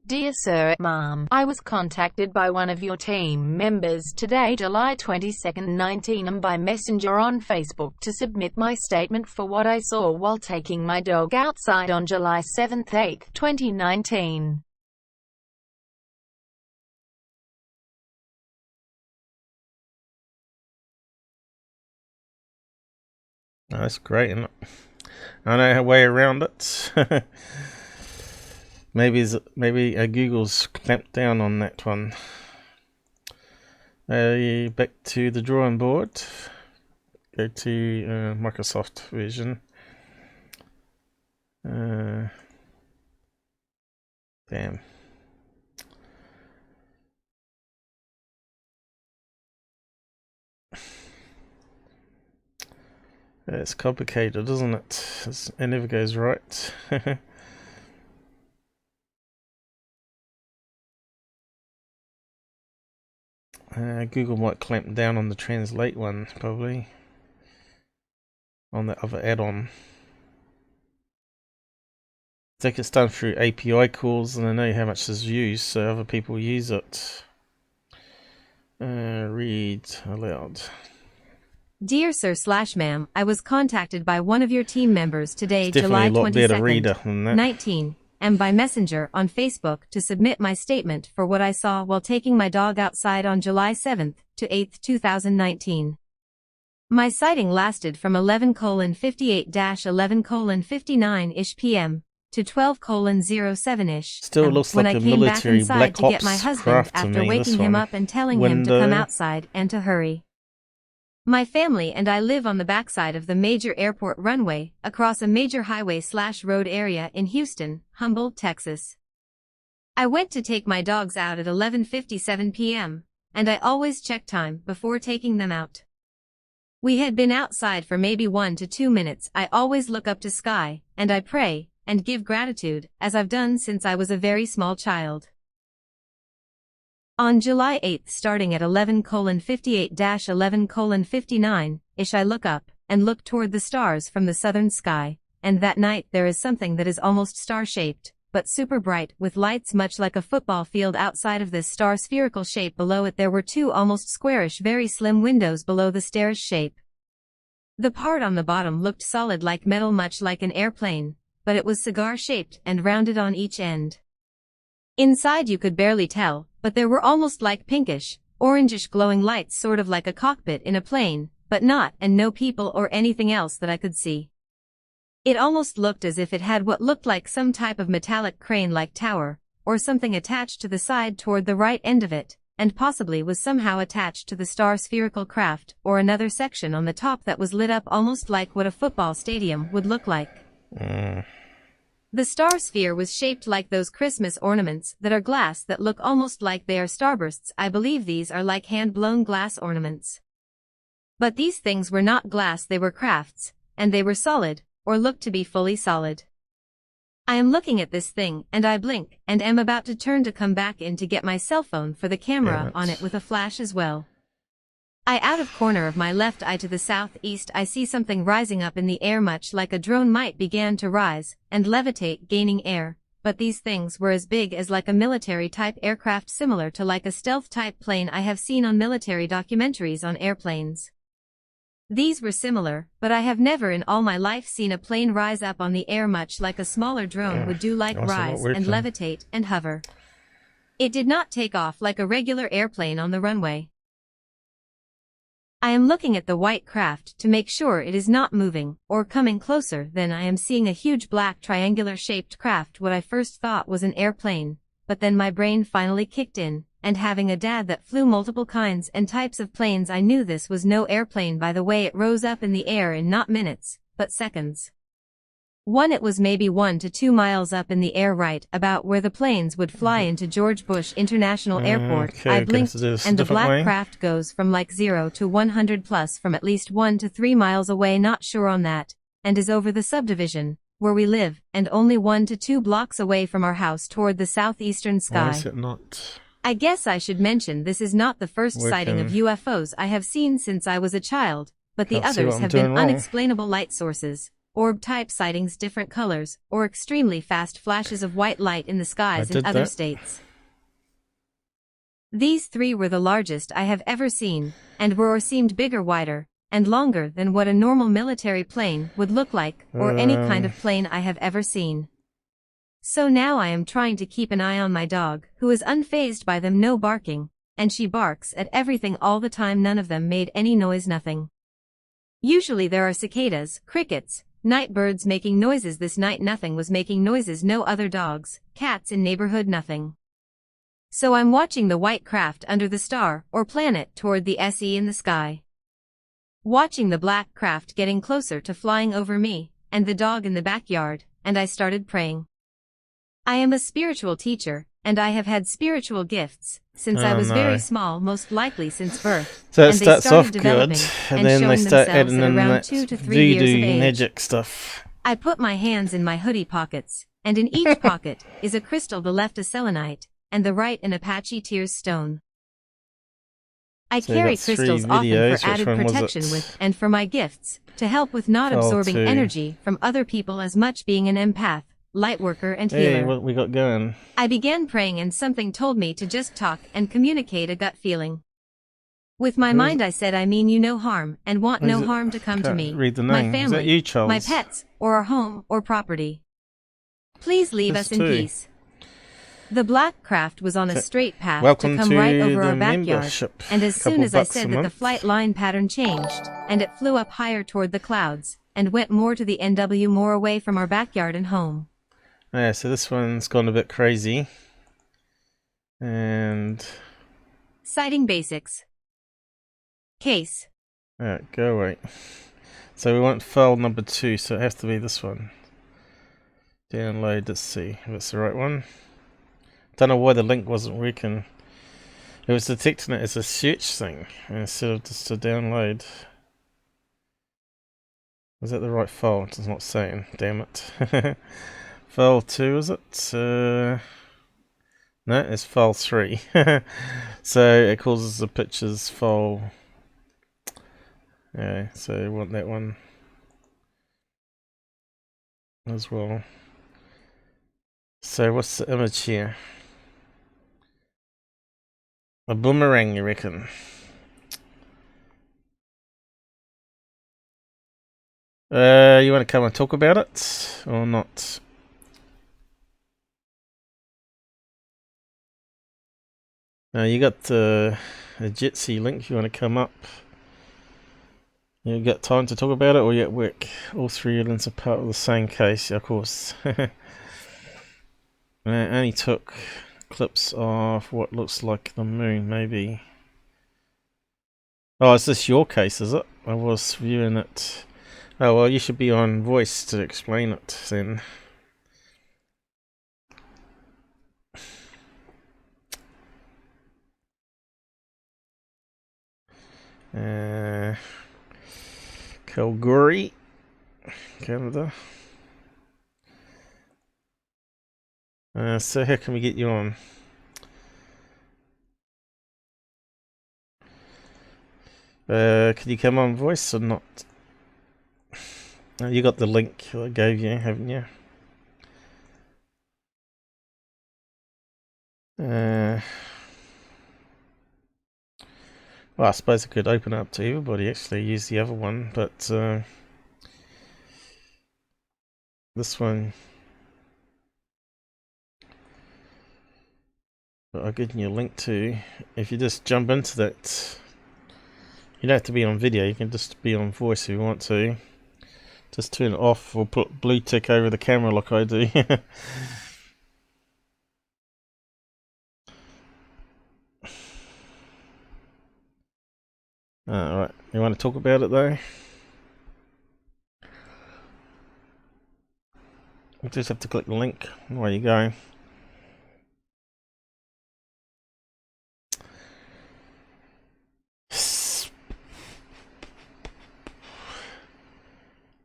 Dear Sir, Ma'am, I was contacted by one of your team members today, July 22nd, 19, by messenger on Facebook to submit my statement for what I saw while taking my dog outside on July 7th, 8th, 2019. Oh, that's great, isn't it? I know a way around it. Maybe Google's clamped down on that one. Back to the drawing board. Go to Microsoft version. Damn. It's complicated, isn't it? It never goes right. Google might clamp down on the translate one, probably. On the other add-on. I think it's done through API calls, and I know how much is used, so other people use it. Read aloud. Dear Sir/Ma'am, I was contacted by one of your team members today, July 22nd, 19, and by messenger on Facebook to submit my statement for what I saw while taking my dog outside on July 7th to 8th, 2019. My sighting lasted from 11:58-11:59ish p.m. to 12:07ish. Still looks when like I a came back military inside Black to get my Ops husband craft to after me, waking this him one. up and telling him to come outside and to hurry. My family and I live on the backside of the major airport runway, across a major highway/road area in Houston, Humboldt, Texas. I went to take my dogs out at 11:57 p.m., and I always check time before taking them out. We had been outside for maybe 1 to 2 minutes. I always look up to sky, and I pray, and give gratitude, as I've done since I was a very small child. On July 8th, starting at 11:58-11:59ish, I look up and look toward the stars from the southern sky, and that night there is something that is almost star-shaped, but super bright, with lights much like a football field outside of this star spherical shape. Below it there were 2 almost squarish, very slim windows below the stairs shape. The part on the bottom looked solid like metal, much like an airplane, but it was cigar-shaped and rounded on each end. Inside you could barely tell, but there were almost like pinkish, orangish glowing lights, sort of like a cockpit in a plane, but not, and no people or anything else that I could see. It almost looked as if it had what looked like some type of metallic crane-like tower, or something attached to the side toward the right end of it, and possibly was somehow attached to the star spherical craft, or another section on the top that was lit up almost like what a football stadium would look like. The star sphere was shaped like those Christmas ornaments that are glass that look almost like they are starbursts. I believe these are like hand-blown glass ornaments. But these things were not glass, they were crafts, and they were solid, or looked to be fully solid. I am looking at this thing, and I blink, and am about to turn to come back in to get my cell phone for the camera on it with a flash as well. Out of corner of my left eye to the southeast, I see something rising up in the air much like a drone might began to rise and levitate, gaining air. But these things were as big as like a military-type aircraft, similar to like a stealth-type plane I have seen on military documentaries on airplanes. These were similar, but I have never in all my life seen a plane rise up on the air much like a smaller drone would do, like rise and levitate and hover. It did not take off like a regular airplane on the runway. I am looking at the white craft to make sure it is not moving or coming closer. Then I am seeing a huge black triangular-shaped craft, what I first thought was an airplane, but then my brain finally kicked in, and having a dad that flew multiple kinds and types of planes, I knew this was no airplane by the way it rose up in the air in not minutes, but seconds. It was maybe 1 to 2 miles up in the air, right about where the planes would fly into George Bush International Airport. Okay, I blinked, and the black craft goes from like 0 to 100 plus from at least 1 to 3 miles away, not sure on that, and is over the subdivision where we live, and only 1 to 2 blocks away from our house toward the southeastern sky. Why is it not? I guess I should mention this is not the first sighting of UFOs I have seen since I was a child, but the others have been unexplainable light sources, orb-type sightings, different colors, or extremely fast flashes of white light in the skies in other states. These 3 were the largest I have ever seen, and were or seemed bigger, wider, and longer than what a normal military plane would look like, or any kind of plane I have ever seen. So now I am trying to keep an eye on my dog, who is unfazed by them, no barking, and she barks at everything all the time. None of them made any noise, nothing. Usually there are cicadas, crickets, night birds making noises. This night nothing was making noises, no other dogs, cats in neighborhood, nothing. So I'm watching the white craft under the star, or planet, toward the SE in the sky. Watching the black craft getting closer to flying over me, and the dog in the backyard, and I started praying. I am a spiritual teacher, and I have had spiritual gifts since I was very small, most likely since birth. So it starts off good, and then they start adding in that voodoo magic stuff. I put my hands in my hoodie pockets, and in each pocket is a crystal, the left a selenite, and the right an Apache tears stone. I carry crystals often for added protection with, and for my gifts, to help with not absorbing energy from other people as much, being an empath, lightworker, and healer. Hey, what we got going? I began praying and something told me to just talk and communicate a gut feeling. With my mind I said I mean you no harm, and want no harm to come to me, read the my name. family, Is that you, Charles? my pets, or our home or property. Please leave us in peace. The black craft was on a straight path to come right over our backyard, and as soon as I said that, the flight line pattern changed, and it flew up higher toward the clouds, and went more to the NW, more away from our backyard and home. Yeah, so this one's gone a bit crazy. And... Sighting basics. Case. Alright, go away. So we want file number 2, so it has to be this one. Download, let's see if it's the right one. Don't know why the link wasn't working. It was detecting it as a search thing instead of just a download. Is that the right file? It's not saying, damn it. File 2, is it? No, it's file 3. So it causes the pictures file. Yeah, so we want that one as well. So what's the image here? A boomerang, you reckon? You want to come and talk about it or not? Now you got a Jitsi link. You want to come up? You got time to talk about it, or you at work? All 3 aliens are part of the same case, of course. I only took clips of what looks like the moon, maybe. Oh, is this your case, is it? I was viewing it. Oh, well, you should be on voice to explain it then. Calgary, Canada. So how can we get you on? Can you come on voice or not? You got the link I gave you, haven't you? Well, I suppose I could open up to everybody, actually, use the other one, but this one, I'll give you a link to. If you just jump into that, you don't have to be on video, you can just be on voice if you want to. Just turn it off or put blue tick over the camera like I do. Alright, you want to talk about it though? You just have to click the link, away you go.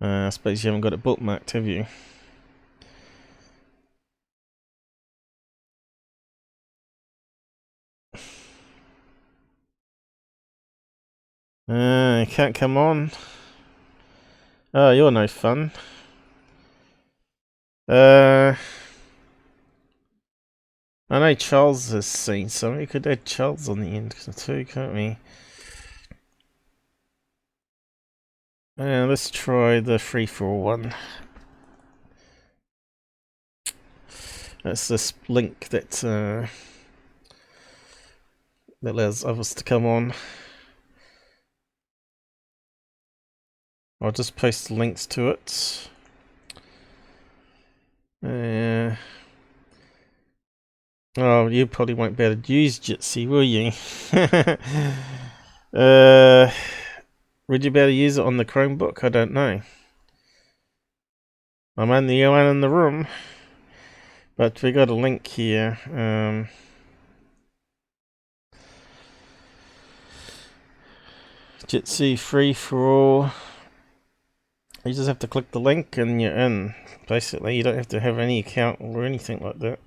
I suppose you haven't got it bookmarked, have you? You can't come on. Oh, you're no fun. I know Charles has seen some. We could add Charles on the end too, can't we? Let's try the free-for-all one. That's this link that that allows others to come on. I'll just post links to it. Oh, you probably won't be able to use Jitsi, will you? Would you be able to use it on the Chromebook? I don't know. I'm only the one in the room. But we got a link here. Jitsi free for all. You just have to click the link and you're in. Basically, you don't have to have any account or anything like that.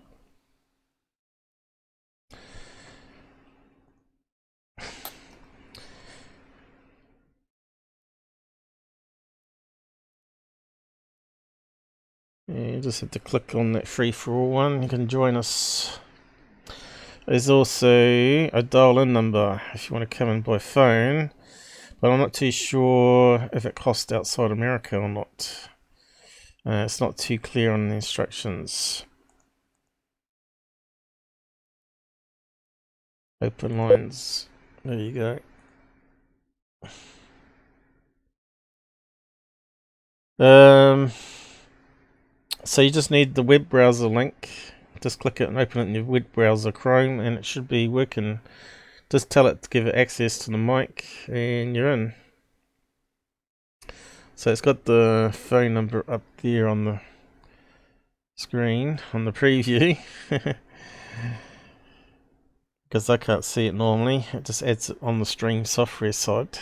Yeah, you just have to click on that free for all one. You can join us. There's also a dial-in number if you want to come in by phone. But I'm not too sure if it costs outside America or not. It's not too clear on the instructions. Open lines. There you go. So you just need the web browser link. Just click it and open it in your web browser Chrome and it should be working. Just tell it to give it access to the mic and you're in. So it's got the phone number up there on the screen, on the preview. Because I can't see it normally. It just adds it on the stream software side.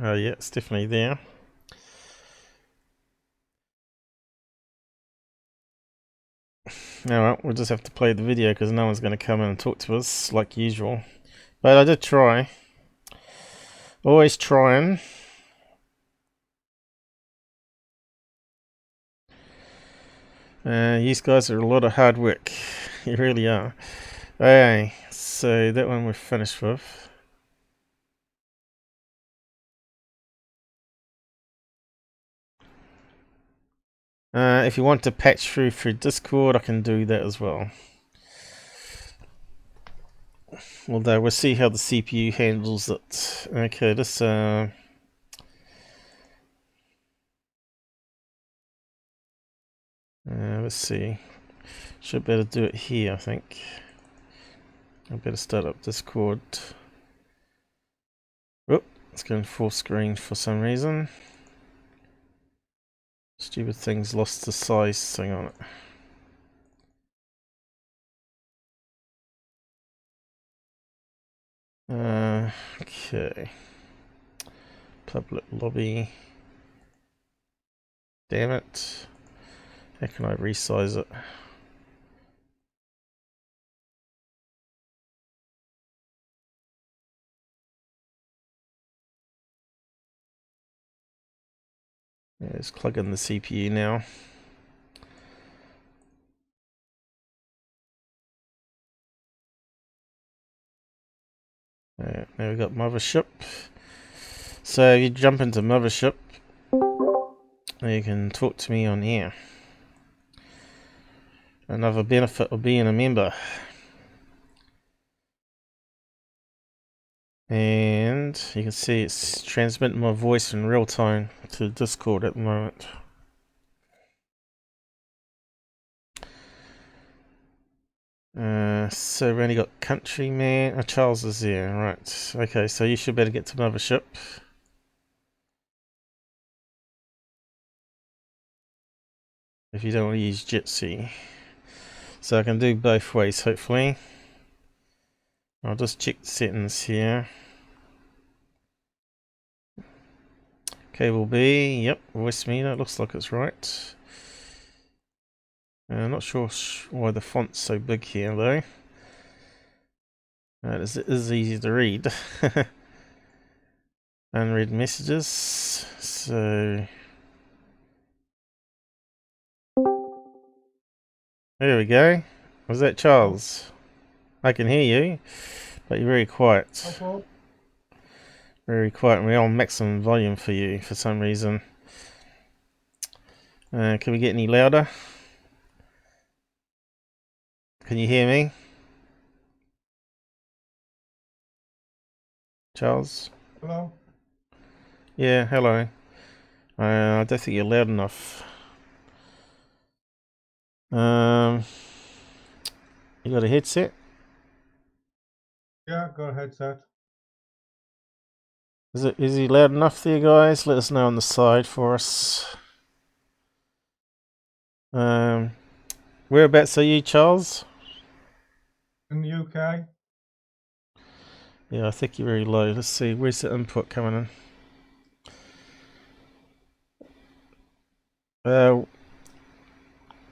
Oh yeah, it's definitely there. Alright, we'll just have to play the video because no one's going to come in and talk to us like usual. But I did try. Always trying. You guys are a lot of hard work. You really are. Okay, so that one we're finished with. If you want to patch through Discord, I can do that as well. Although we'll see how the CPU handles it. Okay, this let's see. Should better do it here, I think. I better start up Discord. Oh, it's going full screen for some reason. Stupid thing's lost the size thing on it. Okay. Public lobby. Damn it. How can I resize it? Let's plug in the CPU now. Now we've got mothership. So if you jump into mothership, you can talk to me on here. Another benefit of being a member. And you can see it's transmitting my voice in real time to Discord at the moment. So we've only got Countryman. Charles is there, right? Okay, so you should better get to mothership. If you don't want to use Jitsi. So I can do both ways, hopefully. I'll just check the settings here. Cable B, yep, voice meter, looks like it's right. I'm not sure why the font's so big here though. It is easy to read. Unread messages, so... There we go. Was that Charles? I can hear you, but you're very quiet. Very quiet, and we're on maximum volume for you for some reason. Can we get any louder? Can you hear me? Charles? Hello? Yeah, hello. I don't think you're loud enough. You got a headset? Yeah, got a headset. Is he loud enough there, guys? Let us know on the side for us. Whereabouts are you, Charles? In the UK? Yeah, I think you're very low. Let's see, where's the input coming in?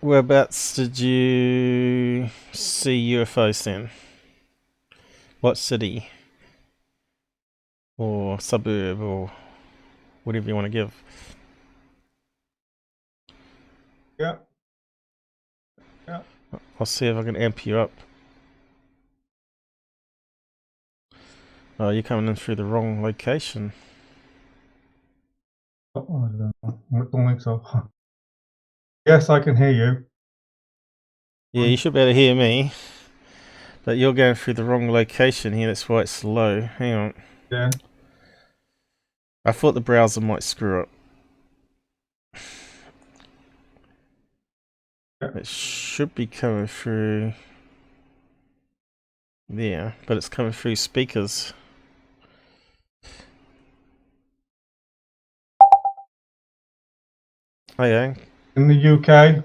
Whereabouts did you see UFOs then? What city? Or suburb, or whatever you want to give. Yeah. Yeah. I'll see if I can amp you up. Oh, you're coming in through the wrong location. Oh, I don't think so. Yes, I can hear you. Yeah, you should be able to hear me. But you're going through the wrong location here, that's why it's low. Hang on. Yeah. I thought the browser might screw up. It should be coming through there, but it's coming through speakers. Okay. In the UK?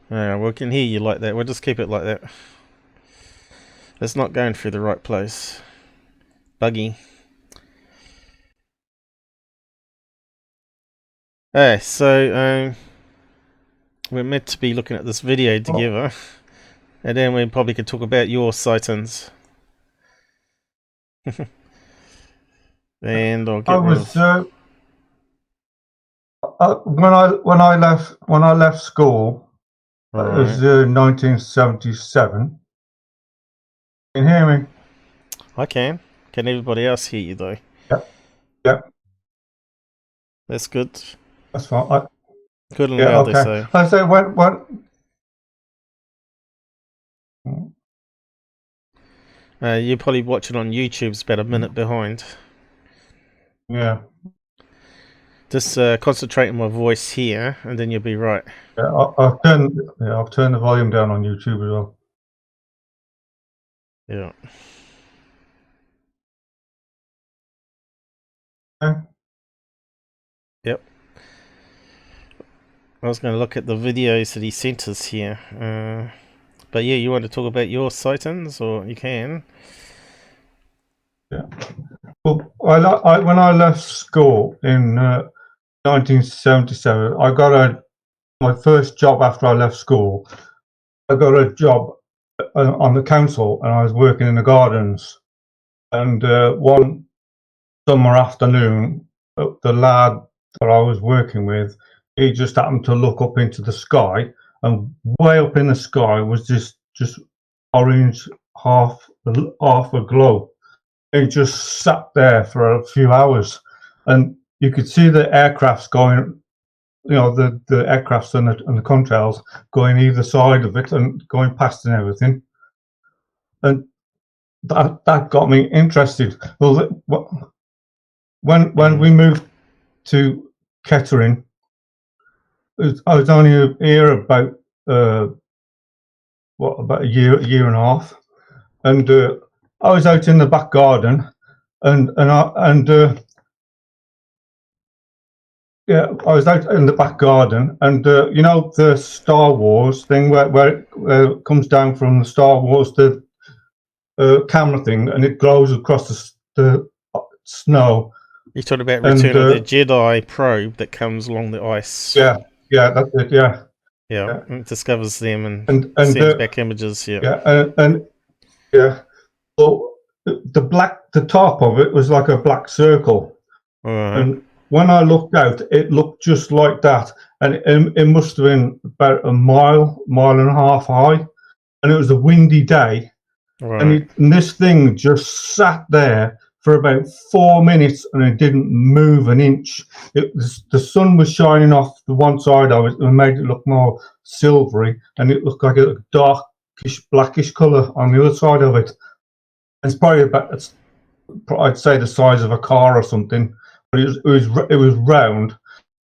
Yeah, we can hear you like that. We'll just keep it like that. It's not going through the right place. Buggy. Hey, so we're meant to be looking at this video together, and then we probably could talk about your sightings. And I'll get when I left school, it was 1977. Can you hear me? I can. Can everybody else hear you though? Yep. Yep. That's good. That's fine. Good and loud, okay. they say. I say when you're probably watching on YouTube. It's about a minute behind. Yeah. Just concentrate on my voice here, and then you'll be right. Yeah, I've turned the volume down on YouTube as well. Yeah. Okay. Yep. I was going to look at the videos that he sent us here. But yeah, you want to talk about your sightings, or you can. Yeah. Well, when I left school in 1977, I got my first job after I left school. I got a job on the council, and I was working in the gardens. And one summer afternoon, the lad that I was working with, he just happened to look up into the sky, and way up in the sky was just orange, half a glow. He just sat there for a few hours, and you could see the aircrafts going, you know, the aircrafts and the contrails going either side of it and going past and everything. And that got me interested. Well, when we moved to Kettering, I was only here about about a year and a half, and I was out in the back garden, and yeah, I was out in the back garden, and you know the Star Wars thing where it comes down from the Star Wars the camera thing, and it glows across the snow. You're talking about Return of the Jedi probe that comes along the ice. Yeah, that's it. Yeah. It discovers them and sends back images. Yeah, well, the top of it was like a black circle, and when I looked out, it looked just like that, and it must have been about a mile and a half high, and it was a windy day, and this thing just sat there for about 4 minutes, and it didn't move an inch. The sun was shining off the one side of it and made it look more silvery, and it looked like a darkish, blackish colour on the other side of it. It's probably about, I'd say, the size of a car or something, but it was round,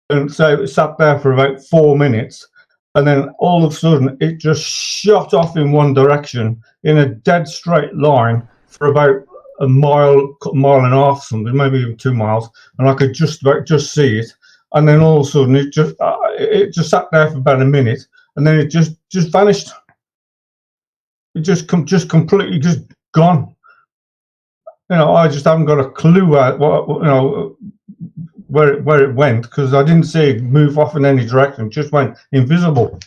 and so it sat there for about 4 minutes, and then all of a sudden it just shot off in one direction in a dead straight line for about a mile and a half, something, maybe even 2 miles, and I could just see it, and then all of a sudden it just sat there for about a minute, and then it just vanished. It just completely just gone. You know, I just haven't got a clue where it went, because I didn't see it move off in any direction. It just went invisible.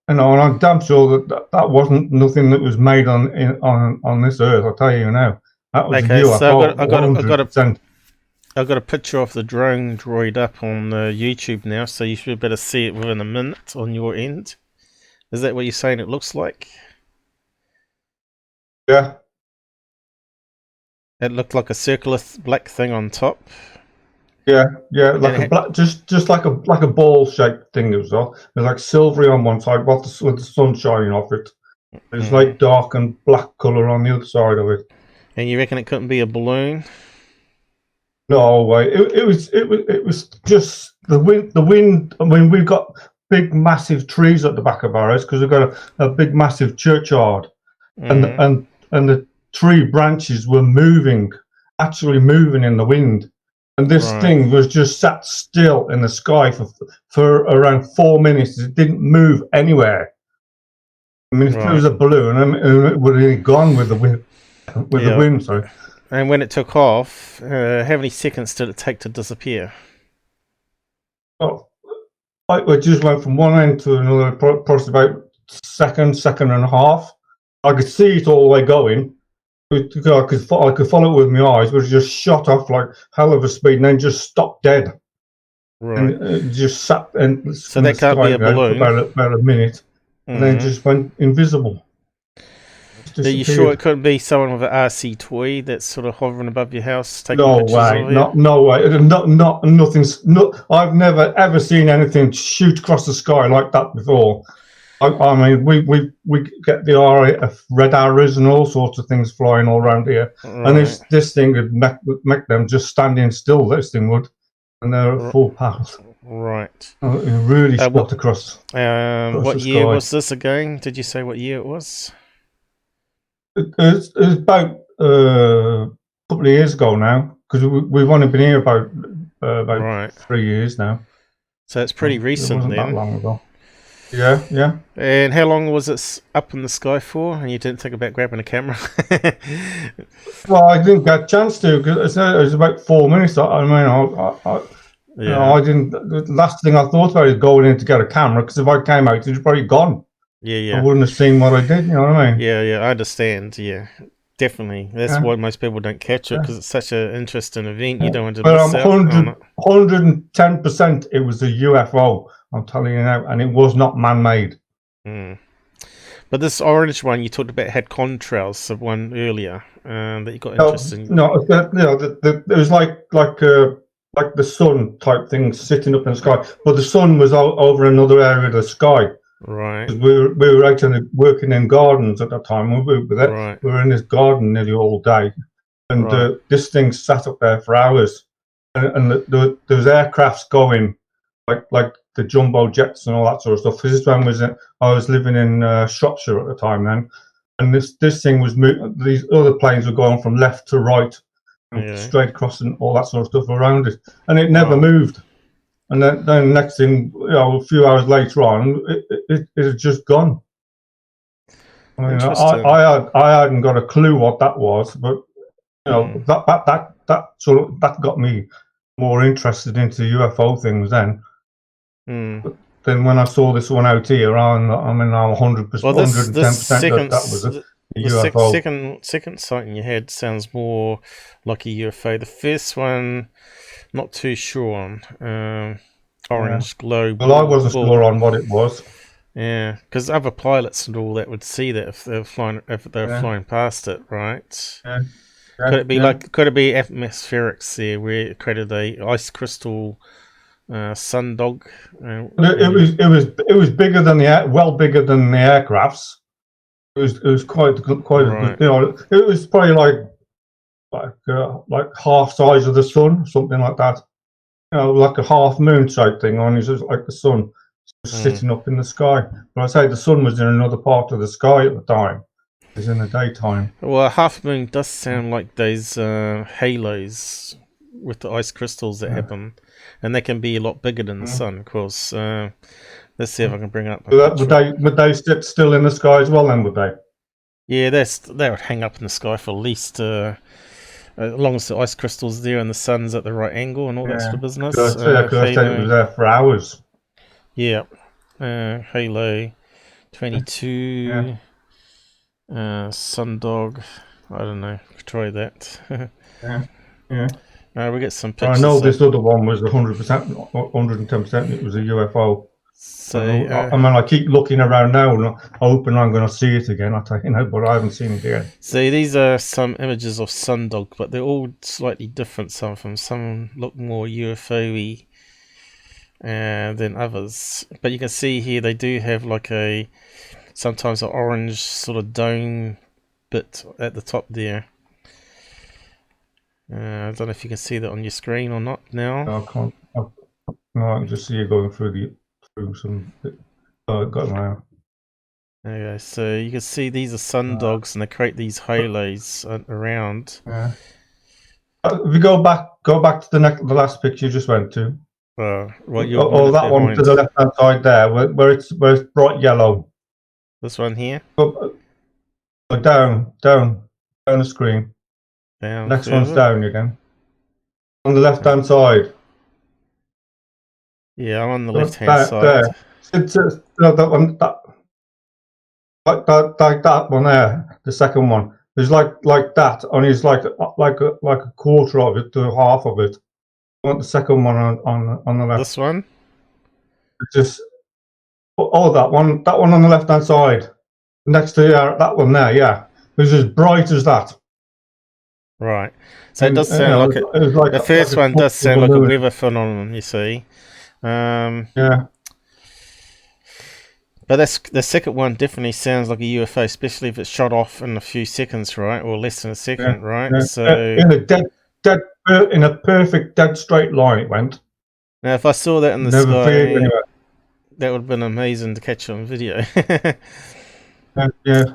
You know, and I'm damn sure that wasn't nothing that was made on this earth. I'll tell you now. That was okay, UFO. So I've got a picture of the drone droid up on YouTube now, so you should better see it within a minute on your end. Is that what you're saying it looks like? Yeah. It looked like a circular black thing on top. Yeah, like a black, just like a ball-shaped thing as well. It's like silvery on one side, with the sun shining off it. It's like dark and black colour on the other side of it. And you reckon it couldn't be a balloon? No way. It was just the wind. I mean, we've got big, massive trees at the back of our house because we've got a big, massive churchyard, and the tree branches were actually moving in the wind. And this thing was just sat still in the sky for around 4 minutes. It didn't move anywhere. I mean, if it was a balloon, it would have gone with the wind. The wind, sorry. And when it took off, how many seconds did it take to disappear? Oh, I just went from one end to another, probably about second and a half. I could see it all the way going. I could follow it with my eyes, but it just shot off like hell of a speed and then just stopped dead. And it just sat and so that can't be a balloon for about a minute, and then just went invisible. Are you sure it couldn't be someone with an RC toy that's sort of hovering above your house taking no pictures way, of you? No way, nothing's. I've never ever seen anything shoot across the sky like that before. I mean, we get the red arrows and all sorts of things flying all around here, and this thing would make them just standing still. This thing would, and they're at full power. Right. It really shot across. What year was this again? Did you say what year it was? It was about a couple of years ago now, because we've only been here about 3 years now. So it's pretty recent. It wasn't that long ago. Yeah. And how long was it up in the sky for? And you didn't think about grabbing a camera? Well, I didn't get a chance to, because it was about 4 minutes. I mean, you know, I didn't. The last thing I thought about is going in to get a camera, because if I came out, it was probably gone. Yeah. I wouldn't have seen what I did. You know what I mean? Yeah. I understand. Yeah. definitely. That's Yeah. why most people don't catch it, because it's such an interesting event. You don't want to But miss I'm out on it. 110% it was a UFO. I'm telling you now, and it was not man-made. But this orange one you talked about had contrails, the one earlier that you got interested in. No, it was like the sun type thing sitting up in the sky, but the sun was over another area of the sky. Right. We were actually working in gardens at that time. We were there. Right. We were in this garden nearly all day, and this thing sat up there for hours, and there was aircrafts going, like the jumbo jets and all that sort of stuff. This is when I was living in Shropshire at the time then, and this thing was moving. These other planes were going from left to right, and straight across and all that sort of stuff around it, and it never moved. And then the next thing, a few hours later on, it had just gone. I mean, I hadn't got a clue what that was, but that got me more interested into UFO things then. But then when I saw this one out here, I'm 100%, well, 110% second, that was a UFO. Second sighting you had sounds more like a UFO. The first one, not too sure on. Orange globe. Well, I wasn't sure on what it was. Yeah, because other pilots and all that would see that if they were flying past it, right? Yeah. Could it be atmospherics there where it created a ice crystal sun dog? It was bigger than bigger than the aircrafts. It was quite a good. It was probably like half size of the sun, something like that. Like a half moon type thing, only just like the sun sitting up in the sky. But I say the sun was in another part of the sky at the time. It was in the daytime. Well, a half moon does sound like those halos with the ice crystals that happen, and they can be a lot bigger than the sun, of course. Let's see if I can bring up. Would they sit still in the sky as well? Then would they? Yeah, they would hang up in the sky for at least. As long as the ice crystal's there and the sun's at the right angle and all that sort of business. Because it was there for hours. Yeah. Halo 22. Sundog. I don't know. Try that. Yeah. We get some pictures. I know this other one was 100%, 110%. It was a UFO. So I keep looking around now and hoping I'm going to see it again. But I haven't seen it yet. See, these are some images of Sundog, but they're all slightly different. Some of them, some look more UFO-y than others. But you can see here they do have like sometimes an orange sort of dome bit at the top there. I don't know if you can see that on your screen or not now. No, I can't. I can just see you going through some. Got my. Okay, so you can see these are sundogs, and they create these halos around. Yeah. If you go back to the last picture you just went to. That one to the left hand side there, where it's bright yellow. This one here. Down the screen. Down. Next one's down again. On the left hand side. Yeah, I'm on the left hand side. There. That one, that one there, the second one. It's like that, only it's like a quarter of it to half of it. I want the second one on the left. This one? It's just that one on the left hand side. Next to that one there, yeah. It's as bright as that. Right. So it does sound the first one does sound like a weather phenomenon, you see. Yeah. But the second one definitely sounds like a UFO, especially if it's shot off in a few seconds, right? Or less than a second, right? Yeah. So in a perfect dead straight line it went. Now if I saw that in the sky, that would have been amazing to catch on video. Yeah.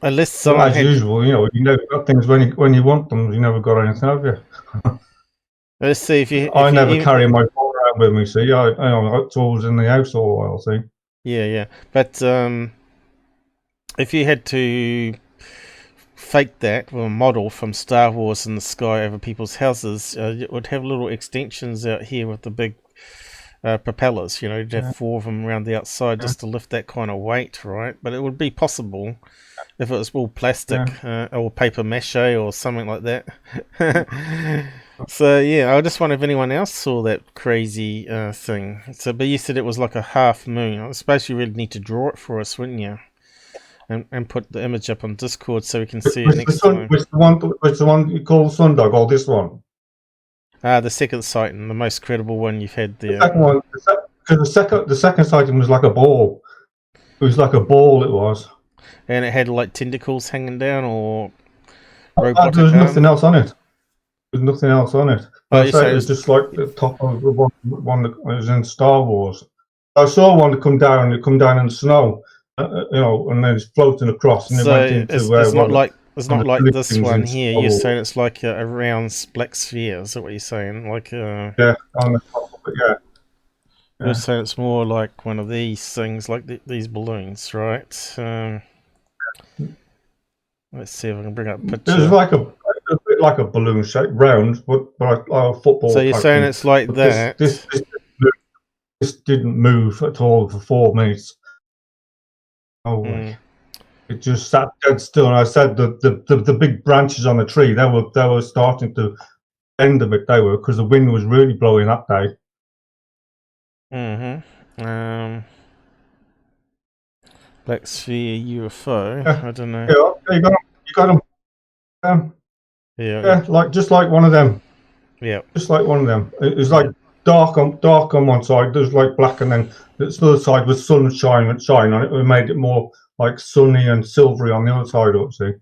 Unless someone as usual, you never got things when you want them. You never got anything, have you? Let's see if you. I never carry my phone around with me. See, it's always in the house all the while. See. Yeah. But if you had to fake that with a model from Star Wars in the sky over people's houses, it would have little extensions out here with the big propellers. You know, you'd have 4 of them around the outside just to lift that kind of weight, right? But it would be possible if it was all plastic or paper mache or something like that. So yeah, I just wonder if anyone else saw that crazy thing. So, but you said it was like a half moon. I suppose you really need to draw it for us, wouldn't you? And put the image up on Discord so we can see it next time. Which the one you call Sundog, or this one? The second sighting, the most credible one you've had there. The second one, because the second sighting was like a ball. It was like a ball. It was. And it had like tentacles hanging down, or there was nothing else on it. There's nothing else on it. It was just like the top of the one that was in Star Wars. I saw one that come down in the snow, you know, and then it's floating across. And so it went into, it's not like this one here. You're Wars. saying it's like a round black sphere. Is that what you're saying? Like yeah, on the top of it, yeah. You're saying it's more like one of these things, like these balloons, right? Let's see if I can bring up a picture. It was like a bit like a balloon shape, round, but like a football. So you're saying it's like but that? This didn't move at all for 4 minutes. Oh, it just sat dead still. And I said the big branches on the tree, they were starting to bend a bit. They were, because the wind was really blowing that day. Black sphere UFO. I don't know. Yeah, you got them. Yeah, just like one of them. Yeah, just like one of them. It was like dark on one side. There's like black, and then the other side was sunshine on it. We made it more like sunny and silvery on the other side. See.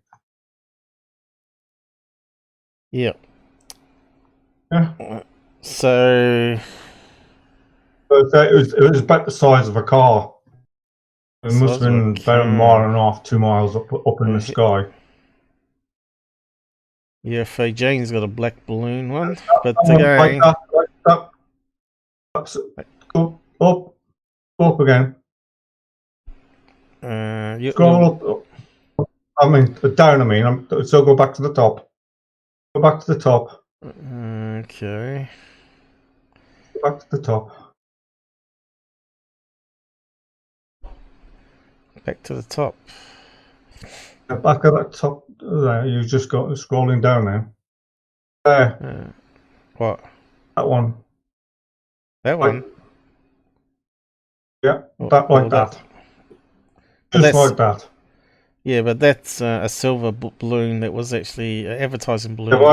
Yeah. Yeah. So. It was about the size of a car. It must have been about 1.5 miles, 2 miles up in the sky. UFO Jane's got a black balloon one, but again, up again. Scroll up. I mean down. I mean, so go back to the top. Go back to the top. Okay. Go back to the top. Back to the top. Back at that top there, you just got scrolling down now. There. What? That one. That one? Yeah, that. Just like that. Yeah, but that's a silver balloon that was actually an advertising balloon. Yeah, well,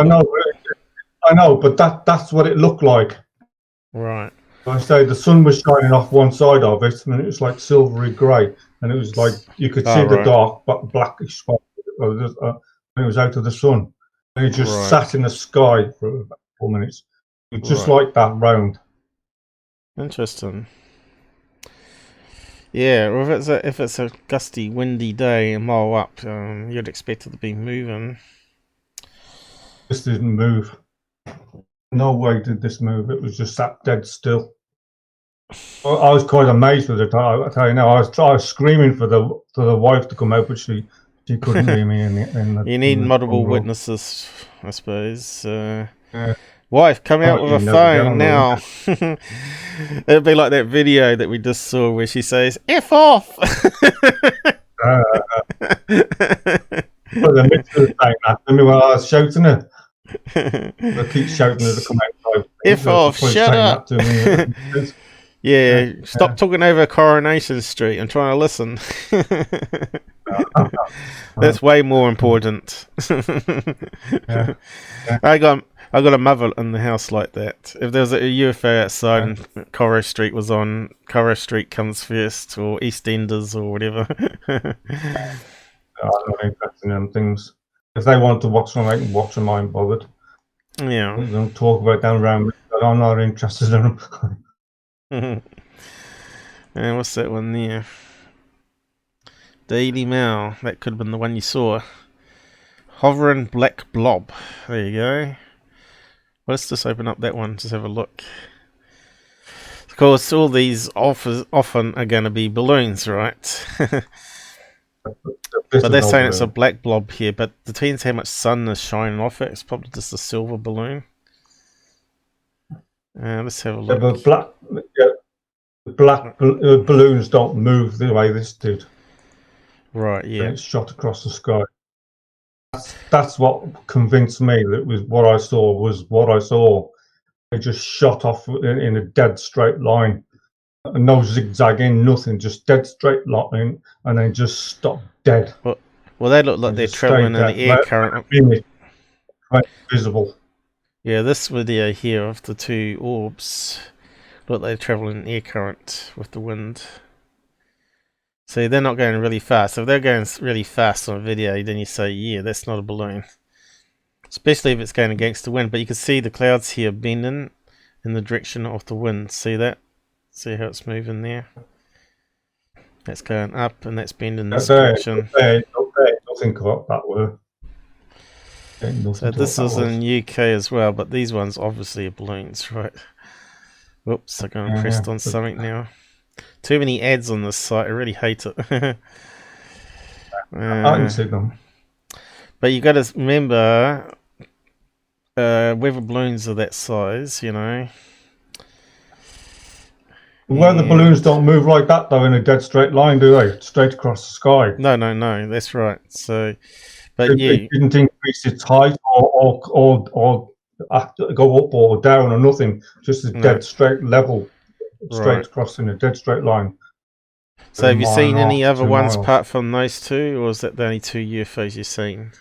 I know, but that's what it looked like. Right. I say the sun was shining off one side of it, and it was like silvery grey, and it was like you could see the dark but blackish spot when it was out of the sun, and it just sat in the sky for about 4 minutes. It was just like that, round. Interesting. Yeah, well, if it's a gusty, windy day a mile up, you'd expect it to be moving. This didn't move. No way did this move. It was just sat dead still. I was quite amazed with it. I tell you now, I was screaming for the wife to come out, but she couldn't hear me. You need multiple witnesses, I suppose. Wife, come out with a phone now. It'd be like that video that we just saw where she says, "F off." Well, the mix was saying that to me when I was shouting it. I keep shouting her to come outside. F off, shut up. Yeah, stop talking over Coronation Street. I'm trying to listen. That's way more important. I got a mother in the house like that. If there was a UFO outside and Corro Street was on, Corro Street comes first, or EastEnders or whatever. I'm not interested in them things. If they want to watch them, they can watch them. I'm bothered. Yeah. They don't talk about them around me, but I'm not interested in them. And what's that one there? Daily Mail. That could have been the one you saw. Hovering black blob. There you go. Let's just open up that one. Just have a look. Of course, all these often are going to be balloons, right? But they're saying it's a black blob here, but depends how much sun is shining off it. It's probably just a silver balloon. Let's have a look. Yeah, but black balloons don't move the way this did. Right, yeah. And it's shot across the sky. That's what convinced me that was what I saw. It just shot off in a dead straight line. No zigzagging, nothing, just dead straight line, and then just stopped dead. Well, they look like they're traveling in the air current. Visible. Yeah, this video here of the two orbs look like they're traveling in air current with the wind. So they're not going really fast. If they're going really fast on a video, then you say, yeah, that's not a balloon. Especially if it's going against the wind. But you can see the clouds here bending in the direction of the wind. See that? See how it's moving there? That's going up and that's bending this direction. Nothing got that way. So this is in UK as well, but these ones obviously are balloons, right? Whoops, I'm going to press on something now. Too many ads on this site, I really hate it. I can see them. But you got to remember, weather balloons are that size, you know. Weather balloons don't move like that though in a dead straight line, do they? Straight across the sky. No, that's right. So, but it didn't increase its height or go up or down or nothing. Just a dead straight level, straight across in a dead straight line. So have you seen any other ones apart from those two, or is that the only two UFOs you've seen?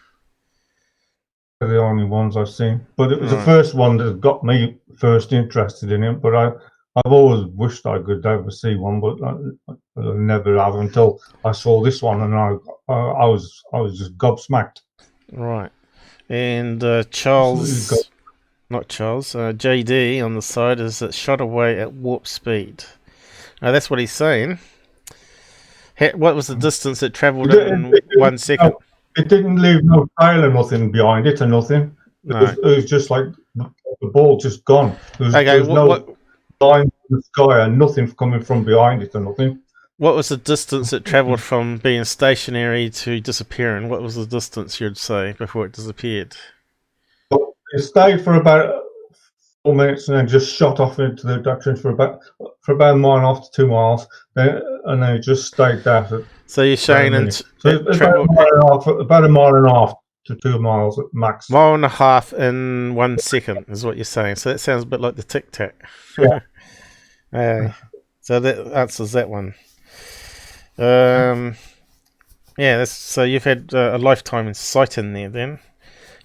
They're the only ones I've seen. But it was the first one that got me first interested in it. But I've always wished I could ever see one, but I never have until I saw this one, and I was just gobsmacked. Right, and Charles, not Charles, JD on the side is shot away at warp speed. Now that's what he's saying. What was the distance it travelled in 1 second? It didn't leave no trail or nothing behind it or nothing. It was just like the ball just gone. There was no line in the sky and nothing coming from behind it or nothing. What was the distance it travelled from being stationary to disappearing? What was the distance you'd say before it disappeared? Well, it stayed for about 4 minutes and then just shot off into the direction for about 1.5 miles to 2 miles, and then it just stayed there. So you're saying about 1.5 miles to 2 miles at max. 1.5 in 1 second is what you're saying. So that sounds a bit like the Tic Tac. Yeah. So that answers that one. Yeah. So you've had a lifetime in sight in there. Then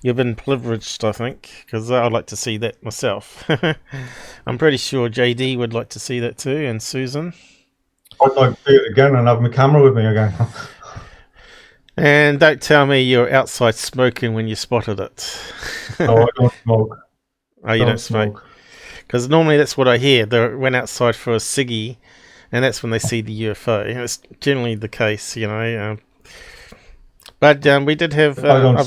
you've been privileged, I think, because I'd like to see that myself. I'm pretty sure JD would like to see that too, and Susan. I'd like to see it again and have my camera with me again. And don't tell me you're outside smoking when you spotted it. No, I don't smoke. Oh, you don't smoke? Because normally that's what I hear. They went outside for a ciggy, and that's when they see the UFO. And it's generally the case, you know. But we did have I don't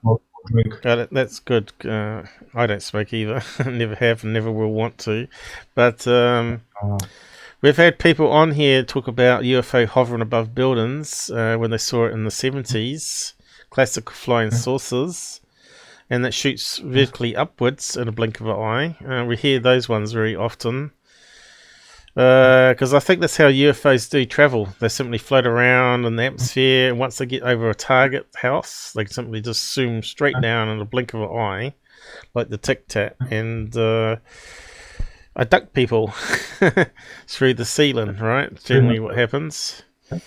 smoke. Drink. That's good. I don't smoke either. Never have and never will want to. But we've had people on here talk about UFO hovering above buildings when they saw it in the 70s. Classic flying saucers. And that shoots vertically upwards in a blink of an eye. We hear those ones very often. Because I think that's how UFOs do travel. They simply float around in the atmosphere, and once they get over a target house, they simply just zoom straight down in a blink of an eye, like the Tic Tac, and abduct people through the ceiling, right? Generally what happens. I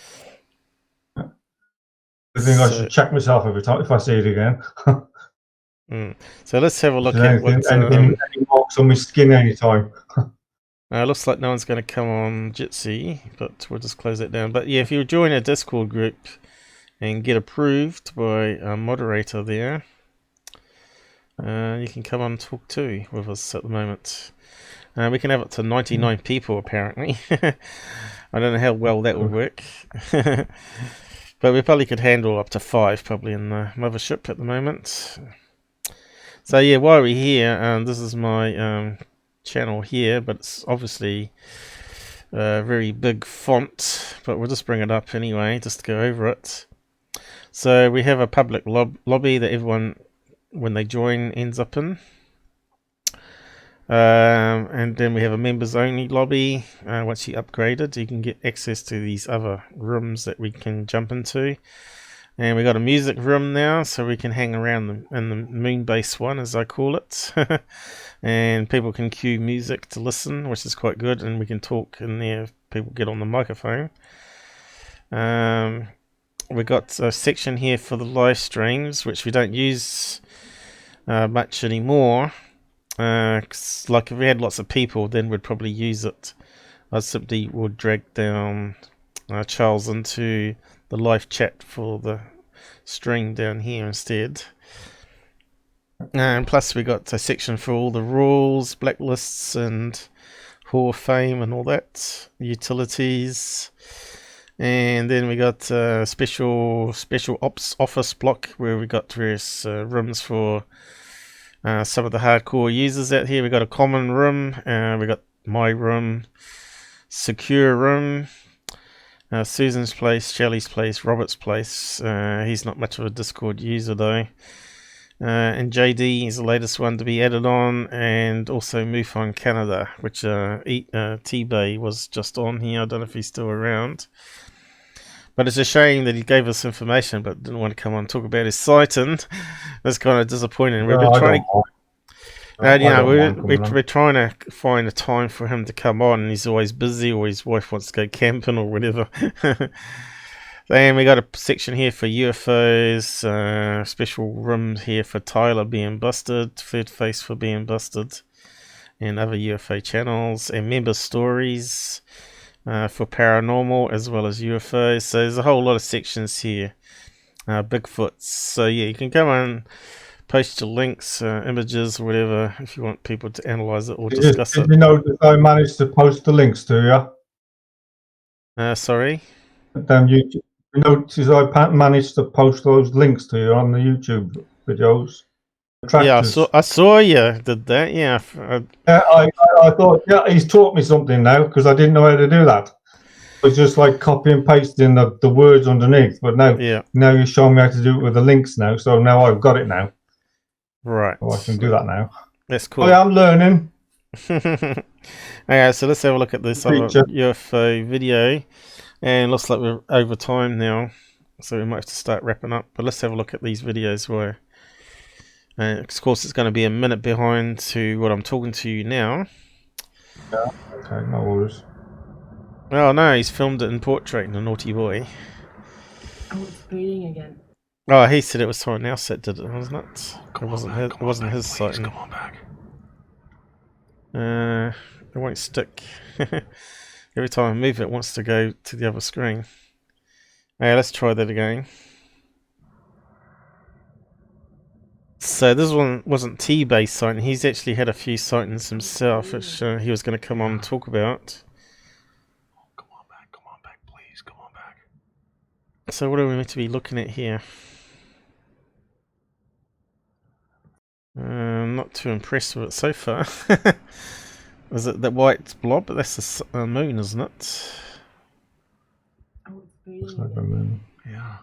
think I should check myself every time if I see it again. So let's have a look at any marks on my skin anytime. Looks like no one's going to come on Jitsi, but we'll just close that down. But yeah, if you join a Discord group and get approved by a moderator there, you can come on and talk too with us at the moment. We can have up to 99 people apparently. I don't know how well that would work. But we probably could handle up to 5 probably in the mothership at the moment. So yeah, while we're here, this is my channel here, but it's obviously a very big font, but we'll just bring it up anyway just to go over it. So we have a public lobby that everyone when they join ends up in. And then we have a members only lobby. Once you upgrade it, you can get access to these other rooms that we can jump into. And we got a music room now, so we can hang around in the moon base one, as I call it. And people can cue music to listen, which is quite good. And we can talk in there if people get on the microphone. We got a section here for the live streams, which we don't use much anymore. Like if we had lots of people, then we'd probably use it. I simply would drag down Charles into the live chat for the stream down here instead. And plus we got a section for all the rules, blacklists, and Hall of Fame and all that, utilities. And then we got a special ops office block where we got various rooms for some of the hardcore users out here. We got a common room, we got my room, secure room, Susan's place, Shelley's place, Robert's place. He's not much of a Discord user though. And JD is the latest one to be added on, and also MUFON Canada, which T-Bay was just on here. I don't know if he's still around. But it's a shame that he gave us information but didn't want to come on and talk about his sighting. That's kind of disappointing. We've been trying we're trying to find a time for him to come on, and he's always busy, or his wife wants to go camping or whatever. And we got a section here for UFOs, special room here for Tyler being busted, Third Face for being busted, and other UFO channels, and member stories. For paranormal as well as UFOs. So there's a whole lot of sections here. Bigfoots. So yeah, you can go and post your links, images, or whatever, if you want people to analyze it or discuss it. Did you notice I managed to post the links to you? Sorry? You notice I managed to post those links to you on the YouTube videos. Yeah, I saw you did that. Yeah, I thought, yeah, he's taught me something now, because I didn't know how to do that. It was just like copy and pasting the words underneath. But now you're showing me how to do it with the links now. So now I've got it now. Right. So I can do that now. That's cool. Oh, yeah, I'm learning. Okay, so let's have a look at this other UFO video. And it looks like we're over time now, so we might have to start wrapping up. But let's have a look at these videos where. Of course, it's going to be a minute behind to what I'm talking to you now. Yeah, okay, no worries. Oh no, he's filmed it in portrait, the naughty boy. Oh, it's bleeding again. Oh, he said it was someone else that did it, wasn't it? It wasn't his sighting. Come on back. It won't stick. Every time I move it wants to go to the other screen. Okay, let's try that again. So this one wasn't T-Base sighting. He's actually had a few sightings himself, which he was going to come on and talk about. Come on back, please, come on back. So what are we meant to be looking at here? I'm not too impressed with it so far. Is it that white blob? That's the moon, isn't it? Oh, it's bleeding. Looks like a moon. Yeah.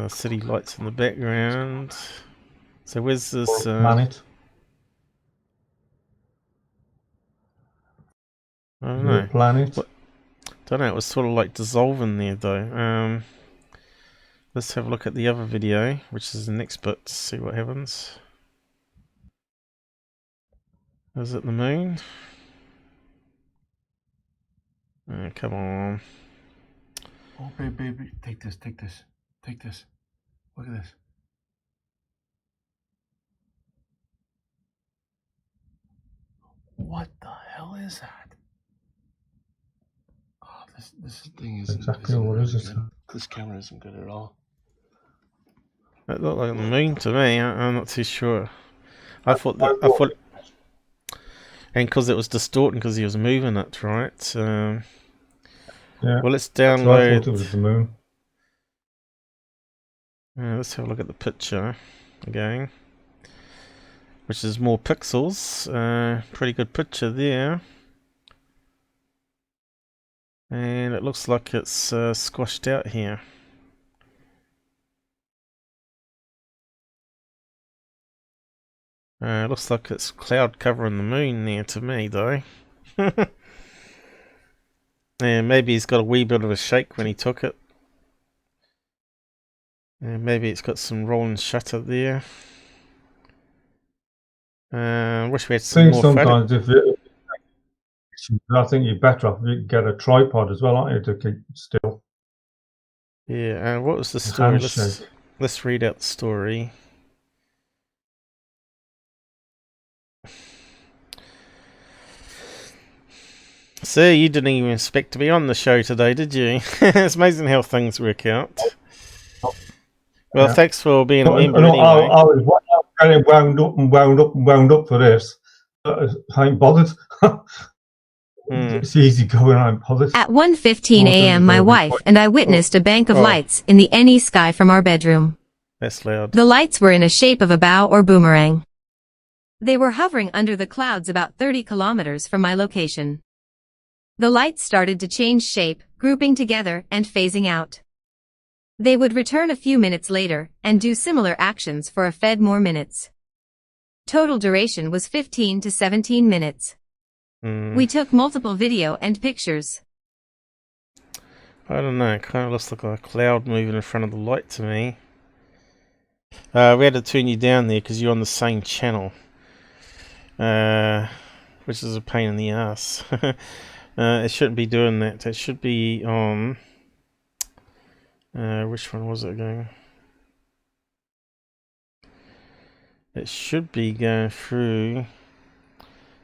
City lights in the background. So where's this planet? I don't know. Planet. Don't know. It was sort of like dissolving there, though. Let's have a look at the other video, which is the next bit. See what happens. Is it the moon? Oh, come on. Oh, baby, take this. Take this. Look at this. What the hell is that? Oh, this thing isn't exactly what is it? This camera isn't good at all. It looked like the moon to me. I'm not too sure. I thought, and because it was distorting because he was moving it, right? Yeah. Well, let's download. So I thought it was the moon. Let's have a look at the picture again, which is more pixels. Pretty good picture there, and it looks like it's squashed out here. Looks like it's cloud covering the moon there to me, though. And maybe he's got a wee bit of a shake when he took it. And maybe it's got some rolling shutter there. Wish we had some more sometimes if I think you're better off if you get a tripod as well, aren't you, to keep still. Yeah, and what was the story? Let's read out the story. So you didn't even expect to be on the show today, did you? It's amazing how things work out. Well, thanks for being a member anyway. I was getting wound up for this. I ain't bothered. It's easy going, I ain't bothered. At 1:15 a.m. my wife and I witnessed a bank of lights in the NE sky from our bedroom. That's loud. The lights were in a shape of a bow or boomerang. They were hovering under the clouds about 30 kilometers from my location. The lights started to change shape, grouping together and phasing out. They would return a few minutes later and do similar actions for a few more minutes. Total duration was 15 to 17 minutes. We took multiple video and pictures. I don't know, it kind of looks like a cloud moving in front of the light to me. We had to turn you down there because you're on the same channel. Which is a pain in the ass. It shouldn't be doing that. It should be on... which one was it again? It should be going through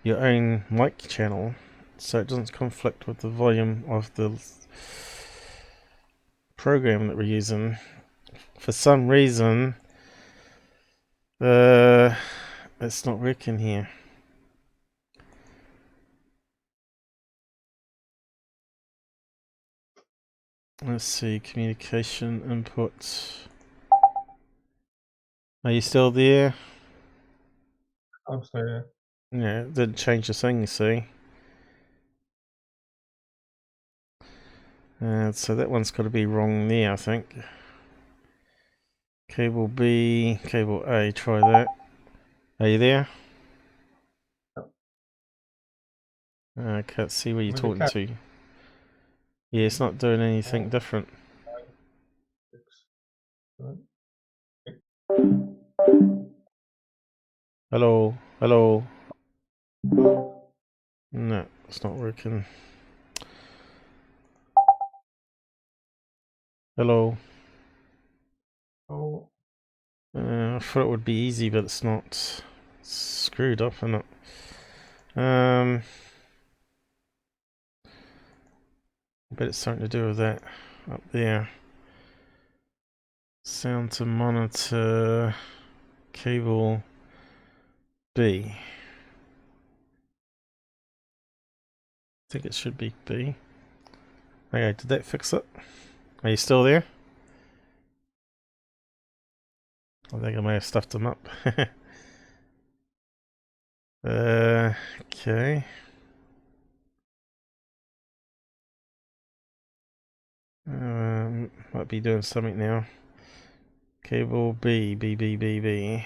your own mic channel, so it doesn't conflict with the volume of the program that we're using. For some reason, it's not working here. Let's see, communication input. Are you still there? I'm still here. Yeah, it didn't change the thing, you see. So that one's got to be wrong there, I think. Cable B, cable A, try that. Are you there? I can't see where you're talking to. Yeah, it's not doing anything different. Hello, hello. No, it's not working. Hello. Oh. I thought it would be easy, but it's not. It's screwed up, isn't it? I bet it's something to do with that up there. Sound to monitor cable B. I think it should be B. Okay, did that fix it? Are you still there? I think I may have stuffed them up. Okay. Might be doing something now. Cable B, B, B, B, B.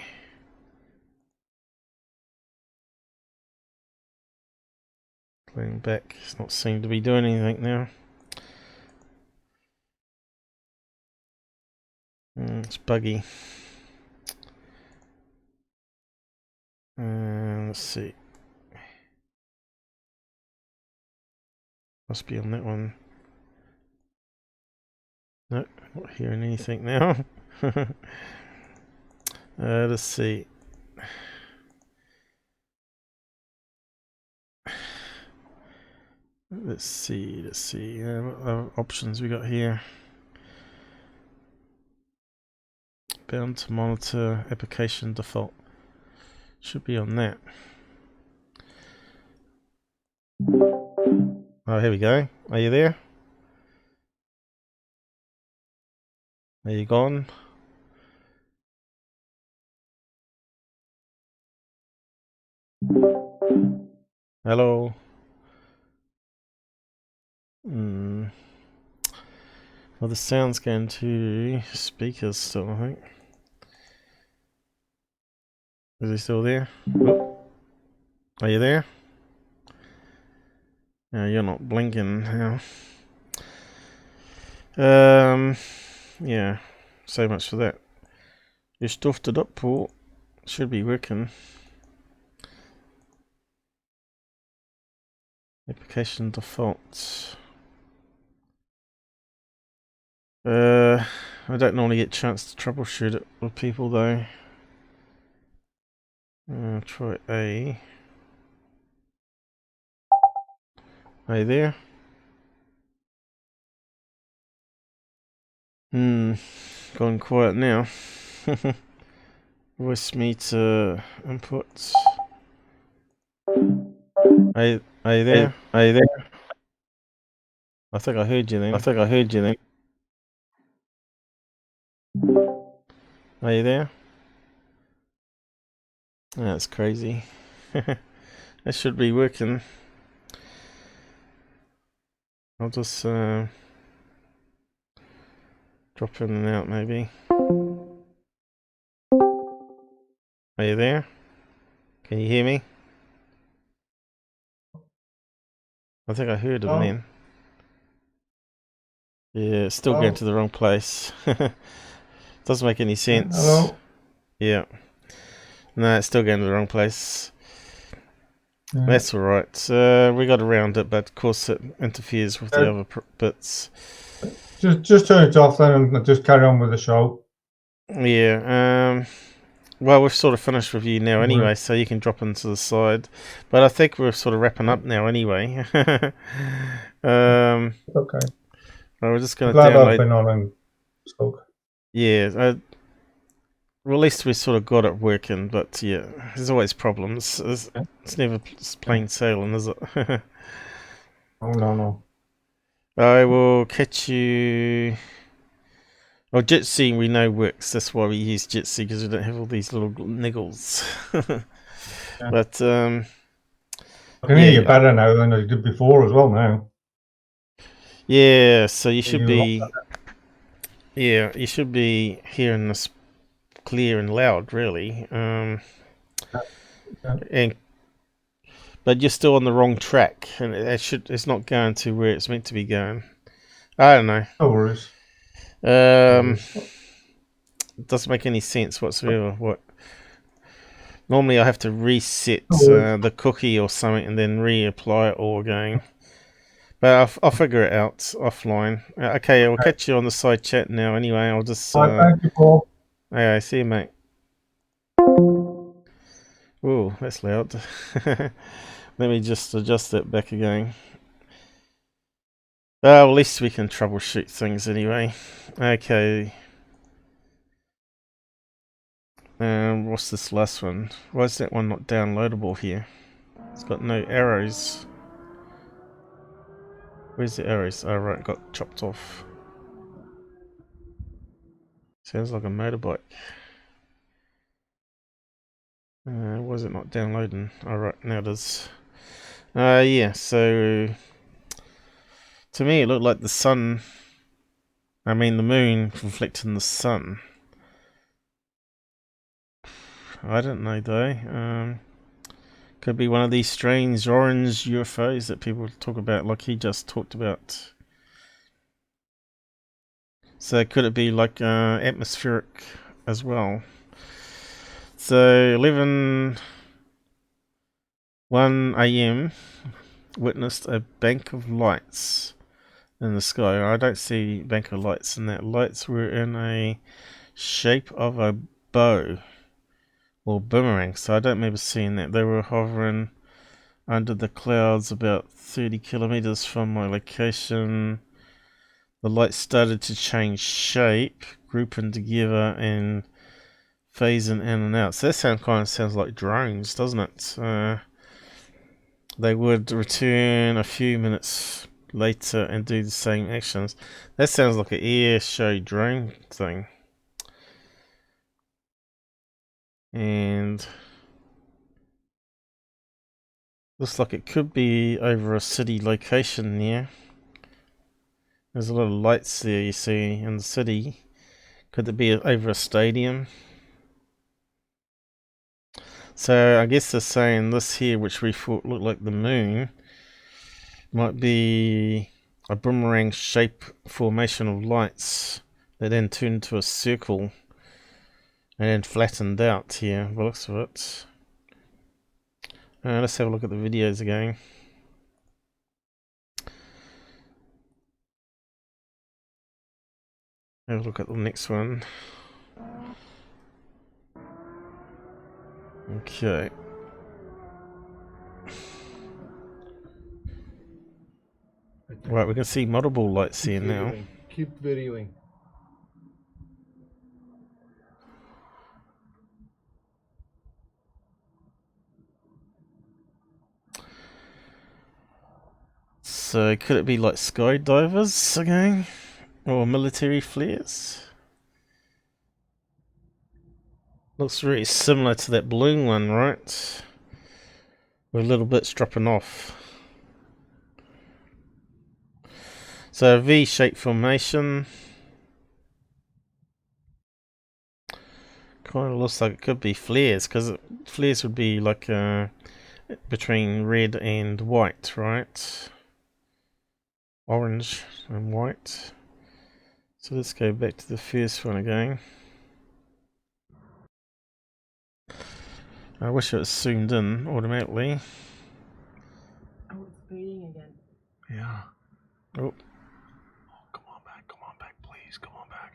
Playing back. It's not seem to be doing anything now. It's buggy. Let's see. Must be on that one. Nope, not hearing anything now. Let's see. Let's see. What options we got here? Bound to monitor application default. Should be on that. Oh, here we go. Are you there? Are you gone? Hello? Well, the sound's going to speakers still, I think. Is he still there? Oh. Are you there? No, you're not blinking now. Yeah. So much for that. You stuffed it up, Paul. Should be working. Application defaults. I don't normally get a chance to troubleshoot it with people though. Try A. Are you there? Gone quiet now. Voice meter inputs. Are you there? Are you there? I think I heard you then. Are you there? That's crazy. That should be working. I'll just drop in and out maybe. Are you there? Can you hear me? I think I heard him then. Yeah, still going to the wrong place. Doesn't make any sense. Hello? Yeah. No, it's still going to the wrong place. Yeah. That's alright. We got around it, but of course it interferes with the other bits. Just turn it off then and just carry on with the show. Yeah. Well, we've sort of finished with you now anyway, so you can drop into the side. But I think we're sort of wrapping up now anyway. Okay. Well, we're just going to Glad download. I've been on and spoke. Yeah. Well, at least we sort of got it working, but yeah, there's always problems. It's never plain sailing, is it? Oh, no. I will catch you. Well, Jitsi we know works. That's why we use Jitsi, because we don't have all these little niggles. Yeah. But I can hear you better now than I did before as well now. Yeah, so you should be. Yeah, you should be hearing this clear and loud, really. But you're still on the wrong track, and it's not going to where it's meant to be going. I don't know. No worries. It doesn't make any sense whatsoever. What? Normally I have to reset the cookie or something and then reapply it all again. But I'll figure it out offline. Okay, I'll catch you on the side chat now anyway. I'll just... thank you, Paul. Okay, see you, mate. Ooh, that's loud. Let me just adjust that back again. Well, at least we can troubleshoot things anyway. Okay. What's this last one? Why is that one not downloadable here? It's got no arrows. Where's the arrows? Oh right, got chopped off. Sounds like a motorbike. Why is it not downloading? Alright, now it is. Yeah, so... To me it looked like the sun... I mean the moon reflecting the sun. I don't know though. Could be one of these strange orange UFOs that people talk about, like he just talked about. So could it be like atmospheric as well? So 11:01 AM witnessed a bank of lights in the sky. I don't see bank of lights in that. Lights were in a shape of a bow. Or boomerang, so I don't remember seeing that. They were hovering under the clouds about 30 kilometers from my location. The lights started to change shape, grouping together and phasing in and out. So that kind of sounds like drones, doesn't it? They would return a few minutes later and do the same actions. That sounds like an air show drone thing. And looks like it could be over a city location there. There's a lot of lights there you see in the city. Could it be over a stadium? So I guess they're saying this here, which we thought looked like the moon, might be a boomerang shape formation of lights that then turned into a circle and then flattened out here by the looks of it. Let's have a look at the videos again. Have a look at the next one. Okay. Right, we can see multiple lights here now. Keep videoing. So could it be like skydivers again? Or military flares? Looks really similar to that balloon one, right? With little bits dropping off. So a V-shaped formation. Kind of looks like it could be flares, because flares would be like between red and white, right? Orange and white. So let's go back to the first one again. I wish it was zoomed in automatically. Oh, it's fading again. Yeah. Oh. Come on back, please, come on back.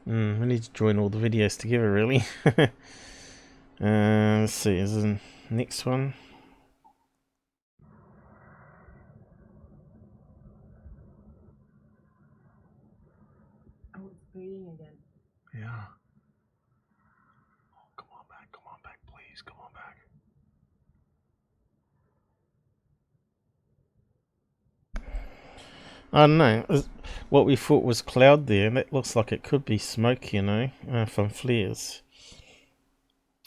We need to join all the videos together, really. Let's see, is the next one. Oh, it's fading again. Yeah. Come on back, please, come on back. I don't know. What we thought was cloud there, that looks like it could be smoke, you know, from flares.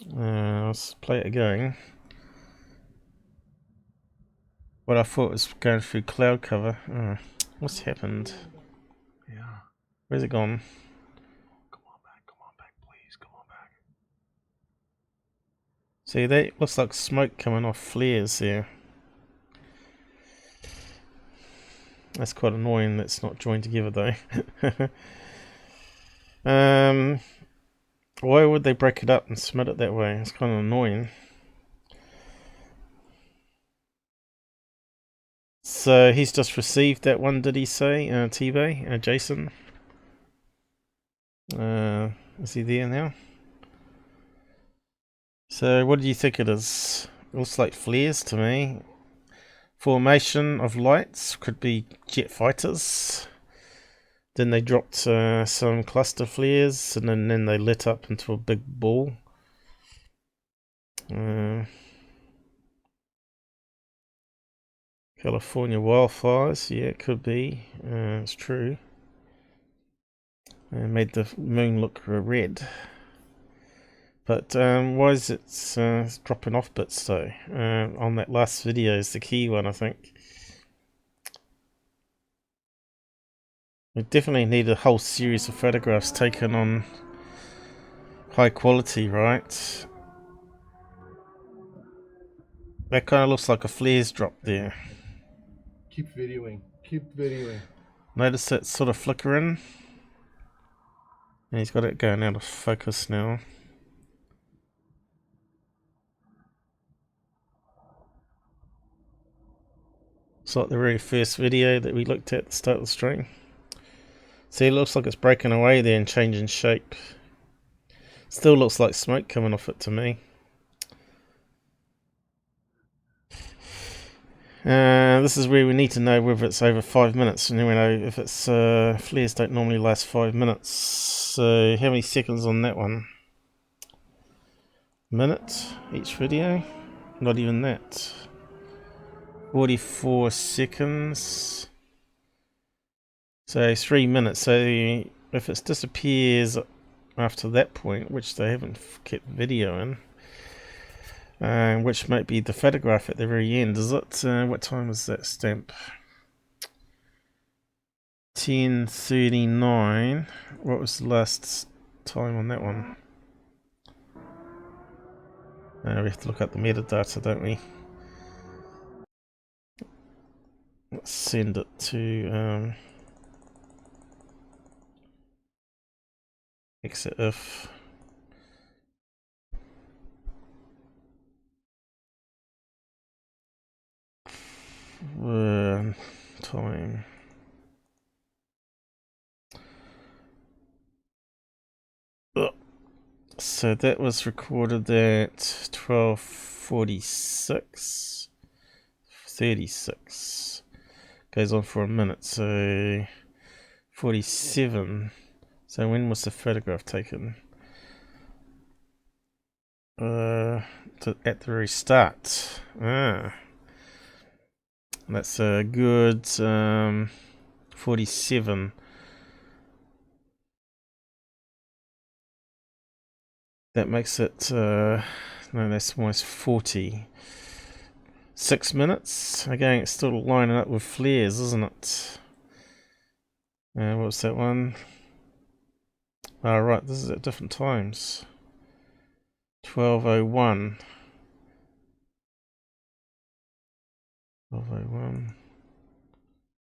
Let's play it again. What I thought was going through cloud cover. What's happened? Yeah. Where's it gone? Come on back, please, come on back. See, that looks like smoke coming off flares there. That's quite annoying that's not joined together though. Why would they break it up and submit it that way? It's kind of annoying. So he's just received that one, did he say? T-Bay? Jason? Is he there now? So what do you think it is? It looks like flares to me. Formation of lights, could be jet fighters. Then they dropped some cluster flares, and then they lit up into a big ball. California wildfires, yeah, it could be. It's true. Made the moon look red. But why is it dropping off bits though? On that last video is the key one, I think. We definitely need a whole series of photographs taken on high quality, right? That kind of looks like a flares drop there. Keep videoing. Keep videoing. Notice that sort of flickering. And he's got it going out of focus now. It's like the very first video that we looked at the start of the stream. See, it looks like it's breaking away there and changing shape. Still looks like smoke coming off it to me. This is where we need to know whether it's over 5 minutes. And we know if it's flares don't normally last 5 minutes. So how many seconds on that one? Minute each video? Not even that. 44 seconds. So 3 minutes. So if it disappears after that point, which they haven't kept videoing, which might be the photograph at the very end, is it? What time is that stamp? 10:39. What was the last time on that one? We have to look up the metadata, don't we? Let's send it to exit if. Time. So that was recorded at 12:46. 36. Goes on for a minute, so 47. So when was the photograph taken? At the very start. That's a good 47. That makes it, no, that's almost 40. 6 minutes. Again, it's still lining up with flares, isn't it? What was that one? Oh, right, this is at different times. 12:01. 12:01.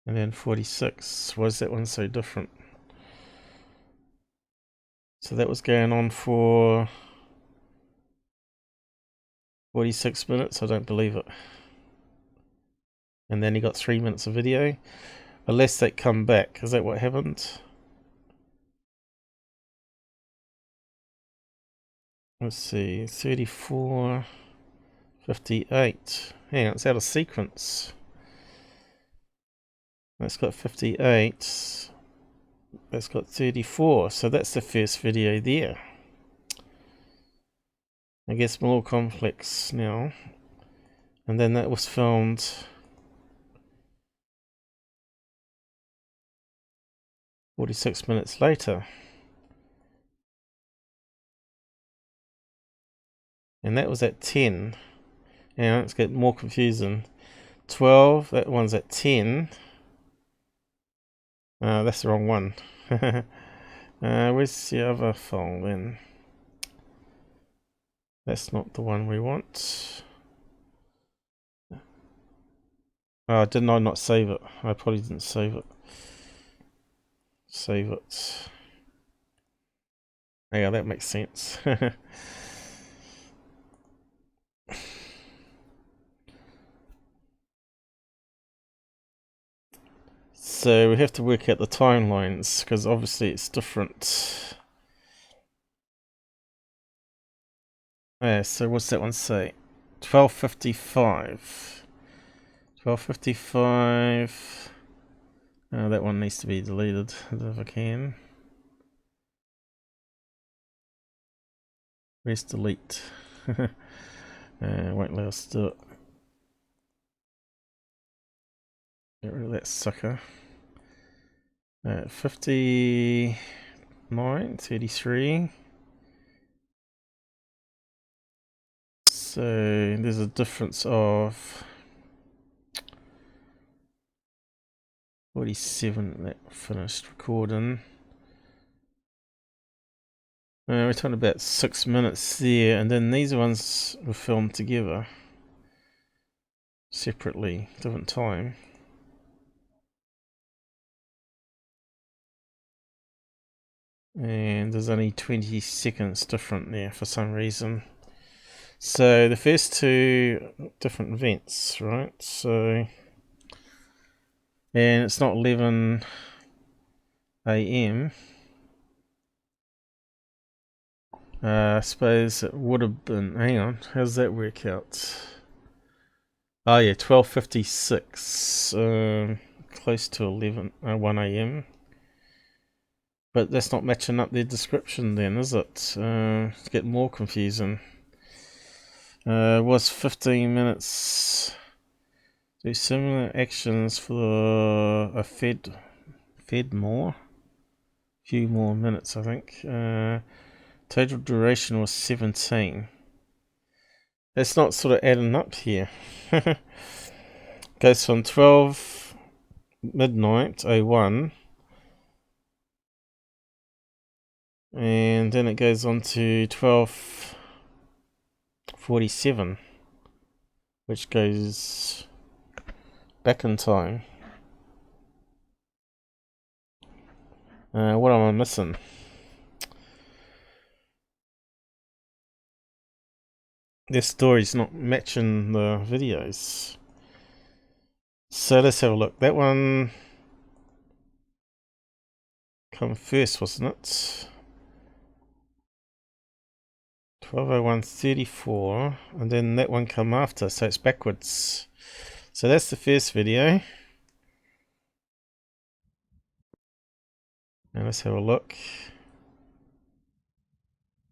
And then 46. Why is that one so different? So that was going on for 46 minutes. I don't believe it. And then he got 3 minutes of video. Unless they come back. Is that what happened? Let's see. 34. 58. Hang on, it's out of sequence. That's got 58. That's got 34. So that's the first video there. I guess more complex now. And then that was filmed 46 minutes later. And that was at 10. Now let's get more confusing. 12, that one's at 10. That's the wrong one. Where's the other file then? That's not the one we want. Oh, didn't I not save it? I probably didn't save it. Save it. Yeah, that makes sense. So we have to work out the timelines because obviously it's different. So what's that one say? 12:55. 12:55. That one needs to be deleted if I can. Where's delete? Won't let us do it. Get rid of that sucker. 59, 33. So there's a difference of 47 that finished recording. We're talking about 6 minutes there, and then these ones were filmed together separately, different time. And there's only 20 seconds different there for some reason. So the first two different events, right? So, and it's not 11 AM. I suppose it would have been, hang on, how does that work out? Oh yeah, 12:56, close to 1 AM. But that's not matching up their description then, is it? It's getting more confusing. Was 15 minutes. Do similar actions for a fed more. Few more minutes, I think. Total duration was 17. That's not sort of adding up here. Goes from 12 midnight 01 And then it goes on to 12:47, which goes back in time. What am I missing? This story's not matching the videos. So let's have a look. That one come first, wasn't it? 12:01:34, and then that one come after, so it's backwards. So that's the first video. Now let's have a look.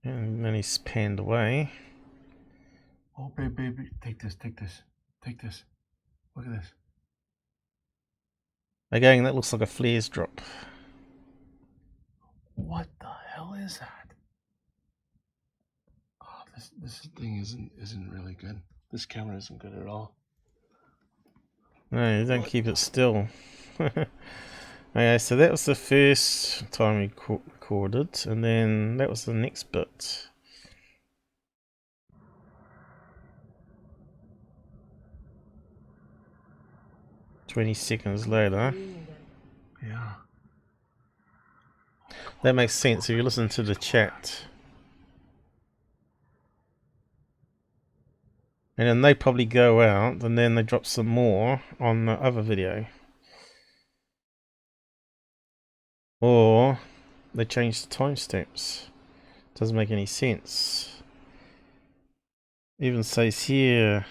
And then he's panned away. Oh, baby, take this. Look at this. Again, that looks like a FLIR's drop. What the hell is that? Oh, this thing isn't really good. This camera isn't good at all. No, you don't keep it still. Okay, so that was the first time we recorded, and then that was the next bit. "20 seconds later." Yeah. That makes sense if you listen to the chat. And then they probably go out, and then they drop some more on the other video. Or they change the timestamps. Doesn't make any sense. Even says here,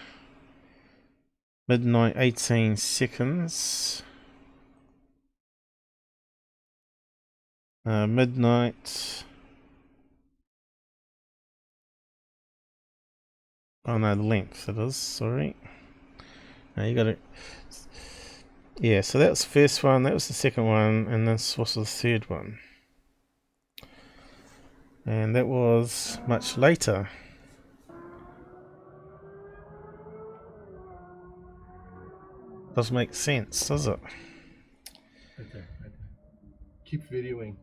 midnight 18 seconds. Midnight. Oh no, the length it is, sorry. Now you got it. Yeah, so that was the first one, that was the second one, and this was the third one. And that was much later. Doesn't make sense, does it? Right there. Keep videoing.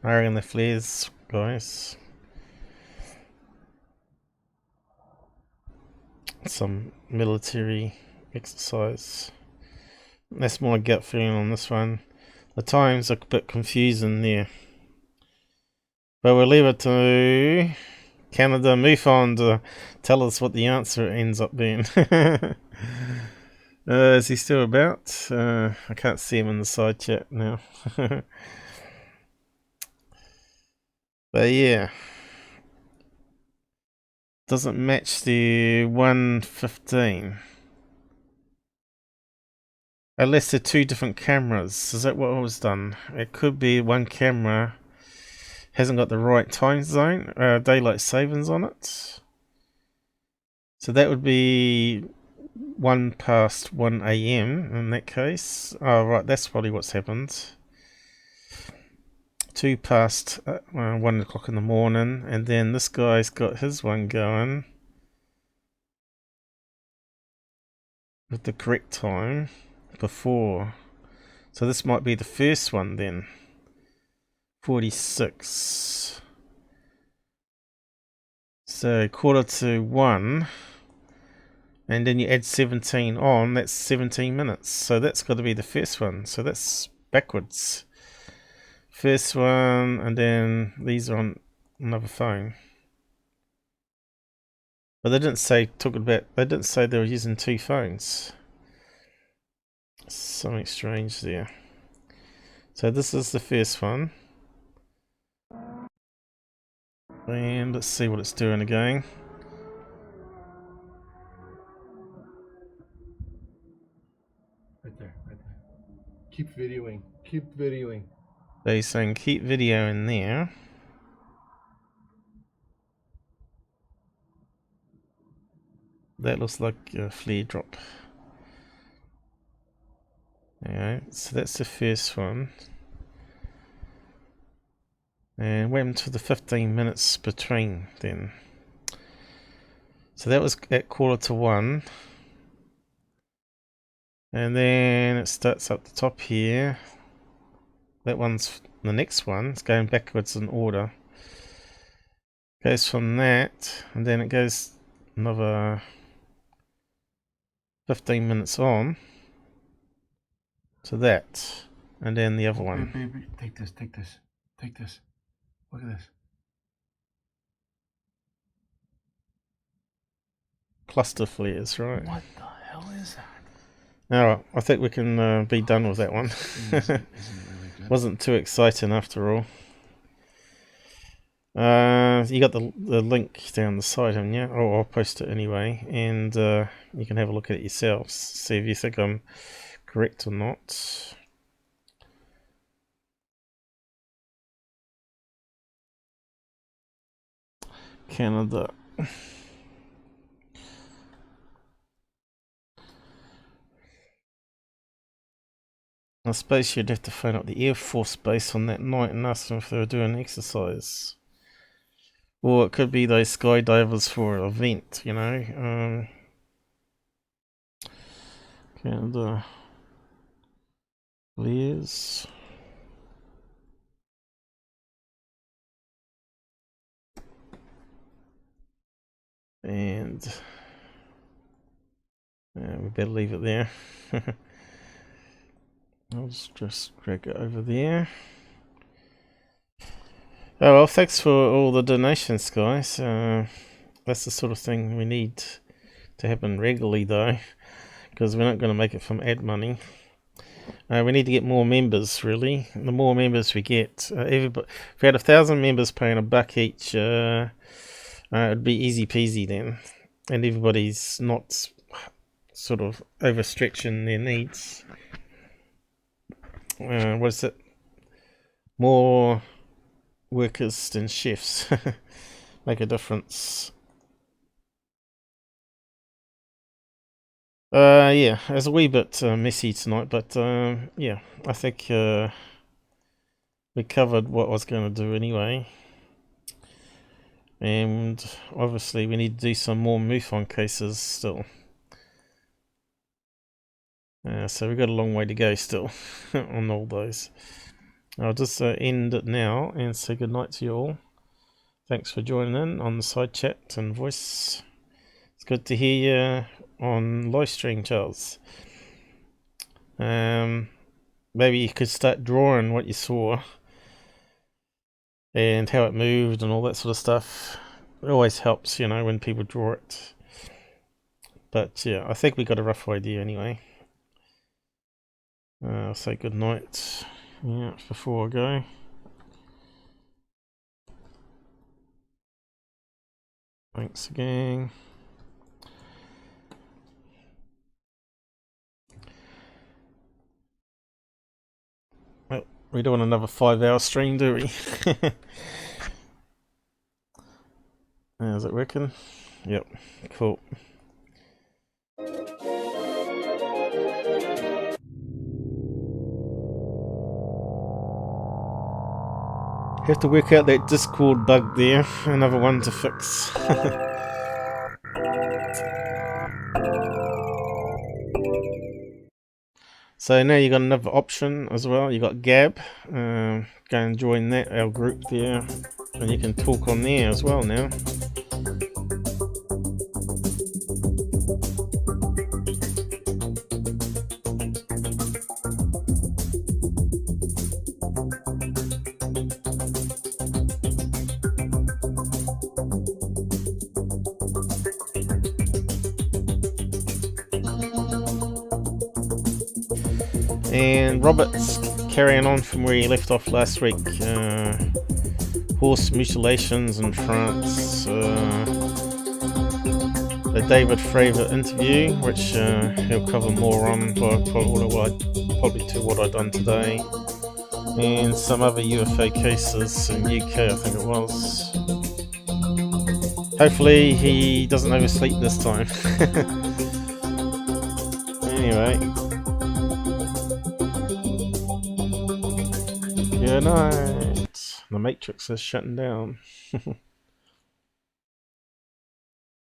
I reckon the FLIRs, guys. Some military exercise. That's my gut feeling on this one. The times are a bit confusing there. But we'll leave it to Canada MUFON to tell us what the answer ends up being. Is he still about? I can't see him in the side chat now. But yeah. Doesn't match the 1:15. Unless they're two different cameras. Is that what was done? It could be one camera hasn't got the right time zone, daylight savings on it. So that would be 1:01 AM in that case. Oh right, that's probably what's happened. 1 o'clock in the morning, and then this guy's got his one going with the correct time before. So this might be the first one then. 46. So 1:45, and then you add 17 on, that's 17 minutes. So that's got to be the first one. So that's backwards. First one, and then these are on another phone. But they didn't say they didn't say they were using two phones. Something strange there. So this is the first one. And let's see what it's doing again. Right there. Keep videoing. They're saying keep video in there. That looks like a FLIR drop. Alright, so that's the first one. And went to the 15 minutes between then. So that was at 1:45. And then it starts up the top here. That one's the next one. It's going backwards in order. Goes from that, and then it goes another 15 minutes on to that, and then the other one. Baby, take this, take this, take this. Look at this. Cluster flares, right? What the hell is that? Alright, I think we can be done with that one. Isn't really good. Wasn't too exciting after all. You got the link down the side, haven't you? Oh, I'll post it anyway, and you can have a look at it yourselves, see if you think I'm correct or not. Canada. I suppose you'd have to phone up the Air Force Base on that night and ask them if they were doing exercise. Or it could be those skydivers for an event, you know. Canada. Flares. And we better leave it there. I'll just drag it over there. Oh well, thanks for all the donations, guys. That's the sort of thing we need to happen regularly, though, because we're not going to make it from ad money. We need to get more members, really. The more members we get, everybody, if we had 1,000 members paying $1 each, it'd be easy peasy then, and everybody's not sort of overstretching their needs. What is it? More workers than chefs make a difference. Yeah, it's a wee bit messy tonight, but yeah, I think we covered what I was going to do anyway. And obviously we need to do some more MUFON cases still. So we've got a long way to go still on all those. I'll just end it now and say goodnight to you all. Thanks for joining in on the side chat and voice. It's good to hear you on live stream, Charles. Maybe you could start drawing what you saw and how it moved and all that sort of stuff. It always helps, you know, when people draw it. But yeah, I think we got a rough idea anyway. I'll say good night, yeah, before I go. Thanks again. Well, we don't want another 5-hour stream, do we? Is it working? Yep, cool. Have to work out that Discord bug there. Another one to fix. So now you got another option as well. You got Gab. Go and join that, our group there, and you can talk on there as well now. And Robert's carrying on from where he left off last week. Horse mutilations in France. The David Fravor interview, which he'll cover more on, probably to what I've done today. And some other UFO cases in UK, I think it was. Hopefully he doesn't oversleep this time. Anyway. Good night. The Matrix is shutting down.